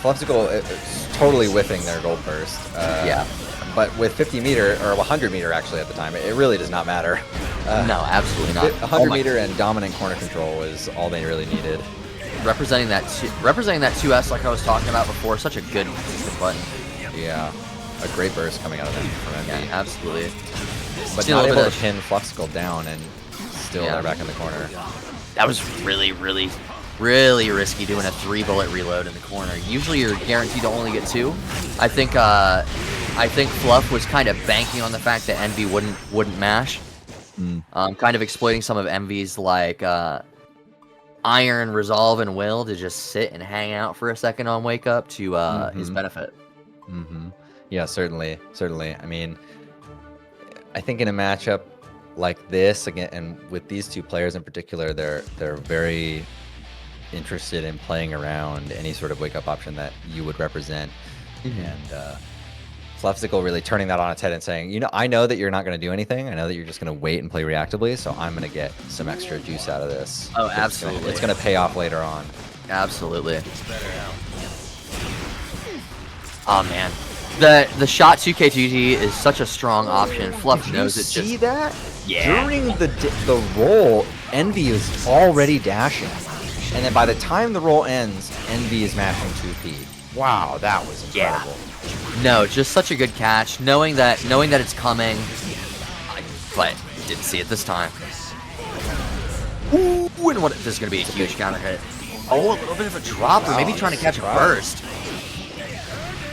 Flufsicle is totally whiffing their gold burst. Yeah. But with 50 meter, or 100 meter actually at the time, it really does not matter. No, absolutely not. 100 Oh my- meter and dominant corner control was all they really needed. representing that 2S like I was talking about before. Such a good consistent button. Yeah. A great burst coming out of them from Envy. Yeah, absolutely. But Still not a bit able to of- pin Flufsicle down, and still Yeah. they're back in the corner. That was really risky doing a 3-bullet reload in the corner. Usually you're guaranteed to only get 2. I think Fluff was kind of banking on the fact that Envy wouldn't mash. Kind of exploiting some of Envy's like iron, resolve, and will to just sit and hang out for a second on wake up to his benefit. Yeah, certainly. I mean, I think in a matchup like this again, and with these two players in particular, they're very interested in playing around any sort of wake up option that you would represent, and Flufsicle really turning that on its head and saying, you know, I know that you're not going to do anything. I know that you're just going to wait and play reactively, so I'm going to get some extra juice out of this. Oh, It's absolutely. going to pay off later on. Absolutely. Oh man, the shot 2K2G is such a strong option. Fluff knows it. See Just that? Yeah. During the roll, Envy is already dashing, and then by the time the roll ends, Envy is mashing 2P. Wow, that was Yeah. incredible. no, just such a good catch. Knowing that it's coming, but didn't see it this time. Ooh, and what? This is gonna be a huge counter hit. Oh, a little bit of a drop, or maybe Wow, trying to catch a surprise. burst.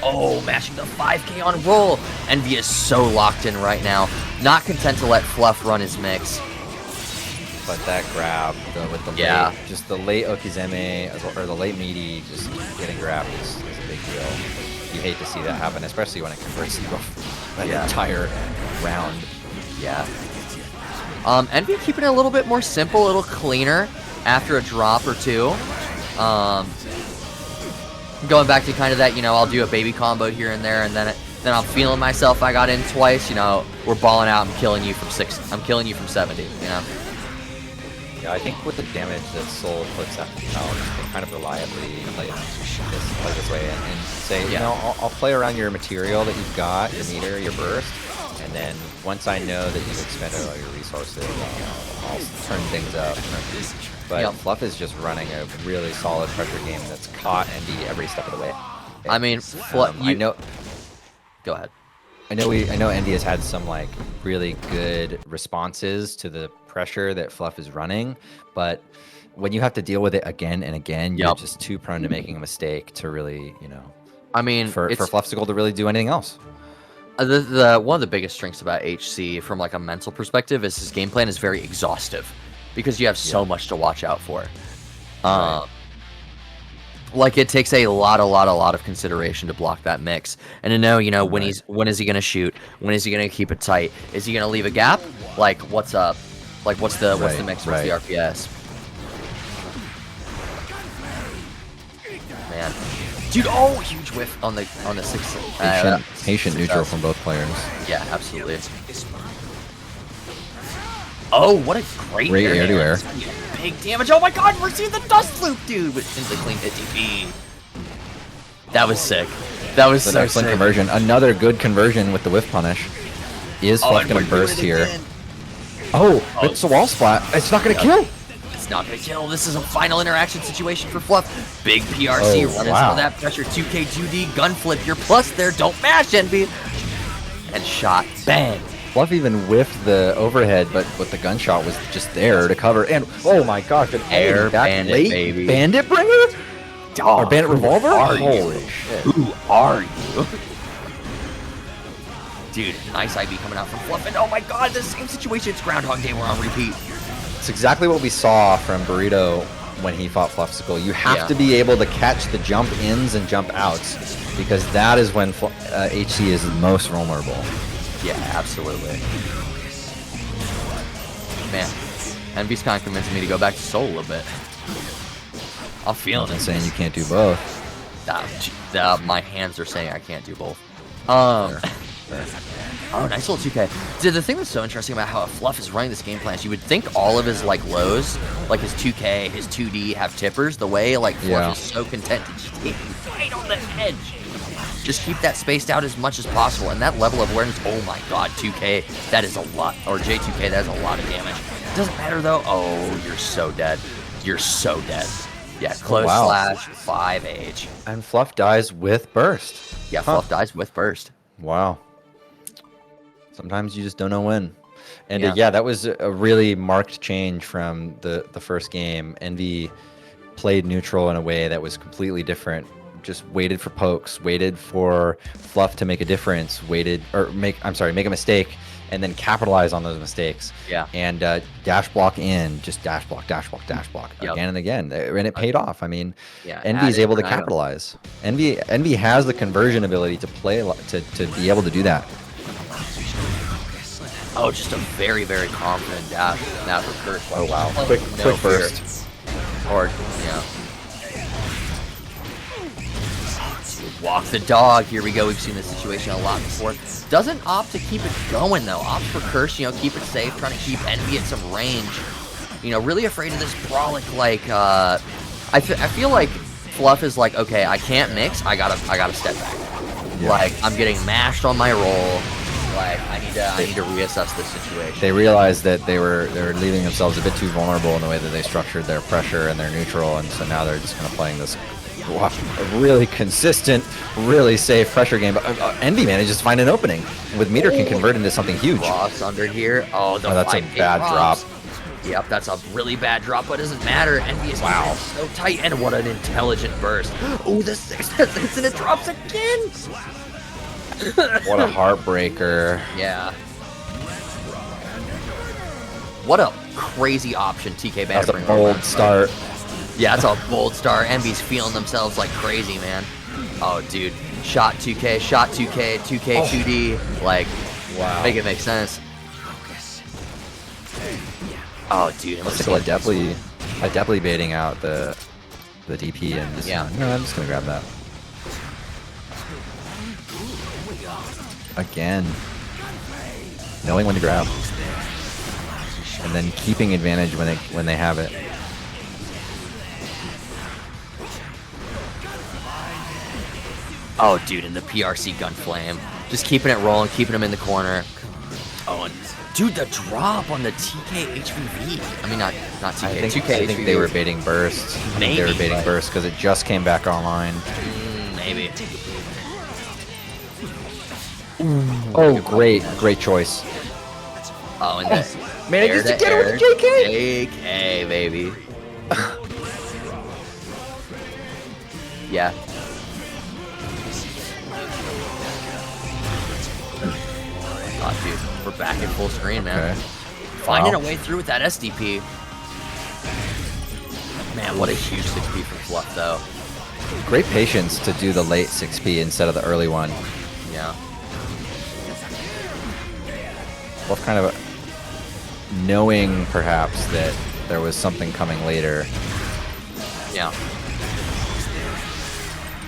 Oh, mashing the 5K on roll. Envy is so locked in right now. Not content to let Fluff run his mix. But that grab with the Yeah. late, just the late Okizeme or the late meaty just getting grabbed is a big deal. You hate to see that happen, especially when it converts you an Yeah. entire round. Yeah. Envy keeping it a little bit more simple, a little cleaner after a drop or two. Going back to kind of that, I'll do a baby combo here and there, and then I'm feeling myself. I got in twice. We're balling out. I'm killing you from 6. I'm killing you from 70. Yeah, I think with the damage that Soul puts out, you can kind of reliably play this way and say, you Yeah. know, I'll play around your material that you've got, your meter, your burst, and then once I know that you've expended all your resources, I'll turn things up. But Yep. Fluff is just running a really solid pressure game that's caught Envy every step of the way. I mean, I know. Go ahead. I know Envy has had some like really good responses to the pressure that Fluff is running, but when you have to deal with it again and again, you're Yep. just too prone to making a mistake to really, I mean, for it's Fluffsicle to really do anything else. the one of the biggest strengths about HC from like a mental perspective is his game plan is very exhaustive because you have so much to watch out for. Like it takes a lot of consideration to block that mix and to know, you know, when is he gonna shoot, when is he gonna keep it tight, is he gonna leave a gap, like what's up, like what's the mix, what's the RPS, man, dude. Oh, huge whiff on the 6. Patient neutral from both players. Yeah, absolutely. Oh, what a great air to air. Big damage. Oh my god, we're seeing the dust loop, dude, with simply clean hit DP. That was sick. That was An so excellent sick. conversion. Another good conversion with the whiff punish. Is Fluff and going we're to burst doing it here? again. Oh, it's a wall splat. It's not going to kill. It's not gonna kill. This is a final interaction situation for Fluff. Big PRC running some of that pressure. 2K 2D gun flip. You're plus there. Don't mash, Envy. And shot. Bang. Fluff even whiffed the overhead, but the gunshot was just there to cover. And oh my gosh, an Air that bandit, late baby. bandit bringer? Dog, Or bandit revolver? Are Holy you? shit. Who are you? Dude, nice IB coming out from Fluff. And oh my god, the same situation. It's Groundhog Day. We're on repeat. It's exactly what we saw from Burrito when he fought Fluffsicle. You have to be able to catch the jump ins and jump outs because that is when HC is most vulnerable. Yeah, absolutely. Man, Envy's kind of convincing me to go back to Soul a little bit. I'm feeling it. Saying you can't do both. My hands are saying I can't do both. Oh, nice little 2K. Dude, the thing that's so interesting about how Fluff is running this game plan is you would think all of his like lows, like his 2K, his 2D, have tippers. The way like Fluff is so content to just hit you right on the edge. Just keep that spaced out as much as possible. And that level of awareness, oh my god, 2K, that is a lot. Or J2K, that is a lot of damage. Doesn't matter though. Oh, you're so dead. You're so dead. Yeah, close slash 5H. And Fluff dies with burst. Yeah, Fluff dies with burst. Wow. Sometimes you just don't know when. And yeah, that was a really marked change from the first game. Envy played neutral in a way that was completely different. Just waited for pokes, waited for Fluff to make a difference, make a mistake, and then capitalize on those mistakes. Yeah. And dash block in, just dash block, again and again, and it paid off. I mean, Envy is able to capitalize. Envy has the conversion ability to play to be able to do that. Oh, just a very, very confident dash. Now for Curse. Oh wow, quick burst. Or walk the dog. Here we go. We've seen this situation a lot before. Doesn't opt to keep it going though. Opts for Curse. Keep it safe. Trying to keep Envy at some range. Really afraid of this Brolic. Like, I feel like Fluff is like, okay, I can't mix. I gotta step back. Yeah. Like, I'm getting mashed on my roll. Like, I need to reassess this situation. They realized that they were leaving themselves a bit too vulnerable in the way that they structured their pressure and their neutral, and so now they're just kind of playing this a really consistent, really safe pressure game. But Envy manages to find an opening. With meter can convert into something huge. Cross under here. Oh, that's a bad drop. Yep, that's a really bad drop, but it doesn't matter. Envy is so tight, and what an intelligent burst. Oh, the 6 hits and it drops again. What a heartbreaker. Yeah. What a crazy option TK Banner. That's a bold start. Yeah, that's a bold start. Envy's feeling themselves like crazy, man. Oh, dude. Shot 2K, 2K, 2D. Like, wow. Make it make sense. Oh, dude. I definitely baiting out the DP and just, no, I'm just going to grab that. Again. Knowing when to grab. And then keeping advantage when they have it. Oh, dude, and the PRC gun flame. Just keeping it rolling, keeping him in the corner. Oh, and dude, the drop on the TK HVV. I mean, not TK, 2K I think they were baiting burst. Maybe, they were baiting burst because it just came back online. Maybe. Oh, great choice. Oh, and that manages to get it with JK. JK, baby. Yeah. Oh, dude, we're back in full screen, man. Okay. Finding Wow. a way through with that SDP. Man, what a huge 6P from Fluff, though. Great patience to do the late 6P instead of the early one. Yeah. Fluff kind of knowing, perhaps, that there was something coming later. Yeah.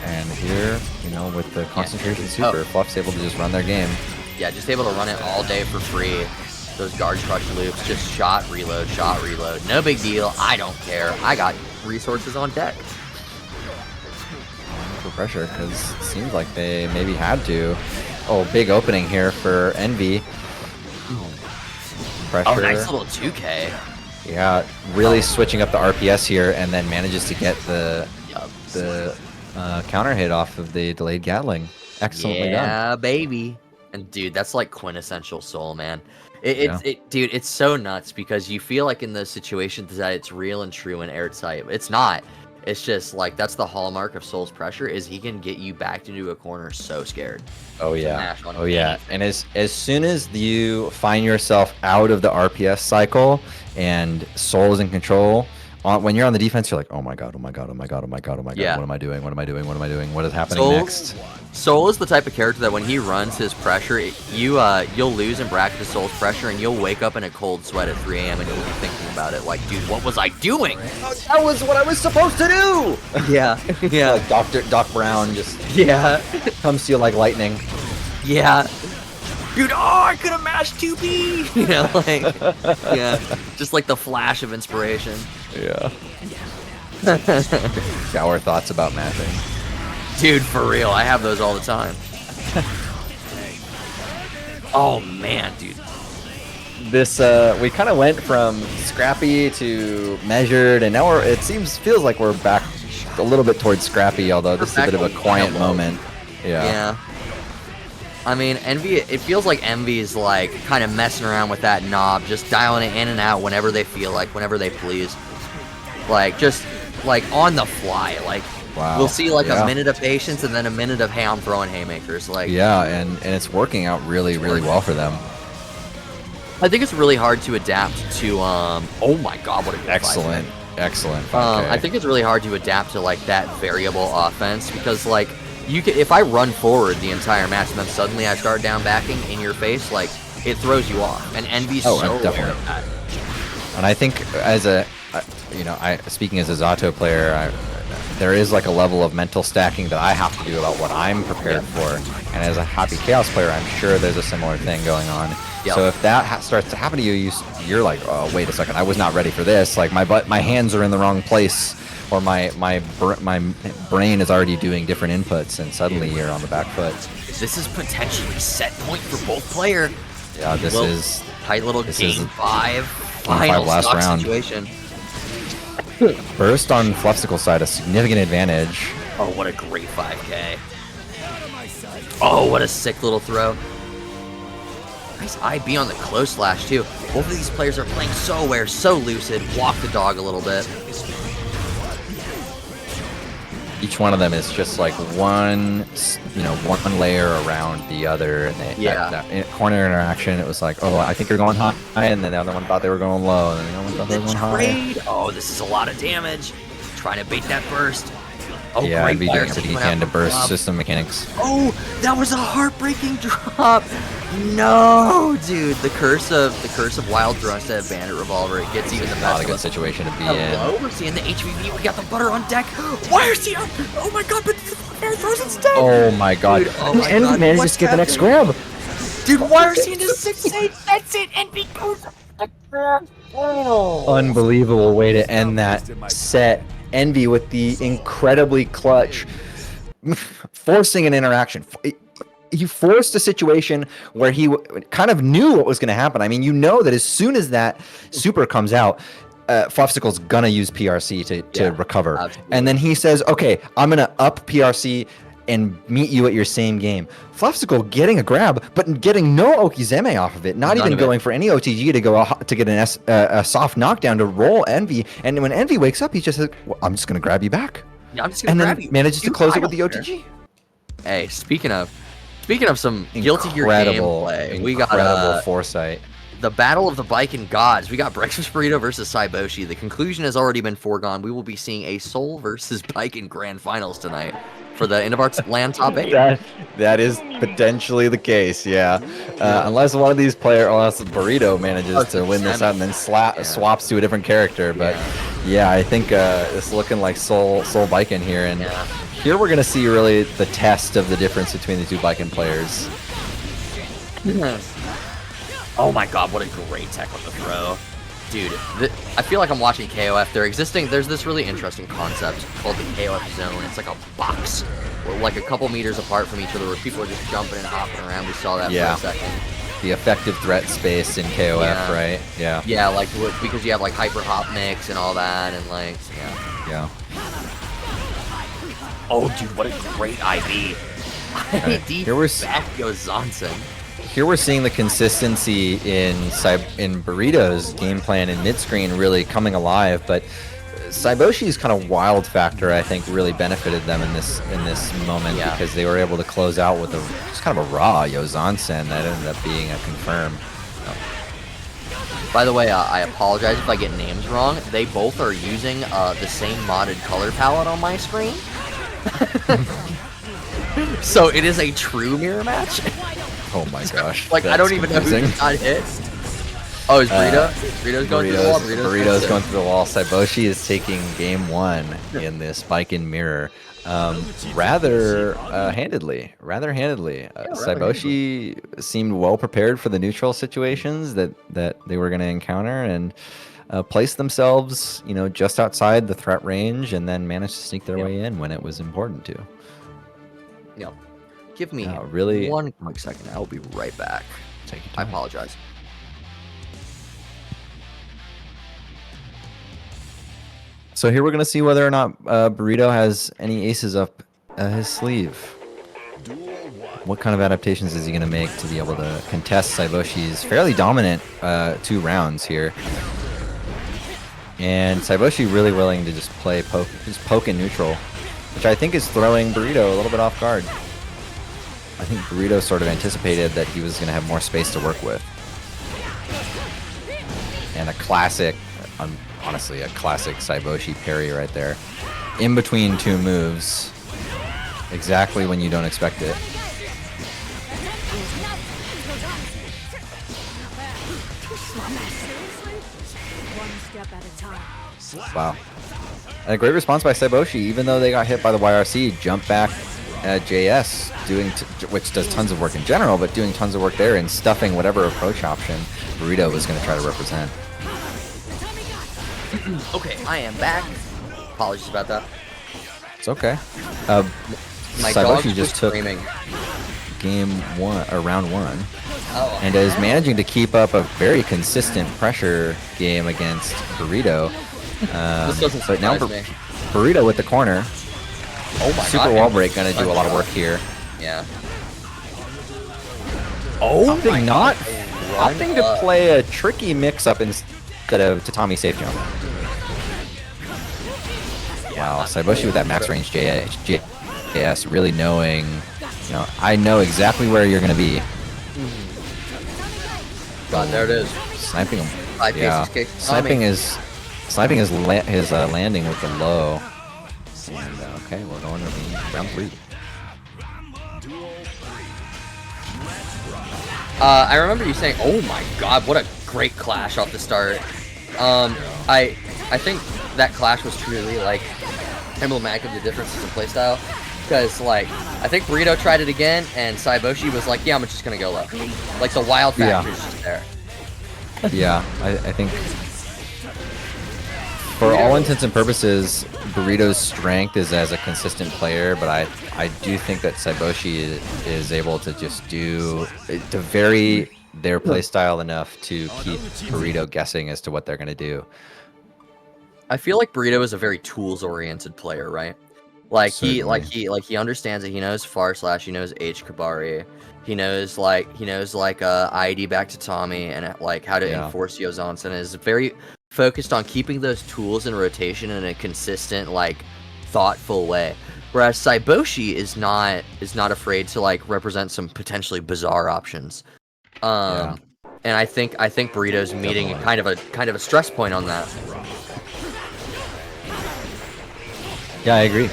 And here, you know, with the concentration super, Oh. Fluff's able to just run their game. Yeah, just able to run it all day for free. Those guard crush loops, just shot, reload, no big deal. I don't care. I got resources on deck. For pressure, because it seems like they maybe had to. Oh, big opening here for Envy. Pressure. Oh, nice little 2K. Yeah, really switching up the RPS here, and then manages to get the Yup. counter hit off of the delayed Gatling. Excellently done. Yeah, baby. And dude, that's like quintessential Soul, man. Yeah. Dude, it's so nuts because you feel like in those situations that it's real and true and airtight. It's not. It's just like that's the hallmark of Soul's pressure is he can get you backed into a corner so scared. Oh yeah. Smash on Oh yeah. anything. And as soon as you find yourself out of the RPS cycle and Soul is in control, when you're on the defense, you're like, oh my god, oh my god, oh my god, oh my god, oh my god, Yeah. what am I doing? What am I doing? What am I doing? What is happening Soul- next? Soul is the type of character that when he runs his pressure, you'll lose in bracket to Soul's pressure, and you'll wake up in a cold sweat at 3 a.m. and you'll be thinking about it, like, dude, what was I doing? That was what I was supposed to do. Yeah, yeah, Like Doc Brown just yeah, comes to you like lightning. yeah. Dude, oh, I could have mashed 2B. You know, like, yeah, just like the flash of inspiration. Yeah. Shower thoughts about mashing. Dude, for real, I have those all the time. Oh man, dude. This we kind of went from scrappy to measured, and now feels like we're back a little bit towards scrappy, although this is a bit of a quiet moment. Yeah. I mean, Envy, it feels like Envy is like kind of messing around with that knob, just dialing it in and out whenever they feel like, whenever they please. Like, just like on the fly. Like, Wow. we'll see like Yeah. a minute of patience and then a minute of, hey, I'm throwing haymakers. Like, Yeah, and it's working out really, really well for them. I think it's really hard to adapt to, oh my god, what a good Excellent. 5K. Excellent. 5K. I think it's really hard to adapt to like that variable offense because like you can, if I run forward the entire match and then suddenly I start down backing in your face, like it throws you off. And Envy's so aware definitely. of that. And I think as speaking as a Zato player, there is like a level of mental stacking that I have to do about what I'm prepared for. And as a happy Chaos player, I'm sure there's a similar thing going on. Yep. So if that starts to happen to you, you're like, oh, wait a second, I was not ready for this. Like my hands are in the wrong place, or my brain is already doing different inputs, and suddenly you're on the back foot. This is potentially set point for both player. Yeah, this Little- is Tight little this game is 5 five final last stock round. situation. burst on Fluffsicle's side, a significant advantage. Oh, what a great 5K. Oh, what a sick little throw. Nice IB on the close slash, too. Both of these players are playing so aware, so lucid. Walk the dog a little bit. Each one of them is just like one layer around the other. And that corner interaction, it was like, oh, I think you're going high, and then the other one thought they were going low, and then the other one thought they were going high. Trade. Oh, this is a lot of damage. Trying to bait that burst. Oh, Yeah, great Envy fire doing what he coming can out to from burst Club. system mechanics. Oh, that was a heartbreaking drop. No, dude. The curse of Wild Throw instead of Bandit Revolver. It gets even the best. Not a of good us. situation to be Hello, in. we're seeing the HVV. We got the butter on deck. Why is he up? Oh my god, but the fire throws instead. Oh my god. Dude, oh my and God, manages what's to get the next happening? grab. Dude, why are seeing the 6-8? That's it. Envy goes up the grab. Unbelievable way to end that set. Envy with the incredibly clutch, forcing an interaction. He forced a situation where he kind of knew what was going to happen. I mean, you know that as soon as that super comes out, Fluffsicle's going to use PRC to recover. Absolutely. And then he says, okay, I'm going to up PRC and meet you at your same game. Fluffsicle getting a grab, but getting no Okizeme off of it. Not None even of it. going for any OTG to get a soft knockdown to roll Envy. And when Envy wakes up, he's just like, well, I'm just going to grab you back. Yeah, I'm just gonna And grab then you. manages to Dude, close I it with the don't care. OTG. Hey, speaking of some Guilty Gear Incredible, gameplay, we incredible got foresight. the Battle of the Baiken Gods. We got Breakfast Burrito versus Saiboshi. The conclusion has already been foregone. We will be seeing a Soul versus Baiken Grand Finals tonight for the End of Arts Land Top 8. That is potentially the case, yeah. Unless one of these unless Burrito manages to win this out and then swaps to a different character. But yeah, I think it's looking like Soul Baiken here, and here we're gonna see really the test of the difference between the two Baiken players. Oh my god, what a great tech on the throw. Dude, I feel like I'm watching KOF. There's this really interesting concept called the KOF zone. It's like a box, like a couple meters apart from each other, where people are just jumping and hopping around. We saw that for a second. The effective threat space in KOF, right? Yeah. Yeah, like because you have like hyper hop mix and all that, and like Yeah. Oh, dude, what a great ID. Here we're back goes Zonson. Here we're seeing the consistency in Burrito's game plan in mid-screen really coming alive, but Saiboshi's kind of wild factor, I think, really benefited them in this moment because they were able to close out with just kind of a raw Yozansen that ended up being a confirm. By the way, I apologize if I get names wrong. They both are using the same modded color palette on my screen. So it is a true mirror match. Oh my gosh. Like, I don't even know who got hit. Oh, is Burrito? Burrito's going through the wall. Burrito's going through the wall. Saiboshi is taking game 1 in this Baiken mirror. Rather handedly. Saiboshi seemed well prepared for the neutral situations that they were going to encounter and placed themselves, just outside the threat range, and then managed to sneak their way in when it was important to. Yep. Give me really one quick second. I'll be right back. I apologize. So here we're going to see whether or not Burrito has any aces up his sleeve. What kind of adaptations is he going to make to be able to contest Saiboshi's fairly dominant 2 rounds here? And Saiboshi really willing to just poke in neutral, which I think is throwing Burrito a little bit off guard. I think Burrito sort of anticipated that he was going to have more space to work with. And a classic, honestly, a classic Saiboshi parry right there. In between 2 moves. Exactly when you don't expect it. Wow. And a great response by Saiboshi, even though they got hit by the YRC, jump back JS, which does tons of work in general, but doing tons of work there and stuffing whatever approach option Burrito was going to try to represent. Okay, I am back. Apologies about that. It's okay. My dog Saiboshi just took screaming. round 1, and is managing to keep up a very consistent pressure game against Burrito. This doesn't but now surprise me. Burrito with the corner. Oh my Super god. wall break going to do a lot of work here. Yeah. Oh my god. Opting to play a tricky mix-up instead of Tatami safe jump. Wow, Saiboshi with that max range JS, really knowing, I know exactly where you're going to be. God, there it is. Sniping him. Yeah. Sniping his landing with the low. And okay, we're going to round 3. I remember you saying, "Oh my god, what a great clash off the start." I think that clash was truly like emblematic of the differences in playstyle, because like I think Burrito tried it again, and Saiboshi was like, "Yeah, I'm just gonna go low." Like the wild factor is just there. Yeah, I think for all intents and purposes, Burrito's strength is as a consistent player, but I do think that Saiboshi is able to just to vary their playstyle enough to keep Burrito guessing as to what they're going to do. I feel like Burrito is a very tools-oriented player, right? Like he understands it. He knows far slash. He knows H Kabari. He knows ID back to Tommy and like how to enforce Yozansen. Is very focused on keeping those tools in rotation in a consistent, like, thoughtful way. Whereas Saiboshi is not afraid to like represent some potentially bizarre options. Yeah. And I think Burrito's meeting Definitely. kind of a stress point on that. Yeah, I agree.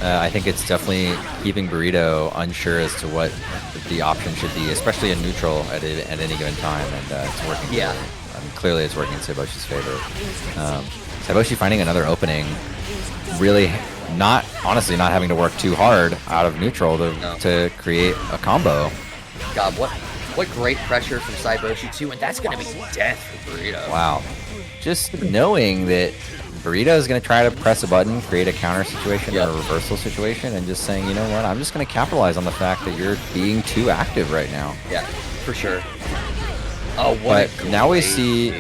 I think it's definitely keeping Burrito unsure as to what the option should be, especially in neutral at any given time, and it's working. Yeah. I mean, clearly it's working in Saiboshi's favor. Saiboshi finding another opening, really honestly not having to work too hard out of neutral to create a combo. God, what great pressure from Saiboshi too, and that's gonna be death for Burrito. Wow. Just knowing that Burrito is going to try to press a button, create a counter situation or a reversal situation, and just saying, you know what, I'm just going to capitalize on the fact that you're being too active right now. Yeah, for sure. Oh, what? But now we see,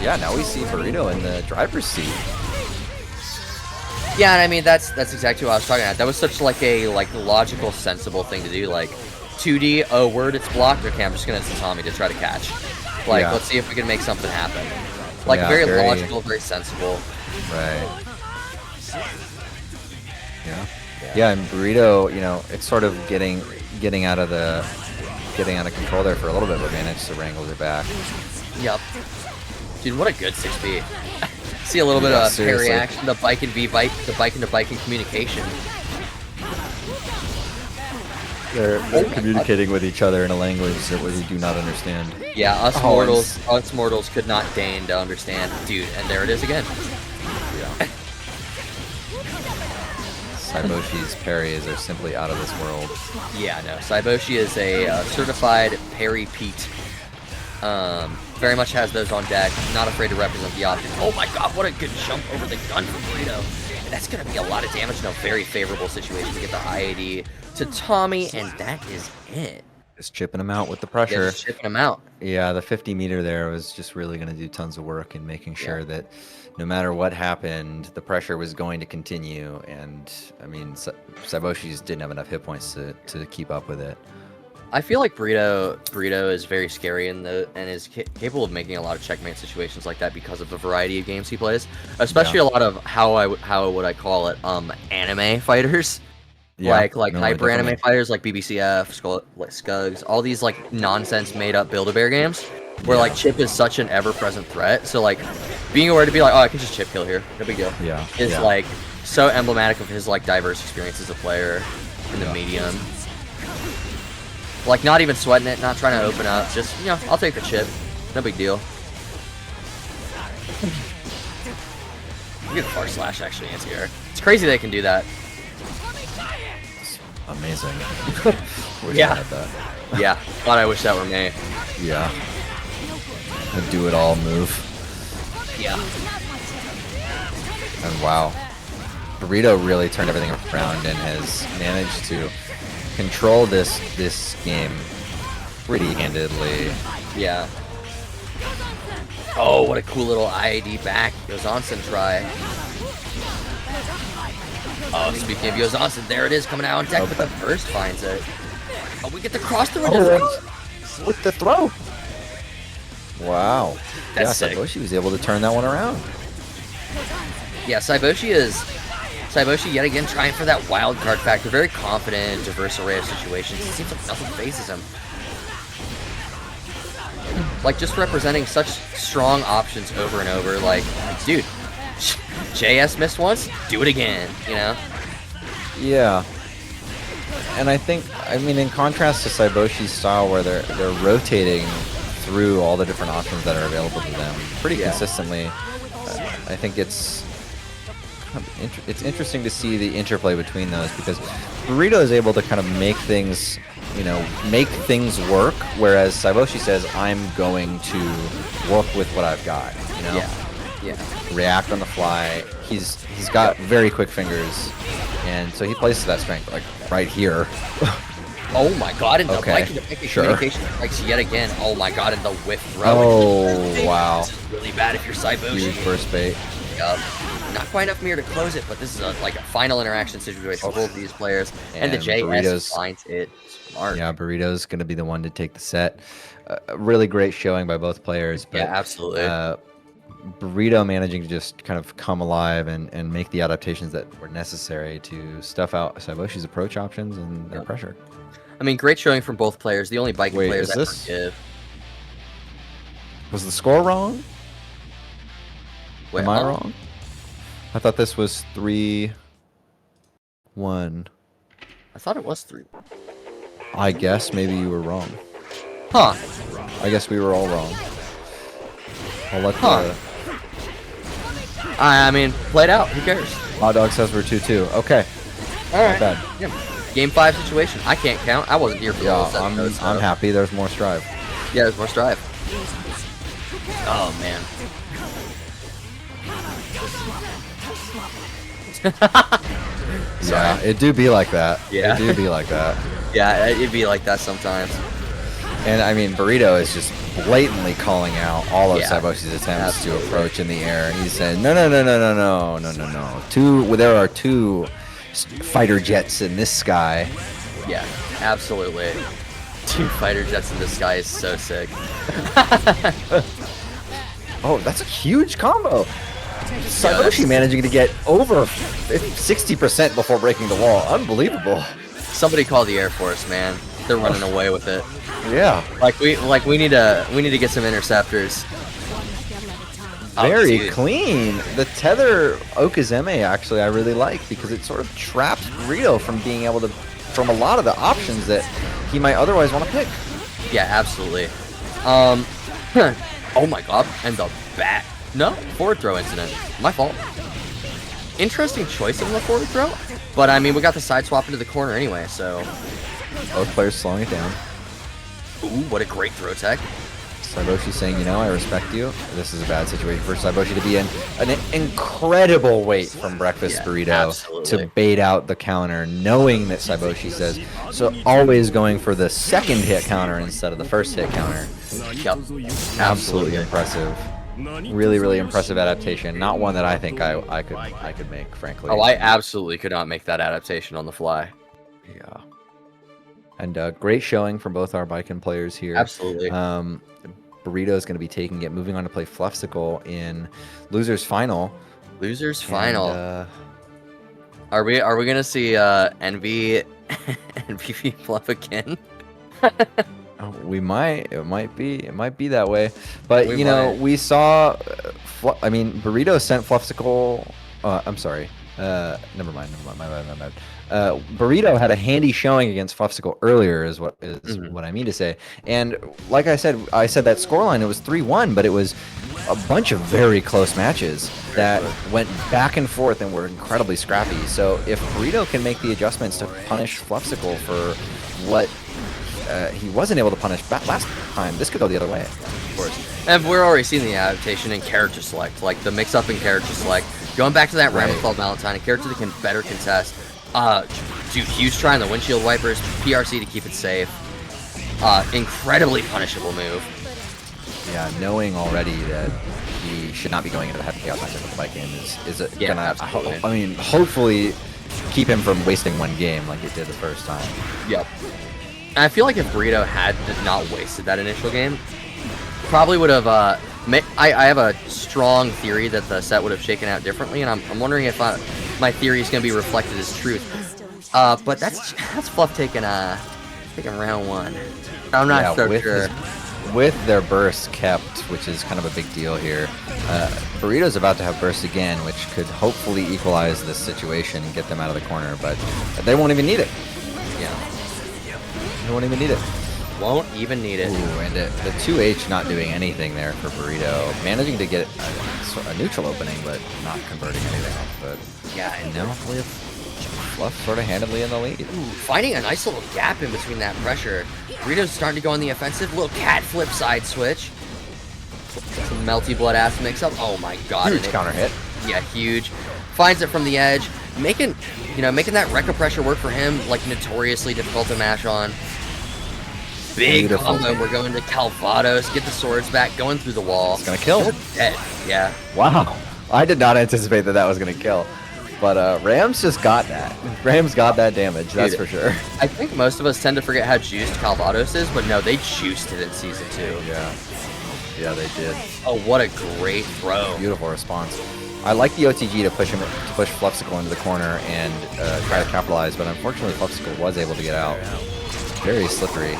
now we see Burrito in the driver's seat. Yeah, and I mean that's exactly what I was talking about. That was such like a logical, sensible thing to do. Like 2D, oh word, it's blocked. Okay, I'm just gonna Tatami to try to catch. Like, let's see if we can make something happen. Like very logical, very sensible. Right. Yeah. Yeah, and Burrito, you know, it's sort of getting out of control there for a little bit, but managed to wrangle it back. Yep. Dude, what a good 6B. See a little bit of parry action, the bike and V-bike, the bike into bike and communication. They're communicating with each other in a language that we do not understand. Yeah, us mortals could not deign to understand. Dude, and there it is again. Yeah. Saiboshi's parries are simply out of this world. Yeah, no. Saiboshi is a certified parry Pete. Very much has those on deck. Not afraid to represent the option. Oh my god, what a good jump over the gun from Burrito. And that's going to be a lot of damage in a very favorable situation to get the high AD to Tommy, and that is it. Just chipping him out with the pressure. Yeah, just chipping him out. Yeah, the 50 meter there was just really going to do tons of work in making sure that no matter what happened, the pressure was going to continue. And I mean, Saiboshi's didn't have enough hit points to keep up with it. I feel like Burrito is very scary and is capable of making a lot of checkmate situations like that because of the variety of games he plays, especially a lot of how would I call it anime fighters, like hyper anime fighters like BBCF, Skugs, all these like nonsense made up Build-A-Bear games where like Chip is such an ever-present threat. So like being aware to be like, oh, I can just Chip kill here, no big deal. Is like so emblematic of his like diverse experience as a player in the medium. Like, not even sweating it, not trying to open up. Just, you know, I'll take the chip. No big deal. Look at Far Slash actually anti-air. It's crazy they can do that. It's amazing. Yeah. Yeah. Thought I wish that were me. Yeah. A do-it-all move. Yeah. And wow. Burrito really turned everything around and has managed to control this game pretty handedly. Yeah. Oh, what a cool little IAD back. Yozansen try. Oh, speaking of Yozansen, there it is coming out on deck, but the first finds it. Oh, we get the cross through with the throw. Wow. That's sick. Saiboshi was able to turn that one around. Yeah, Saiboshi yet again trying for that wild card factor. Very confident, diverse array of situations. It seems like nothing phases him. Like just representing such strong options over and over. Like, dude, JS missed once, do it again, you know? Yeah. And I mean, in contrast to Saiboshi's style where they're rotating through all the different options that are available to them pretty consistently, I think it's interesting to see the interplay between those because Burrito is able to kind of make things work, whereas Saiboshi says, I'm going to work with what I've got, you know? Yeah. React on the fly. He's got very quick fingers, and so he plays to that strength, like right here. Oh my god, and the communication strikes yet again. Oh my god, and the whiff throw. Oh, wow. This is really bad if you're Saiboshi. Huge burst bait. Not quite enough mirror to close it, but this is a final interaction situation for both of these players. And the JS finds it smart. Yeah, Burrito's going to be the one to take the set. Really great showing by both players. But, yeah, absolutely. Burrito managing to just kind of come alive and make the adaptations that were necessary to stuff out Saiboshi's approach options and their pressure. I mean, great showing from both players. The only biking Wait, players is I this- forgive. Was the score wrong? Wait, Am I huh? wrong? I thought this was 3-1. I thought it was 3. I guess maybe you were wrong. Huh. I guess we were all wrong. I'll let Huh. I mean, played out. Who cares? Hot Dog says we're 2-2. Okay. All right. Bad. Yeah. Game 5 situation. I can't count. I wasn't here for the whole Yeah, 7 notes, I'm so- happy there's more strive. Yeah, there's more strive. Oh, man. Yeah, it do be like that. Yeah. It do be like that. Yeah, it'd be like that sometimes. And I mean, Burrito is just blatantly calling out all of Yeah, Saiboshi's attempts absolutely. to approach in the air. And he's saying, no. There are 2 fighter jets in this sky. Yeah, absolutely. 2 fighter jets in the sky is so sick. Oh, that's a huge combo. Saiboshi managing to get over 60% before breaking the wall. Unbelievable. Somebody call the Air Force, man. They're running away with it. Yeah. We need to get some interceptors. Oh, Very dude. clean. The tether Okazeme actually I really like because it sort of traps Burrito from being able to from a lot of the options that he might otherwise want to pick. Yeah, absolutely. Oh my god, and the back. No, forward throw incident. My fault. Interesting choice of the forward throw, but I mean, we got the side swap into the corner anyway, so. Both players slowing it down. Ooh, what a great throw tech. Saiboshi saying, I respect you. This is a bad situation for Saiboshi to be in. An incredible wait from Breakfast Yeah, Burrito absolutely. to bait out the counter, knowing that Saiboshi says, so always going for the second hit counter instead of the first hit counter. Yep. Absolutely impressive. Really, really impressive adaptation. Not one that I think I could make, frankly. Oh, I absolutely could not make that adaptation on the fly. Yeah. And great showing from both our Baiken players here. Absolutely. Burrito is going to be taking it, moving on to play Fluffsicle in losers final. Losers final. And, Are we gonna see NV NVP fluff again? we might. It might be that way. But We know, might. we saw. I mean, Burrito sent Fluffsicle. I'm sorry. Never mind. My bad. Burrito had a handy showing against Fluffsicle earlier, is what I mean to say. And like I said that scoreline, it was 3-1, but it was a bunch of very close matches that went back and forth and were incredibly scrappy. So if Burrito can make the adjustments to punish Fluffsicle for what he wasn't able to punish last time, this could go the other way. Of course. And we're already seeing the adaptation in character select, like the mix-up in character select. Going back to that Right. Ramaclaw Valentine, a character that can better contest. Dude, huge try on the windshield wipers, PRC to keep it safe. Incredibly punishable move. Yeah, knowing already that he should not be going into the heavy chaos matchup with the bike game is Yeah, gonna, absolutely. I mean, hopefully keep him from wasting one game like it did the first time. Yep. And I feel like if Burrito had not wasted that initial game, probably would have. I have a strong theory that the set would have shaken out differently, and I'm wondering if my theory is going to be reflected as truth. But that's Fluff taking round 1. I'm not so sure. With their burst kept, which is kind of a big deal here. Burrito's about to have burst again, which could hopefully equalize this situation and get them out of the corner, but they won't even need it. Yeah. They won't even need it. Won't even need it. Ooh, and the 2H not doing anything there for Burrito. Managing to get a neutral opening, but not converting anything. But Yeah, and now with Fluff sort of handedly in the lead. Ooh, finding a nice little gap in between that pressure. Burrito's starting to go on the offensive. Little cat flip side switch. Some melty blood ass mix up. Oh my god. Huge counter hit. Yeah, huge. Finds it from the edge. Making that Rekka pressure work for him, like notoriously difficult to mash on. Big Beautiful. combo. We're going to Calvados. Get the swords back. Going through the wall. It's gonna kill. Dead. Yeah. Wow. I did not anticipate that was going to kill. But Rams just got that. Rams got that damage, that's Dude. for sure. I think most of us tend to forget how juiced Calvados is, but no, they juiced it in Season 2. Yeah. Yeah, they did. Oh, what a great throw. Beautiful response. I like the OTG to push Fluffsicle into the corner and try to capitalize, but unfortunately Fluffsicle was able to get out. Very slippery.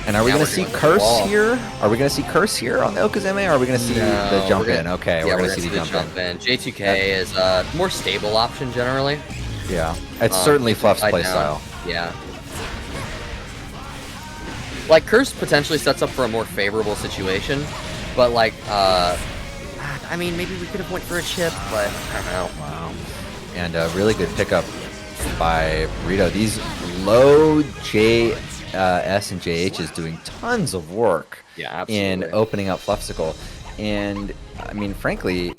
And are we going to see Curse here? Are we going to see Curse here on the Okazeme, or are we going to see the jump in? Okay, yeah, we're going to see the jump in. J2K is a more stable option generally. Yeah, it's certainly Fluff's playstyle. Yeah. Like, Curse potentially sets up for a more favorable situation, but like, I mean, maybe we could have went for a chip, but I don't know. Wow. And a really good pickup by Burrito. These low JS and JH is doing tons of work in opening up Fluffsicle. And, I mean, frankly,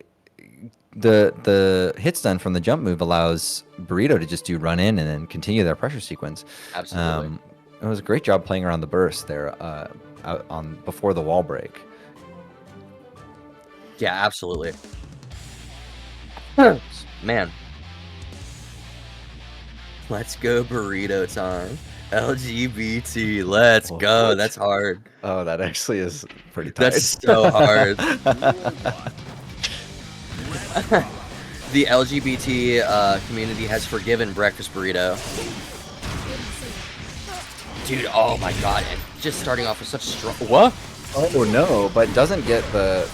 the hit stun from the jump move allows Burrito to just do run in and then continue their pressure sequence. Absolutely. It was a great job playing around the burst there out on before the wall break. Yeah, absolutely. Man. Let's go Burrito time. LGBT, let's go. That's hard. Oh, that actually is pretty tight. That's so hard. The LGBT community has forgiven Breakfast Burrito. Dude, oh my god, and just starting off with such strong... What? Oh no, but doesn't get the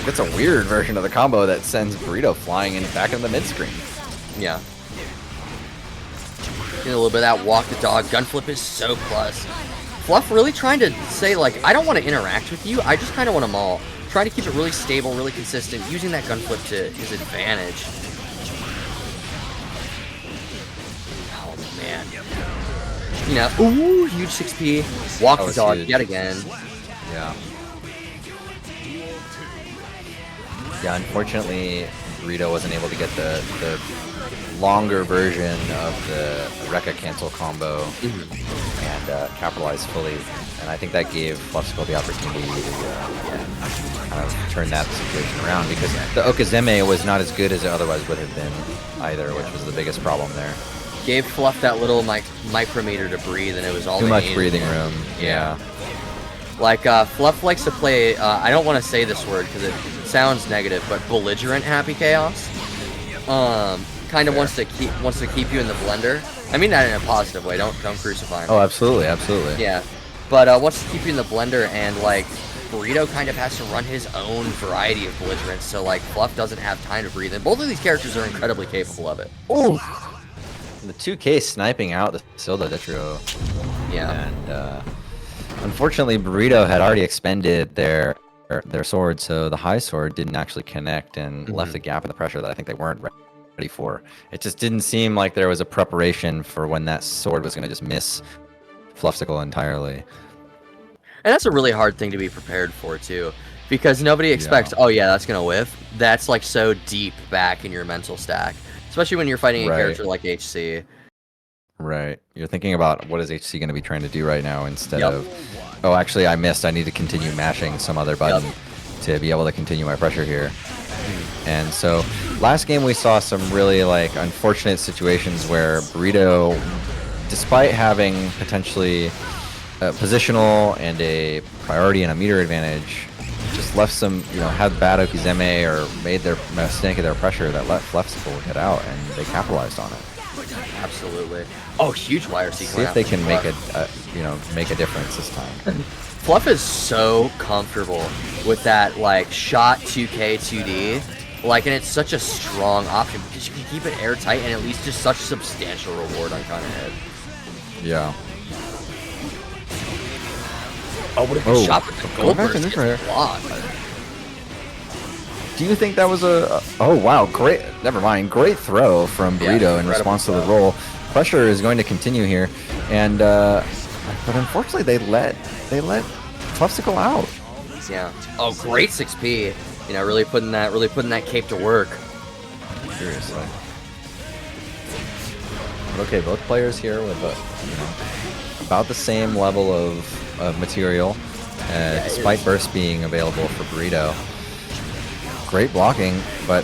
gets a weird version of the combo that sends Burrito flying in back in the mid screen. Yeah. Get a little bit of that walk the dog. Gunflip is so plus. Fluff really trying to say, like, I don't want to interact with you, I just kind of want to maul. Trying to keep it really stable, really consistent, using that gunflip to his advantage. Oh man. You know, ooh, huge 6P. Walk the dog yet again. Yeah. Yeah, unfortunately, Burrito wasn't able to get the longer version of the Rekka cancel combo and capitalize fully. And I think that gave Fluffsicle the opportunity to kind of turn that situation around, because the Okazeme was not as good as it otherwise would have been either, which was the biggest problem there. Gave Fluff that little micrometer to breathe, and it was all too much breathing room. Yeah. Like, Fluff likes to play, I don't want to say this word because it sounds negative, but belligerent Happy Chaos. Kind of wants to keep you in the blender. I mean that in a positive way. Don't crucify him. Oh, absolutely, absolutely. Yeah, but wants to keep you in the blender, and like Burrito kind of has to run his own variety of belligerence. So like Fluff doesn't have time to breathe, and both of these characters are incredibly capable of it. Oh, the 2K sniping out the Silda Detro. Yeah, and unfortunately, Burrito had already expended their sword, so the high sword didn't actually connect and left a gap in the pressure that I think they weren't ready for. It just didn't seem like there was a preparation for when that sword was going to just miss Fluffsicle entirely. And that's a really hard thing to be prepared for too, because nobody expects, oh yeah, that's going to whiff. That's like so deep back in your mental stack, especially when you're fighting a character like HC. Right. You're thinking about what is HC going to be trying to do right now instead of, oh, actually I missed. I need to continue mashing some other button to be able to continue my pressure here. And so last game we saw some really like unfortunate situations where Burrito, despite having potentially a positional and a priority and a meter advantage, just left some, had bad Okizeme or made their mistake of their pressure that let Fluffsicle get out, and they capitalized on it. Absolutely. Oh, huge wire sequence. See if they can make a difference this time. Fluff is so comfortable with that, like, shot 2K 2D. Like, and it's such a strong option because you can keep it airtight and at least just such substantial reward on kind of hit. Yeah. Oh, what a good shot with the gold burst gets blocked. Do you think that was oh wow, great, never mind, great throw from Burrito in response to the roll. Pressure is going to continue here, and but unfortunately they let Fluffsicle out. Yeah. Oh, great 6P. Really putting that cape to work. Seriously. Okay, both players here with about the same level of material, despite burst being available for Burrito. Great blocking, but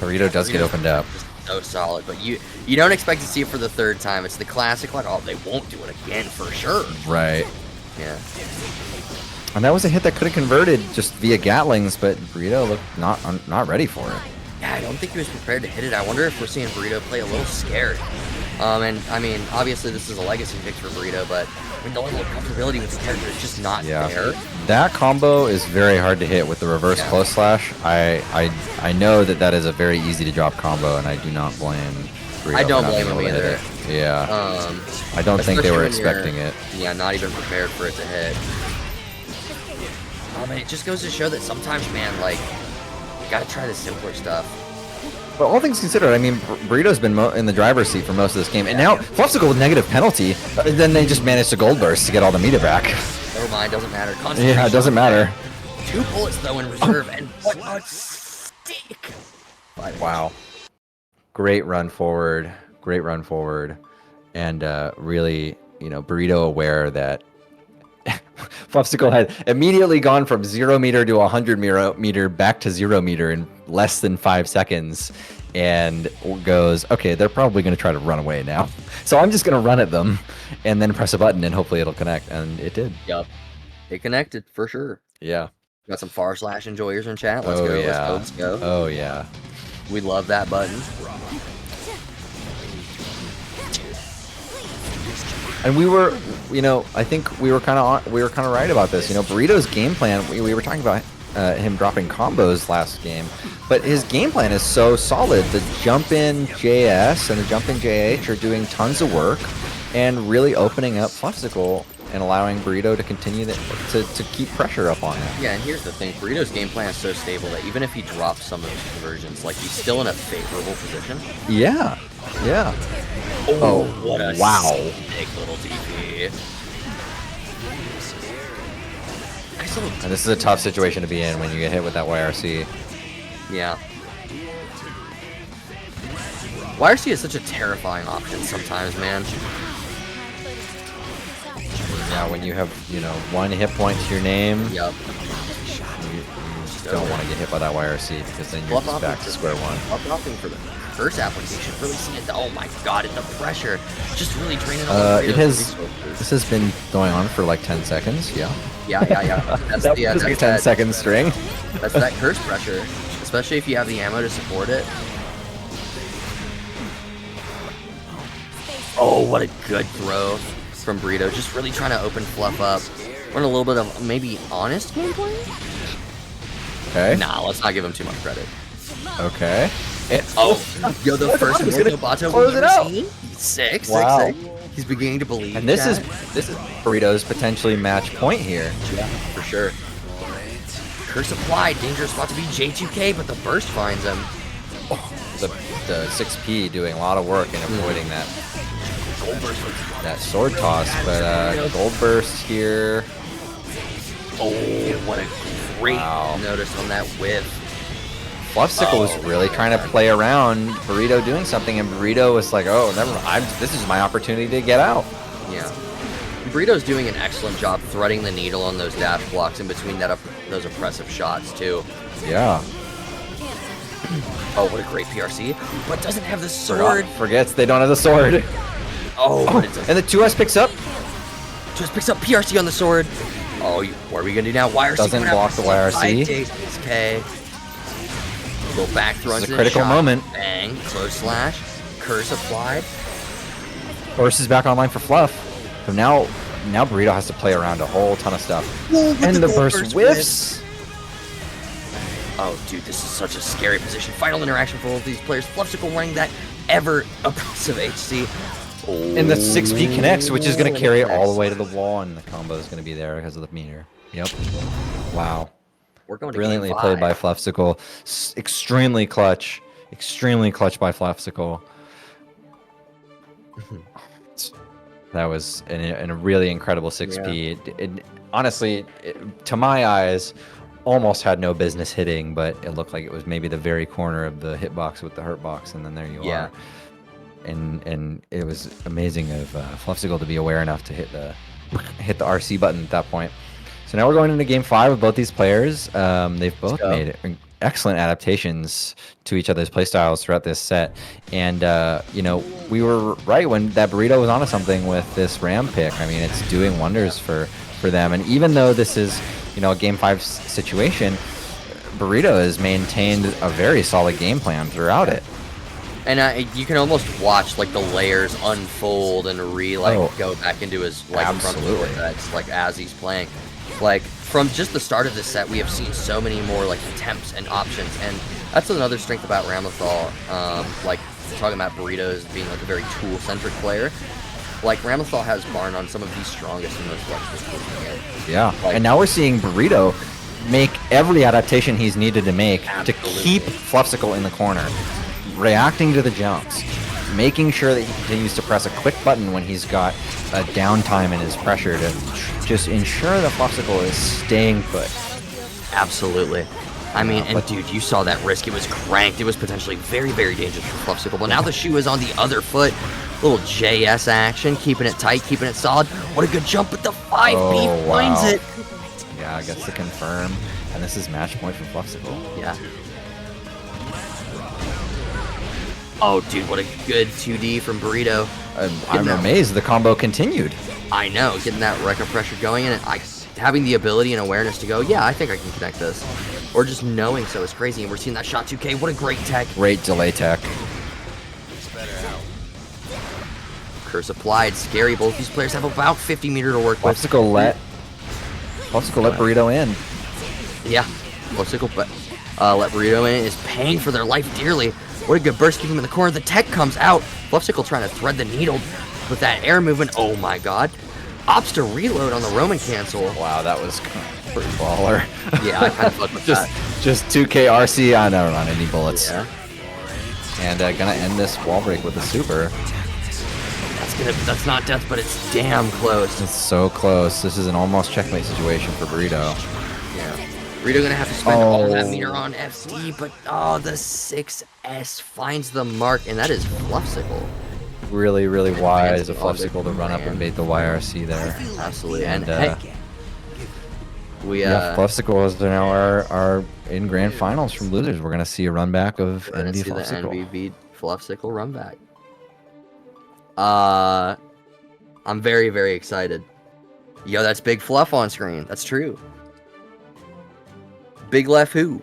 Burrito does get opened up. So solid, but you don't expect to see it for the third time. It's the classic, like, oh, they won't do it again for sure. Right. Yeah. And that was a hit that could have converted just via Gatlings, but Burrito looked not ready for it. Yeah, I don't think he was prepared to hit it. I wonder if we're seeing Burrito play a little scared. And I mean, obviously this is a legacy pick for Burrito, but I mean, the level of comfortability with the character is just not there. That combo is very hard to hit with the reverse close slash. I know that is a very easy to drop combo, and I do not blame Burrito. I don't blame him either. Yeah. I don't think they were expecting it. Yeah, not even prepared for it to hit. And it just goes to show that sometimes, man, like, you gotta try the simpler stuff. But all things considered, I mean, Burrito's been in the driver's seat for most of this game, and now Fluffsicle with negative penalty. Then they just managed to gold burst to get all the meter back. Never mind, doesn't matter. Yeah, it doesn't matter. 2 bullets though in reserve, and what a stick! Wow, great run forward, and really, Burrito aware that Fluffsicle had immediately gone from 0 meter to 100 meter back to 0 meter in less than 5 seconds, and goes, okay, they're probably going to try to run away now, so I'm just going to run at them and then press a button and hopefully it'll connect, and it did. Yup, it connected for sure. Yeah. Got some far slash enjoyers in chat. Let's Oh, go. yeah. Let's go. Oh yeah. We love that button. And we were, I think we were kind of right about this. Burrito's game plan. We were talking about him dropping combos last game, but his game plan is so solid. The jump in JS and the jump in JH are doing tons of work, and really opening up Fluffsicle and allowing Burrito to continue to keep pressure up on him. Yeah, and here's the thing: Burrito's game plan is so stable that even if he drops some of those conversions, like he's still in a favorable position. Yeah. Yeah. Oh, what a wow. big little DP. Nice little. And this is a tough situation to be in when you get hit with that YRC. Yeah. YRC is such a terrifying option sometimes, man. Yeah, when you have, 1 hit point to your name. Yup. You just don't want to get hit by that YRC, because then you're just back to square one. Opting for the curse application, really seeing it. Oh my god, and the pressure just really draining all the this has been going on for like 10 seconds, yeah. Yeah. That's That the was a 10-second string. That's that curse pressure, especially if you have the ammo to support it. Oh, what a good throw from Burrito. Just really trying to open Fluff up. Run a little bit of maybe honest gameplay? Okay. Nah, let's not give him too much credit. Okay. Yo, the first Bato close it out. Sick. Wow. He's beginning to believe. And this that. is Burrito's potentially match point here. Yeah, for sure. Curse applied. Dangerous spot to be J2K, but the burst finds him. The 6P doing a lot of work in avoiding that Gold burst. that sword toss, but gold burst here. Oh, what a great Wow. notice on that whiff. Fluffsicle was really trying to play around Burrito doing something, and Burrito was like, "Oh, never mind. This is my opportunity to get out." Yeah. Burrito's doing an excellent job threading the needle on those dash blocks in between those oppressive shots, too. Yeah. Oh, what a great PRC. But doesn't have the sword. Forgets they don't have the sword. Oh, but it's And the 2S picks up. just picks up PRC on the sword. Oh, what are we going to do now? YRC Doesn't coming block out. the YRC. 5K. Go back, throws This is a in critical shot. moment. Bang, close slash. Curse applied. Burst is back online for Fluff. So now Burrito has to play around a whole ton of stuff. And the burst whiffs. Oh, dude, this is such a scary position. Final interaction for all of these players. Fluffsicle running that ever oppressive HC. Oh, And the 6P connects, which is going to carry it all the connects. way to the wall, and the combo is going to be there because of the meter. Yep. Wow. We're going to Brilliantly game played 5. by Fluffsicle. Extremely clutch. Extremely clutch by Fluffsicle. That was a really incredible 6P. Honestly, to my eyes, almost had no business hitting, but it looked like it was maybe the very corner of the hitbox with the hurt box, and then there you are. And it was amazing of Fluffsicle to be aware enough to hit the RC button at that point. So now we're going into game 5 with both these players. They've both made excellent adaptations to each other's playstyles throughout this set. And, you know, we were right when that Burrito was onto something with this Ram pick. I mean, it's doing wonders for them. And even though this is, you know, a Game 5 situation, Burrito has maintained a very solid game plan throughout it. And you can almost watch like the layers unfold and go back into his like front vortex, like as he's playing. Like from just the start of this set, we have seen so many more like attempts and options, and that's another strength about Ramlethal. Like talking about Burritos being like a very tool-centric player. Like Ramlethal has Barn on some of the strongest and most flexible tools in the game. Yeah, like, and now we're seeing Burrito make every adaptation he's needed to make to keep Fluffsicle in the corner, reacting to the jumps, making sure that he continues to press a quick button when he's got a downtime in his pressure to just ensure that Fluffsicle is staying put. Absolutely. I mean, and dude, you saw that risk. It was cranked. It was potentially very, very dangerous for Fluffsicle. But now the shoe is on the other foot. Little JS action, keeping it tight, keeping it solid. What a good jump with the 5B. Finds it. Yeah, gets to confirm. And this is match point for Fluffsicle. Yeah. Oh, dude, what a good 2D from Burrito. I'm amazed the combo continued. I know, getting that Rekka pressure going, and having the ability and awareness to go, yeah, I think I can connect this. Or just knowing so is crazy, and we're seeing that shot 2K. What a great tech. Great delay tech. Curse applied. Scary. Both these players have about 50 meter to work with. Fluffsicle let Burrito in. Yeah, Fluffsicle let Burrito in. Is paying for their life dearly. What a good burst, keep him in the corner. The tech comes out. Fluffsicle trying to thread the needle with that air movement. Oh my god. Opts to reload on the Roman cancel. Wow, that was pretty baller. Yeah, I kind of fucked with that. Just 2K RC. I never run any bullets. Yeah. And gonna end this wall break with a super. That's not death, but it's damn close. It's so close. This is an almost checkmate situation for Burrito. Yeah. Burrito gonna have to spend all that meter on FD, but the 6S finds the mark, and that is Fluffsicle. Really, really wise of Fluffsicle to run up and bait the YRC there. Absolutely. And hey, Fluffsicle is now our in grand finals from losers. We're gonna see a run back of NV Fluffsicle. The NVV Fluffsicle run back. I'm very, very excited. Yo, that's Big Fluff on screen. That's true. Big Left who?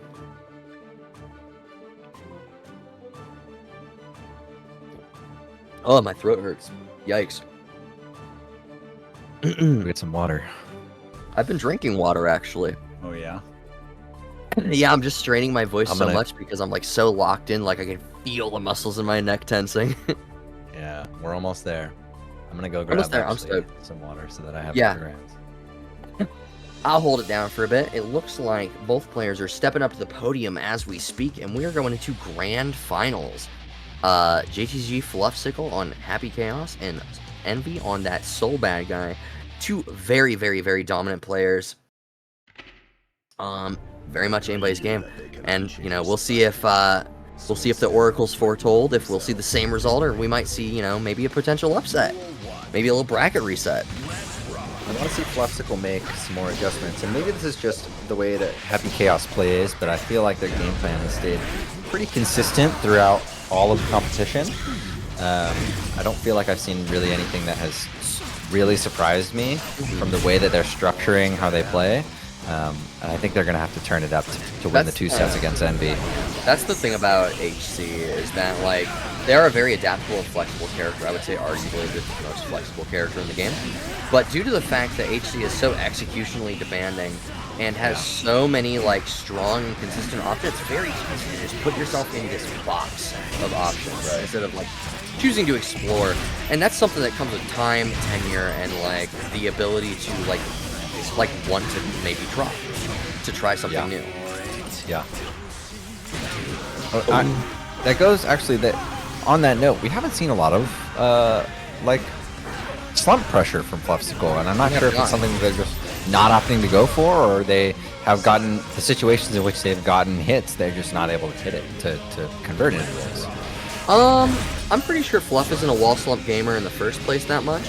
Oh, my throat hurts. Yikes. Get some water. I've been drinking water, actually. Oh, yeah? Yeah, I'm just straining my voice so much because I'm like so locked in, like I can feel the muscles in my neck tensing. Yeah, we're almost there. I'm gonna go grab some water so that I have grams. I'll hold it down for a bit. It looks like both players are stepping up to the podium as we speak, and we are going into grand finals. JTG Fluffsicle on Happy Chaos and Envy on that Soul Bad Guy. Two very, very, very dominant players. Very much anybody's game, and you know we'll see if the Oracle's foretold, if we'll see the same result, or we might see maybe a potential upset, maybe a little bracket reset. I want to see Fluffsicle make some more adjustments, and maybe this is just the way that Happy Chaos plays, but I feel like their game plan has stayed pretty consistent throughout all of the competition. I don't feel like I've seen really anything that has really surprised me from the way that they're structuring how they play. And I think they're going to have to turn it up to win the 2 sets against Envy. That's the thing about HC, is that, like, they are a very adaptable and flexible character. I would say arguably the most flexible character in the game. But due to the fact that HC is so executionally demanding and has so many, like, strong and consistent options, it's very easy to just put yourself in this box of options instead of, like, choosing to explore. And that's something that comes with time, tenure, and, like, the ability to, like want to maybe try something new. Yeah. That goes actually that on that note, we haven't seen a lot of like slump pressure from Fluffsicle, and I'm not sure if it's something they're just not opting to go for, or they have gotten the situations in which they've gotten hits, they're just not able to hit it to convert into those. I'm pretty sure Fluff isn't a wall slump gamer in the first place that much.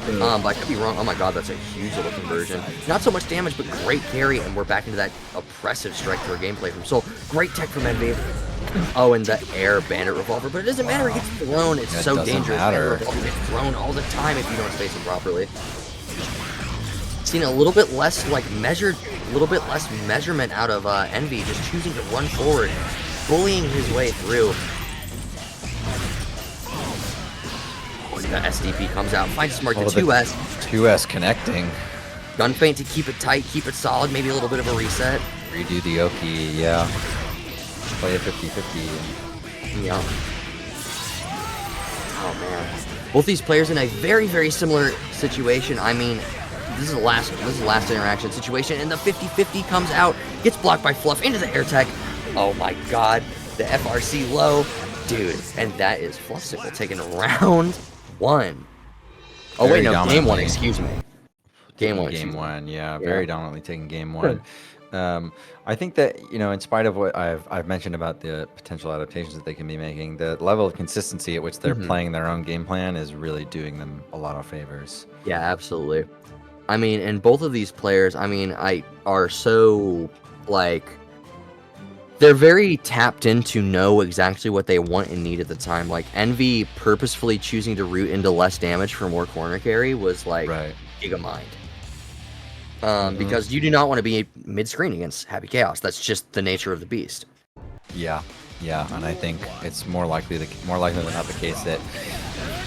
But I could be wrong. Oh my god, that's a huge little conversion. Not so much damage, but great carry, and we're back into that oppressive strike throw gameplay from Soul. Great tech from Envy. Oh, and the air bandit revolver, but it doesn't matter. It gets thrown. It's so dangerous. Matter. Bandit revolver gets thrown all the time if you don't space it properly. Seen a little bit less like measured, a little bit less measurement out of Envy, just choosing to run forward, bullying his way through. The SDP comes out, finds Smart the 2S. 2S connecting. Gun feint to keep it tight, keep it solid, maybe a little bit of a reset. Redo the Oki, yeah. Play a 50-50. Yeah. Oh man. Both these players in a very, very similar situation. I mean, this is the last interaction situation, and the 50-50 comes out, gets blocked by Fluff into the air tech. Oh my god. The FRC low. Dude, and that is Fluffsicle taking round 1. Oh wait, no, game 1, excuse me. Game 1. Game 1, yeah, very dominantly taking game 1. I think that, in spite of what I've mentioned about the potential adaptations that they can be making, the level of consistency at which they're playing their own game plan is really doing them a lot of favors. Yeah, absolutely. I mean, and both of these players, are so, like, they're very tapped in to know exactly what they want and need at the time. Like, Envy purposefully choosing to root into less damage for more corner carry was, like, Gigamind. Because you do not want to be mid-screen against Happy Chaos. That's just the nature of the beast. Yeah, and I think it's more likely than not the case that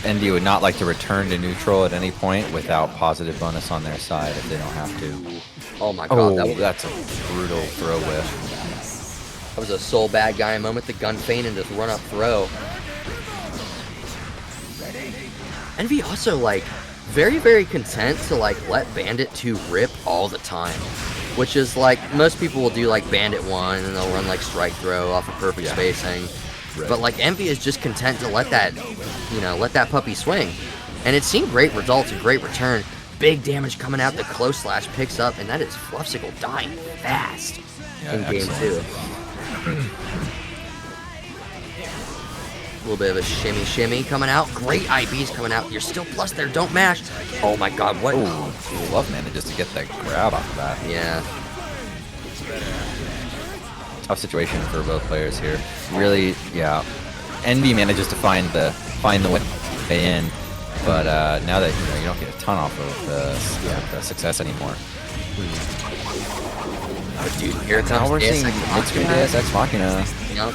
Envy would not like to return to neutral at any point without positive bonus on their side if they don't have to. Oh my god, that's a brutal throw whiff. That was a Soul bad guy moment. The gun feint and just run up throw. Envy also, like, very, very content to, like, let Bandit 2 rip all the time. Which is, like, most people will do, like, Bandit 1 and they'll run, like, strike throw off of perfect spacing. Right. But, like, Envy is just content to let that, let that puppy swing. And it's seen great results and great return. Big damage coming out. The close slash picks up, and that is Fluffsicle dying fast in game 2. A little bit of a shimmy coming out. Great IBs coming out. You're still plus there. Don't mash. Oh my god, what? Love manages to get that grab off of that. Yeah. Tough situation for both players here. Really, yeah. Envy manages to find the way in, but now that you don't get a ton off of the success anymore. Oh, dude, here it comes. Now we're seeing Ex Machina. Yep.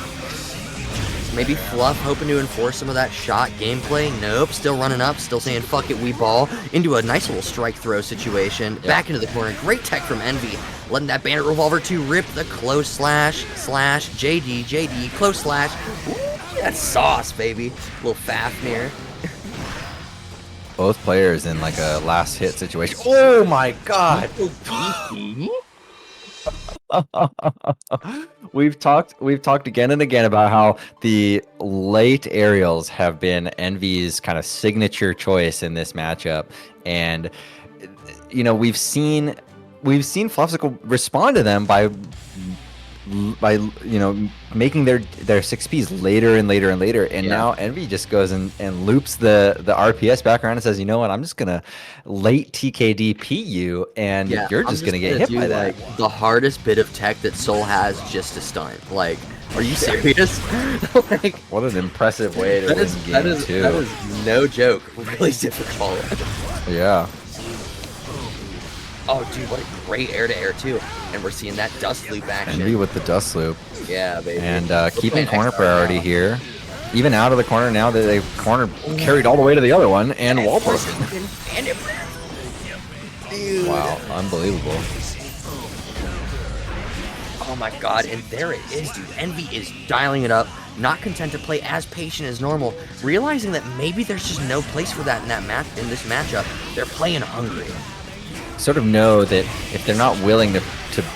Maybe Fluff hoping to enforce some of that shot gameplay. Nope, still running up, still saying fuck it, we ball. Into a nice little strike throw situation. Yep. Back into the corner. Great tech from Envy. Letting that Bandit Revolver 2 rip the close slash. JD, close slash. Ooh, that's sauce, baby. Little Fafnir. Both players in like a last hit situation. Oh my god! We've talked again and again about how the late aerials have been Envy's kind of signature choice in this matchup, and we've seen Fluffsicle respond to them by making their 6Ps later and later and later, and now Envy just goes and loops the RPS back around and says, you know what, I'm just gonna late TKDP you, and you're just gonna get hit by that. Like, the hardest bit of tech that Soul has just to stunt. Like, are you serious? Like, what an impressive way to win game 2. That is no joke. Really difficult. Yeah. Oh, dude, what a great air-to-air, too. And we're seeing that dust loop action. Envy with the dust loop. Yeah, baby. And keeping corner priority here. Even out of the corner now that they've carried all the way to the other one, and wall broken. Wow, unbelievable. Oh my god, and there it is, dude. Envy is dialing it up, not content to play as patient as normal, realizing that maybe there's just no place for that in this matchup. They're playing hungry. Sort of know that if they're not willing to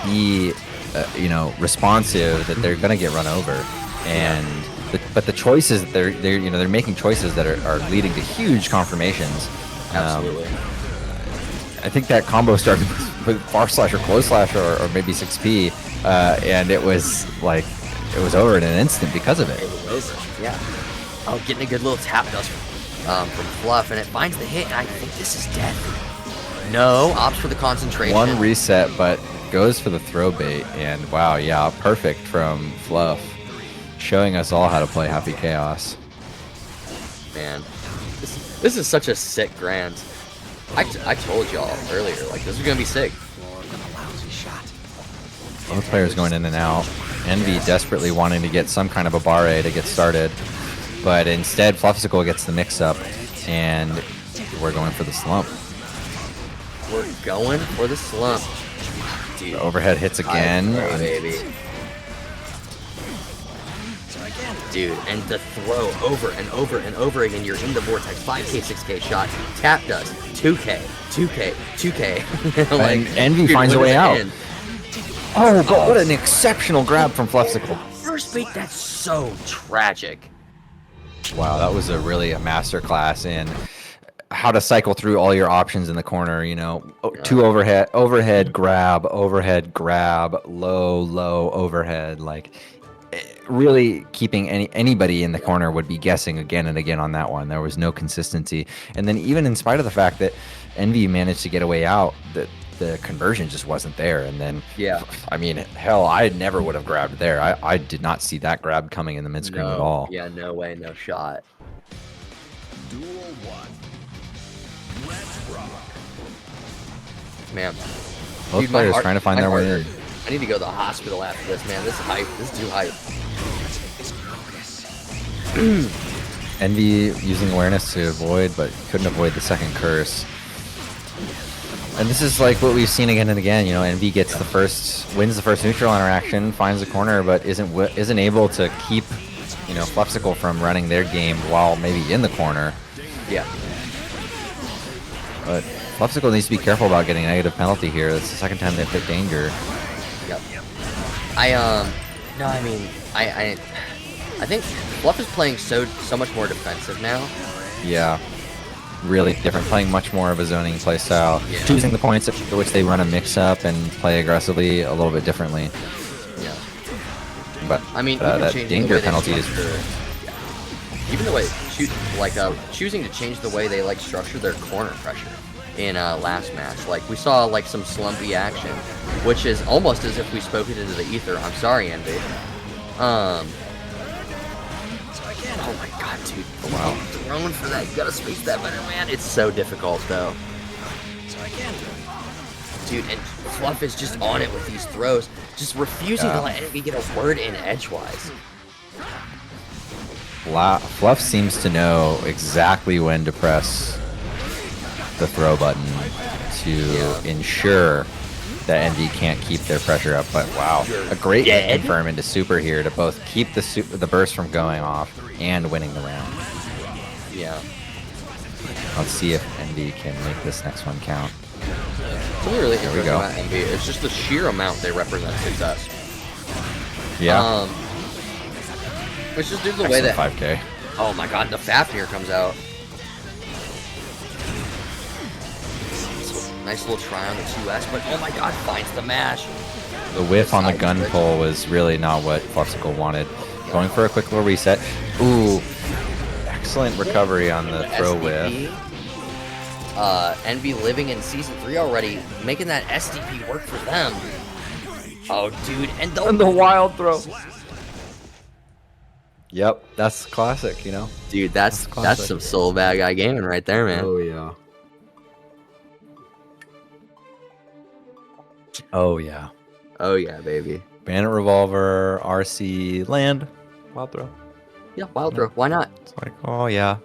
be responsive, that they're gonna get run over, and but the choices that they're making choices that are leading to huge confirmations. Absolutely. I think that combo started with far slash or close slash or maybe 6P, and it was over in an instant because of it. It was over. Yeah. Oh, getting a good little tap dust from Fluff, and it finds the hit, and I think this is death. No, opts for the concentration. One reset, but goes for the throw bait, and wow, yeah, perfect from Fluff, showing us all how to play Happy Chaos. Man, this is such a sick grand. I told y'all earlier, like, this is gonna be sick. Both players going in and out. Envy desperately wanting to get some kind of a barre to get started, but instead Fluffsicle gets the mix-up, and we're going for the slump. We're going for the slump. Dude, The overhead hits again. baby. Dude, and the throw over and over and over again. You're in the vortex. 5K, 6K shot. Tap does 2K, 2K, 2K. And Envy finds a way out. Oh, but what an exceptional grab from Fluffsicle. First bait, that's so tragic. Wow, that was really a masterclass in how to cycle through all your options in the corner. You know, two overhead grab, low overhead. Like, really keeping anybody in the corner would be guessing again and again on that one. There was no consistency, and then even in spite of the fact that Envy managed to get a way out, the conversion just wasn't there. And then, Yeah. I mean, hell, I never would have grabbed there. I did not see that grab coming in the mid screen at all. Yeah, no way, no shot. Duel 1. Let's rock. Man. Both Dude, my players heart- trying to find my their heart way in. hurt. I need to go to the hospital after this, man. This is hype. This is too hype. Envy using awareness to avoid, but couldn't avoid the second curse. And this is like what we've seen again and again. You know, Envy wins the first neutral interaction, finds the corner, but isn't able to keep, you know, Fluffsicle from running their game while maybe in the corner. Yeah. But Fluffsicle needs to be careful about getting a negative penalty here. That's the second time they've hit danger. Yep. No, I mean, I think Fluff is playing so much more defensive now. Yeah. Really different, playing much more of a zoning play style, Yeah. choosing the points at which they run a mix-up and play aggressively a little bit differently. Yeah. But I mean, even that changing danger the way they penalty is structure- even the way choosing to change the way they like structure their corner pressure in last match. Like, we saw like some slumpy action, which is almost as if we spoke it into the ether. I'm sorry, Envy. Oh my god, dude. Wow. Throwing for that. You gotta space that better, man. It's so difficult, though. Dude, and Fluff is just on it with these throws. Just refusing to let Envy get a word in edgewise. Fluff seems to know exactly when to press the throw button to ensure that Envy can't keep their pressure up. But wow, a great hit confirm into super here to both keep the burst from going off and winning the round. Yeah. Let's see if Envy can make this next one count. Something really we interesting go. about Envy is just the sheer amount they represent success. Yeah, It's just due to the way excellent that 5K. oh my god, the Fafnir comes out. Nice little try on the 2S, but oh my god, finds the mash. The whiff on the gun pull was really not what Fluffsicle wanted. Going for a quick little reset. Ooh, excellent recovery on the throw whiff. Envy living in Season 3 already, making that SDP work for them. Oh, dude, and the wild throw. Yep, that's classic, you know? dude, that's classic. some soul bad guy gaming right there, man. yeah. Oh, yeah. Oh yeah, baby. Bandit Revolver, RC, land. Wild throw. Yeah, wild throw. Why not? It's like, oh, yeah.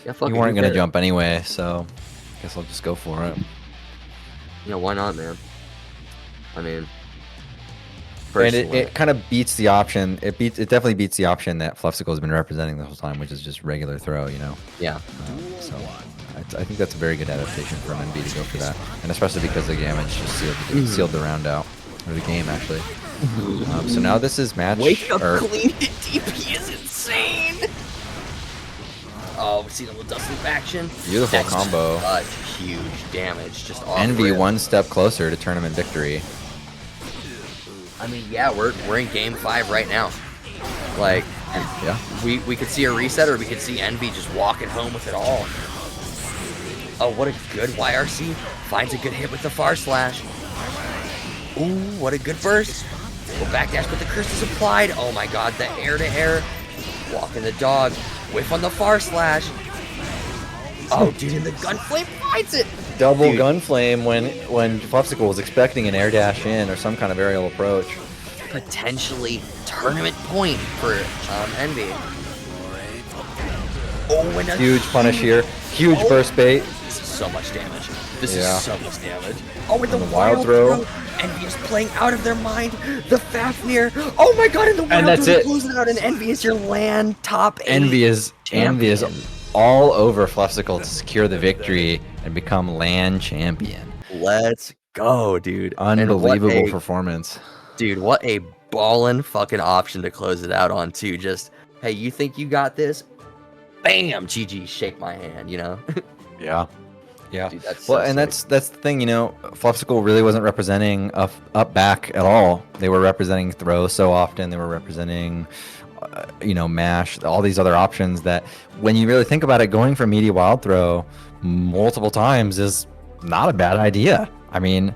Yeah, fuck You it, weren't who going to cares? jump anyway, so guess I'll just go for it. Yeah, why not, man? I mean, And personally, it kind of beats the option. It definitely beats the option that Fluffsicle has been representing the whole time, which is just regular throw, you know? yeah. So I think that's a very good adaptation for an NB to go for that, and especially because the damage just sealed the round out, or the game actually. So now this is match. Wake up or- clean hit DP is insane. Oh, we see the little dust loop action. Beautiful That's combo. Such huge damage, just off Envy rip. one step closer to tournament victory. I mean, yeah, we're in game 5 right now. Like, Yeah. We could see a reset, or we could see Envy just walking home with it all. Oh, what a good YRC. Finds a good hit with the far slash. Ooh, what a good burst. Well, backdash, but the curse is applied. Oh my god, the air-to-air. Walking the dog. Whiff on the far slash. Oh, dude, and the Gunflame finds it. Double Dude. gun flame when Flufsicle was expecting an air dash in or some kind of aerial approach. Potentially tournament point for Envy. Oh, and a Huge punish here. Huge burst bait. This is so much damage. This Yeah. is so much damage. Oh, with the the wild wild throw. throw. Envy is playing out of their mind. The Fafnir. Oh my god, and the wild that's throw it. closes it out, and Envy is your land top 8. Envy is champion. all over Flufsicle to secure the victory and become land champion. Let's go, dude. And Unbelievable performance. Dude, what a ballin' fucking option to close it out on, too. Just, hey, you think you got this? Bam! GG, shake my hand, you know? Yeah. Yeah. Dude, that's Well, so and sick. that's the thing, Flufsicle really wasn't representing up back at all. They were representing throw so often. They were representing, mash, all these other options that when you really think about it, going for meaty wild throw multiple times is not a bad idea. I mean,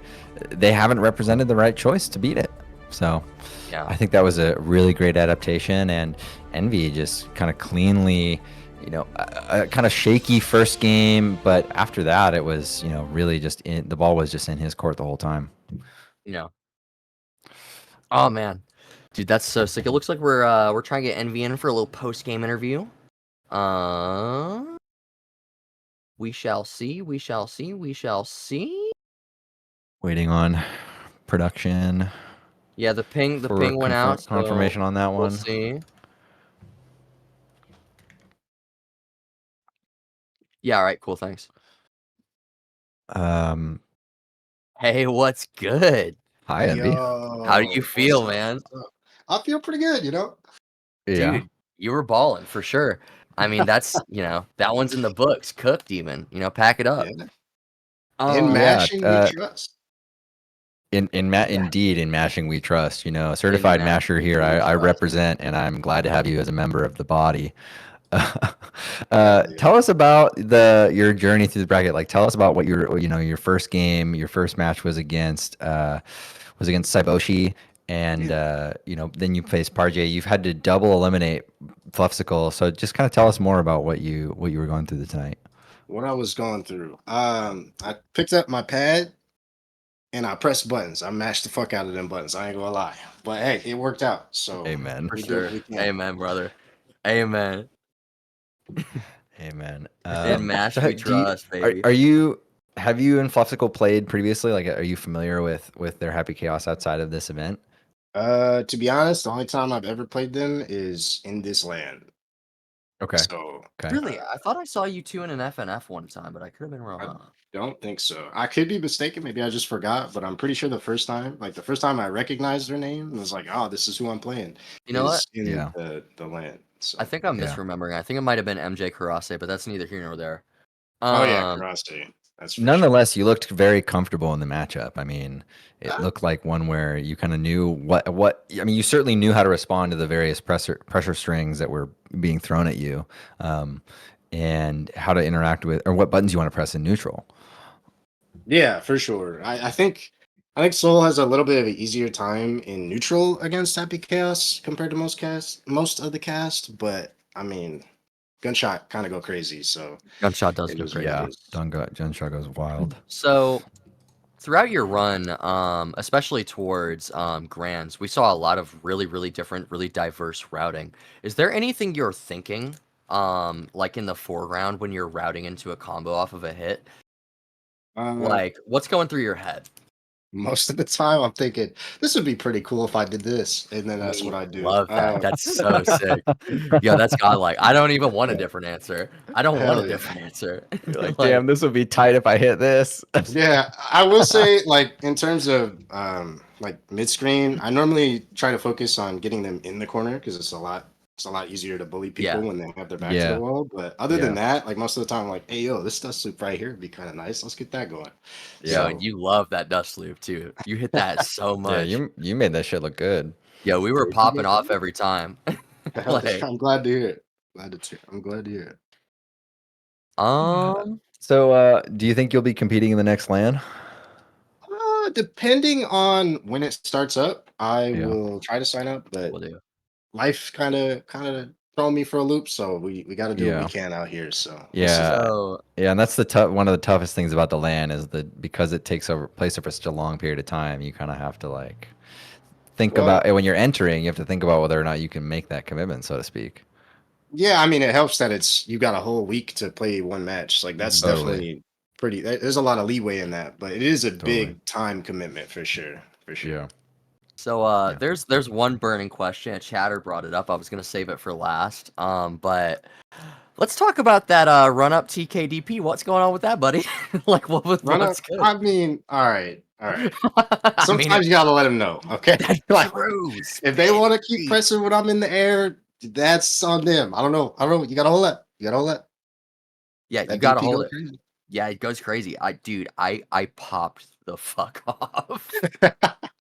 they haven't represented the right choice to beat it. So Yeah. I think that was a really great adaptation, and Envy just kind of cleanly, a kind of shaky first game, but after that it was, really just the ball was just in his court the whole time. Yeah. Oh man, dude, that's so sick. It looks like we're trying to get Envy in for a little post game interview. We shall see. We shall see. We shall see. Waiting on production. Yeah, the ping for went out. So confirmation on that we'll one. see. Yeah. All right. Cool. Thanks. Hey, what's good? Hi, Envy. How do you feel, man? I feel pretty good, Yeah. Dude, you were balling for sure. I mean, that's that one's in the books, cooked even. Pack it up. Yeah. In mashing, we trust. Indeed, in mashing we trust. Certified In masher here. mashing we I trust. represent, and I'm glad to have you as a member of the body. Yeah. Tell us about your journey through the bracket. Like, tell us about what your first game, your first match was against Saiboshi, and then you faced Parjay. You've had to double eliminate Flufsicle. So just kind of tell us more about what you were going through tonight. What I was going through. I picked up my pad and I pressed buttons. I mashed the fuck out of them buttons. I ain't gonna lie. But hey, it worked out. So Amen. For we do sure. what we can. Amen, brother. Amen. Amen. In mash so we do you- trust, baby. Have you and Flufsicle played previously? Like, are you familiar with their Happy Chaos outside of this event? To be honest, the only time I've ever played them is in this land. Okay. So Okay. Really? I thought I saw you two in an FNF one time, but I could have been wrong. don't think so. I could be mistaken. Maybe I just forgot, but I'm pretty sure the first time I recognized their name and was like, oh, this is who I'm playing. You know what? In Yeah. the land. So I think I'm Yeah. misremembering. I think it might have been MJ Karase, but that's neither here nor there. oh yeah, Karate. That's for sure. Nonetheless, you looked very comfortable in the matchup. I mean, it looked like one where you kind of knew what. I mean, you certainly knew how to respond to the various pressure strings that were being thrown at you, and how to interact with, or what buttons you want to press in neutral. Yeah, for sure. I think Soul has a little bit of an easier time in neutral against Happy Chaos compared to most of the cast, but I mean, Gunshot kind of go crazy, so Gunshot does it go is crazy. what Yeah, it is. Gunshot goes wild. So, throughout your run, especially towards Grands, we saw a lot of really, really different, really diverse routing. Is there anything you're thinking, like in the foreground when you're routing into a combo off of a hit? Like, what's going through your head? Most of the time, I'm thinking this would be pretty cool if I did this, and then that's We what I do. Love that. That's so sick. Yo, that's godlike. I don't even want a different answer. I don't want Hell a yeah. different answer. You're like, damn, this would be tight if I hit this. Yeah, I will say, like, in terms of like mid screen, I normally try to focus on getting them in the corner because it's a lot easier to bully people Yeah. when they have their back to Yeah. the wall. But other Yeah. than that, like most of the time, I'm like, hey yo, this dust loop right here would be kind of nice. Let's get that going. Yo, So- and you love that dust loop too. You hit that so Yeah, much. you made that shit look good. Yo, we were Dude, popping you- off every time. Like, I'm glad to hear it. I'm glad to hear it. So, do you think you'll be competing in the next LAN? Depending on when it starts up, I Yeah. will try to sign up, but will do. life kind of throwing me for a loop, so we got to do what we Yeah. can out here. So we'll see. Yeah. So Yeah, and that's one of the toughest things about the LAN is that because it takes over place over such a long period of time, you kind of have to like think Well, about when you're entering, you have to think about whether or not you can make that commitment, so to speak. yeah, I mean, it helps that you got a whole week to play one match. Like that's Totally. definitely pretty. There's a lot of leeway in that, but it is a Totally. big time commitment for sure. For sure. Yeah. So Yeah. there's one burning question. A chatter brought it up. I was gonna save it for last. But let's talk about that run up TKDP. What's going on with that, buddy? Like Run up. what's good? I mean, all right, all right. I mean, Sometimes you gotta let them know, okay? that's Like true. if they want to keep Speak. pressing when I'm in the air, that's on them. I don't know. I don't know. You gotta hold that. You gotta hold that. Yeah, you That gotta DP hold goes it. crazy. Yeah, it goes crazy. I popped the fuck off.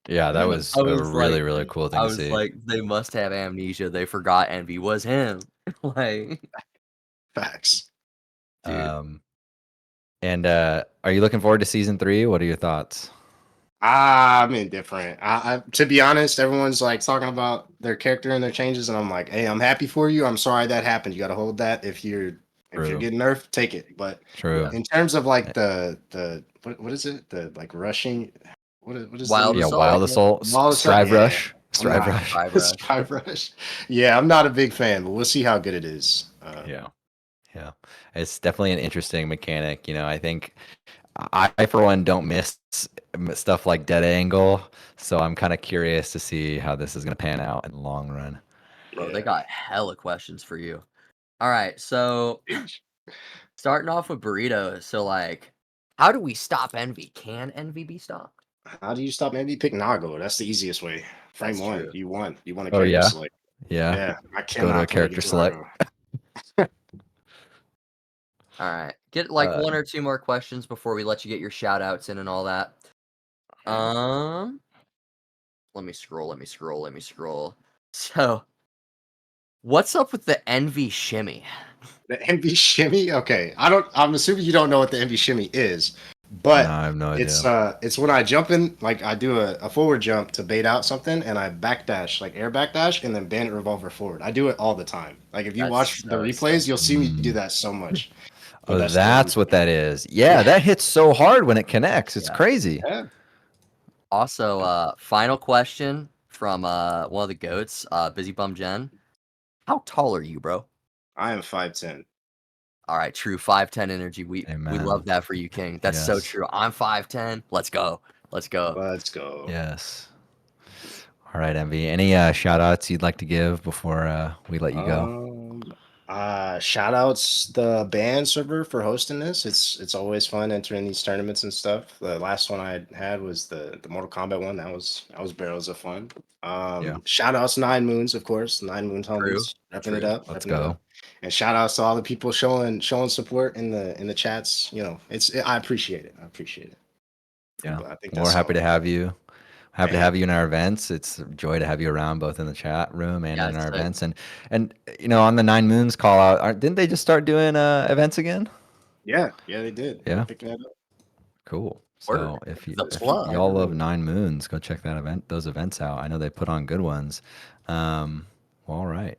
Yeah, that was I a was like, really, really cool thing I to was see. like, they must have amnesia. They forgot Envy was him. Like, Facts. dude. Um, and are you looking forward to season 3? What are your thoughts? I'm indifferent. To be honest, everyone's like talking about their character and their changes, and I'm like, hey, I'm happy for you. I'm sorry that happened. You gotta hold that. If you're True. getting nerfed, take it. But True. Yeah. in terms of like Eh, the what is it? The like rushing. What is the Wild new Yeah, Assault? Wild like Assault, Wild Assault? Strive Yeah, Rush, I'm Strive not Rush. Five Rush. Strive Rush. Yeah, I'm not a big fan, but we'll see how good it is. Yeah. Yeah. It's definitely an interesting mechanic. I think I for one don't miss stuff like dead angle, so I'm kind of curious to see how this is going to pan out in the long run. Bro, they Yeah. got hella questions for you. All right, so starting off with Burrito. So, like, how do we stop Envy? Can Envy be stopped? How do you stop? Maybe pick Nago. That's the easiest way. Frame That's one. true. You want a Oh character yeah, select. yeah. Yeah, I Go to a cannot play character against select. Nago. All right, get like Uh, one or two more questions before we let you get your shout outs in and all that. Um, let me scroll. Let me scroll. Let me scroll. So, what's up with the Envy shimmy? The envy shimmy. Okay, I'm assuming you don't know what the envy shimmy is, no, but I have no it's idea. it's when I jump in, like I do a forward jump to bait out something, and I backdash, like air backdash, and then bandit revolver forward. I do it all the time. Like if you That's watch the so sick. replays, you'll see me do Mm. that so much. But Oh, that's the envy that's what shimmy. that is. Yeah, Yeah, that hits so hard when it connects. It's Yeah. crazy. yeah. Also, final question from one of the goats, Busy Bum Jen. How tall are you, bro? I am 5'10". All right, true 5'10" energy. We Amen. love that for you, King. That's so Yes. true. I'm 5'10". Let's go. Let's go. Let's go. Yes. All right, Envy. Any shout outs you'd like to give before we let you go? Um, Shout outs the band server for hosting this. It's always fun entering these tournaments and stuff. The last one I had was the Mortal Kombat one. That was barrels of fun. Yeah. Shout outs Nine Moons, of course. Nine Moons True. homies repping it True. up, Let's repping it go. up. And shout outs to all the people showing support in the chats. I appreciate it. I appreciate it. Yeah. But I think Well, we're that's happy all. to have you. Happy to Man, have you in our events. It's a joy to have you around both in the chat room and Yeah, in it's our sick. events. And on the Nine Moons call out, didn't they just start doing events again? yeah, they did. They're Yeah. picking it up. Cool. Word. So if you The if plug. y'all love Nine Moons, go check those events out. I know they put on good ones. Well, all right.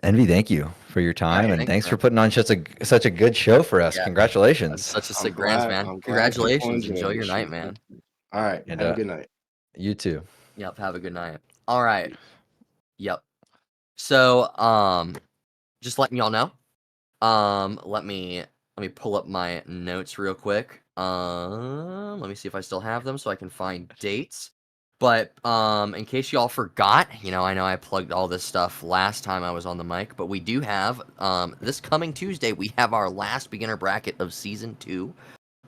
Envy, thank you for your All right, time and thanks, thanks for man. putting on such a good show for us. Yeah, that's Congratulations. such a I'm sick grands, glad. man. I'm glad people Congratulations. enjoyed Enjoy it. your night, Shoot, thank man. you. All right. And Have a good night. you too. Yep. Have a good night. All right. Yep. So, just letting y'all know. Let me pull up my notes real quick. Let me see if I still have them so I can find dates. But in case y'all forgot, I know I plugged all this stuff last time I was on the mic, but we do have this coming Tuesday we have our last beginner bracket of season 2.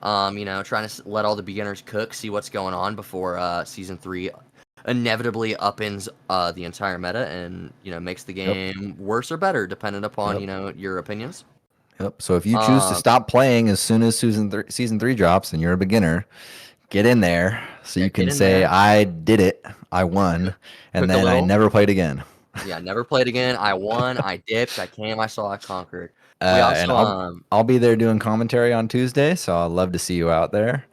Trying to let all the beginners cook, see what's going on before season 3 inevitably upends the entire meta and makes the Yep. game worse or better depending upon Yep. your opinions. Yep. So if you choose to Um, stop playing as soon as season 3 drops and you're a beginner, get in there so yeah, you get can in say there, I did it, I won, and cook a then I little. never played again. Yeah, never played again. I won. I dipped. I came. I saw. I conquered. We And also I'll be there doing commentary on Tuesday, so I'll love to see you out there.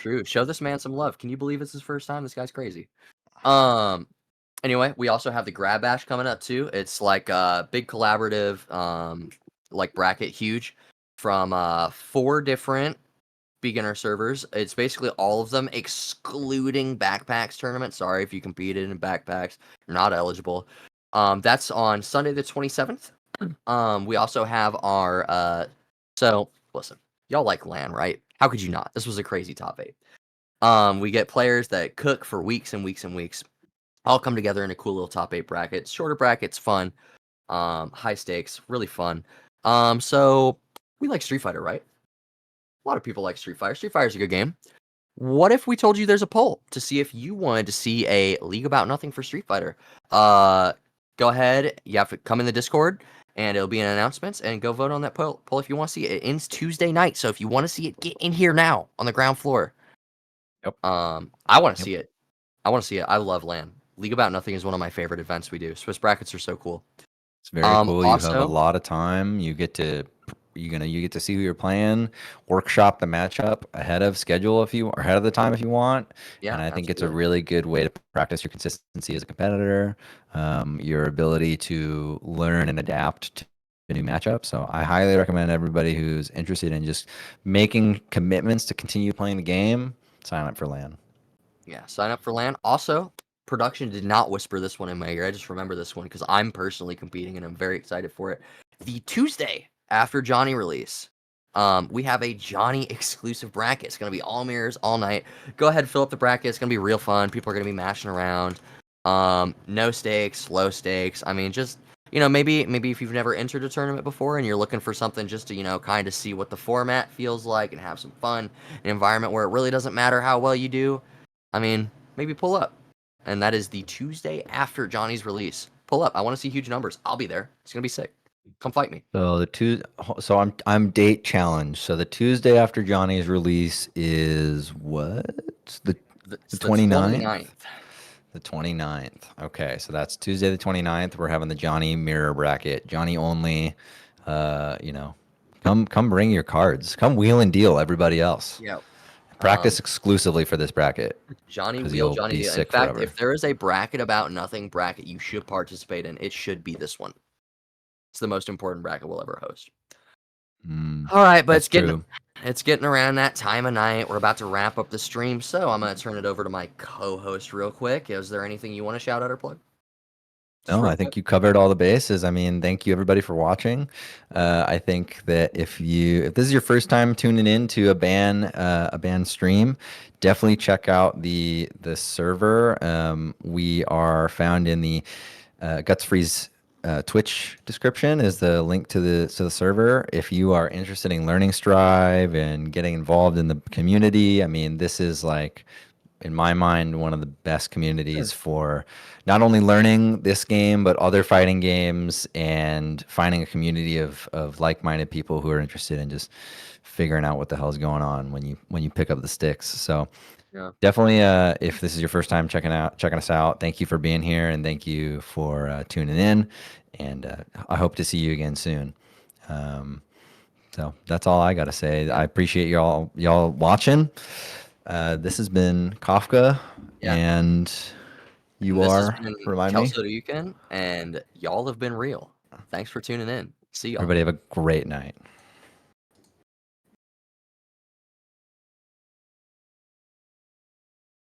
true. Show this man some love. Can you believe it's his first time? This guy's crazy. Um. Anyway, we also have the Grab Bash coming up too. It's like a big collaborative, like bracket, huge, from 4 different beginner servers. It's basically all of them, excluding backpacks tournament. Sorry if you competed in backpacks, you're not eligible. That's on Sunday the 27th. We also have our so listen, y'all like LAN, right? How could you not? This was a crazy top 8. We get players that cook for weeks and weeks and weeks, all come together in a cool little top 8 bracket. Shorter brackets, fun. High stakes, really fun. So we like Street Fighter, right? A lot of people like Street Fighter. Street Fighter's a good game. What if we told you there's a poll to see if you wanted to see a League About Nothing for Street Fighter? Go ahead. You have to come in the Discord, and it'll be in announcements, and go vote on that poll if you want to see it. It ends Tuesday night, so if you want to see it, get in here now on the ground floor. Yep. I want to see it. I want to see it. I love LAN. League About Nothing is one of my favorite events we do. Swiss brackets are so cool. It's very cool. You have a Also, lot of time. You get to see who you're playing, workshop the matchup ahead of schedule or ahead of the time if you want. yeah, And I think it's a absolutely. really good way to practice your consistency as a competitor, your ability to learn and adapt to a new matchup. So I highly recommend everybody who's interested in just making commitments to continue playing the game, sign up for LAN. Yeah, sign up for LAN. Also, production did not whisper this one in my ear. I just remember this one because I'm personally competing and I'm very excited for it. The Tuesday after Johnny release, we have a Johnny exclusive bracket. It's gonna be all mirrors all night. Go ahead, fill up the bracket. It's gonna be real fun. People are gonna be mashing around. No stakes, low stakes. I mean, just maybe if you've never entered a tournament before and you're looking for something just to kind of see what the format feels like and have some fun, an environment where it really doesn't matter how well you do. I mean, maybe pull up. And that is the Tuesday after Johnny's release. Pull up. I want to see huge numbers. I'll be there. It's gonna be sick. Come fight me. So I'm date challenged. So the Tuesday after Johnny's release is what? The It's the 29th? 29th. The 29th. Okay, so that's Tuesday the 29th. We're having the Johnny mirror bracket. Johnny only. Come bring your cards. Come wheel and deal everybody else. Yeah. Practice exclusively for this bracket Johnny because Wheel, you'll Johnny be Deal. In sick fact, forever. if there is a bracket about nothing bracket you should participate in, it should be this one. It's the most important bracket we'll ever host. All right, but That's true. it's getting around that time of night. We're about to wrap up the stream, so I'm gonna turn it over to my co-host real quick. Is there anything you want to shout out or plug? Just No, real I quick. think you covered all the bases. I mean, thank you everybody for watching. I think that if this is your first time tuning in to a band stream, definitely check out the server. We are found in the Guts Freeze Twitch description is the link to the server. If you are interested in learning Strive and getting involved in the community, I mean, this is like, in my mind, one of the best communities for not only learning this game, but other fighting games and finding a community of like-minded people who are interested in just figuring out what the hell's going on when you pick up the sticks. So Yeah. definitely, if this is your first time checking us out, thank you for being here and thank you for tuning in. And I hope to see you again soon. So that's all I got to say. I appreciate y'all watching. This has been Kafka, Yeah. and you This has are, been remind me? Kelso Dukin, and y'all have been real. Thanks for tuning in. See y'all. Everybody have a great night.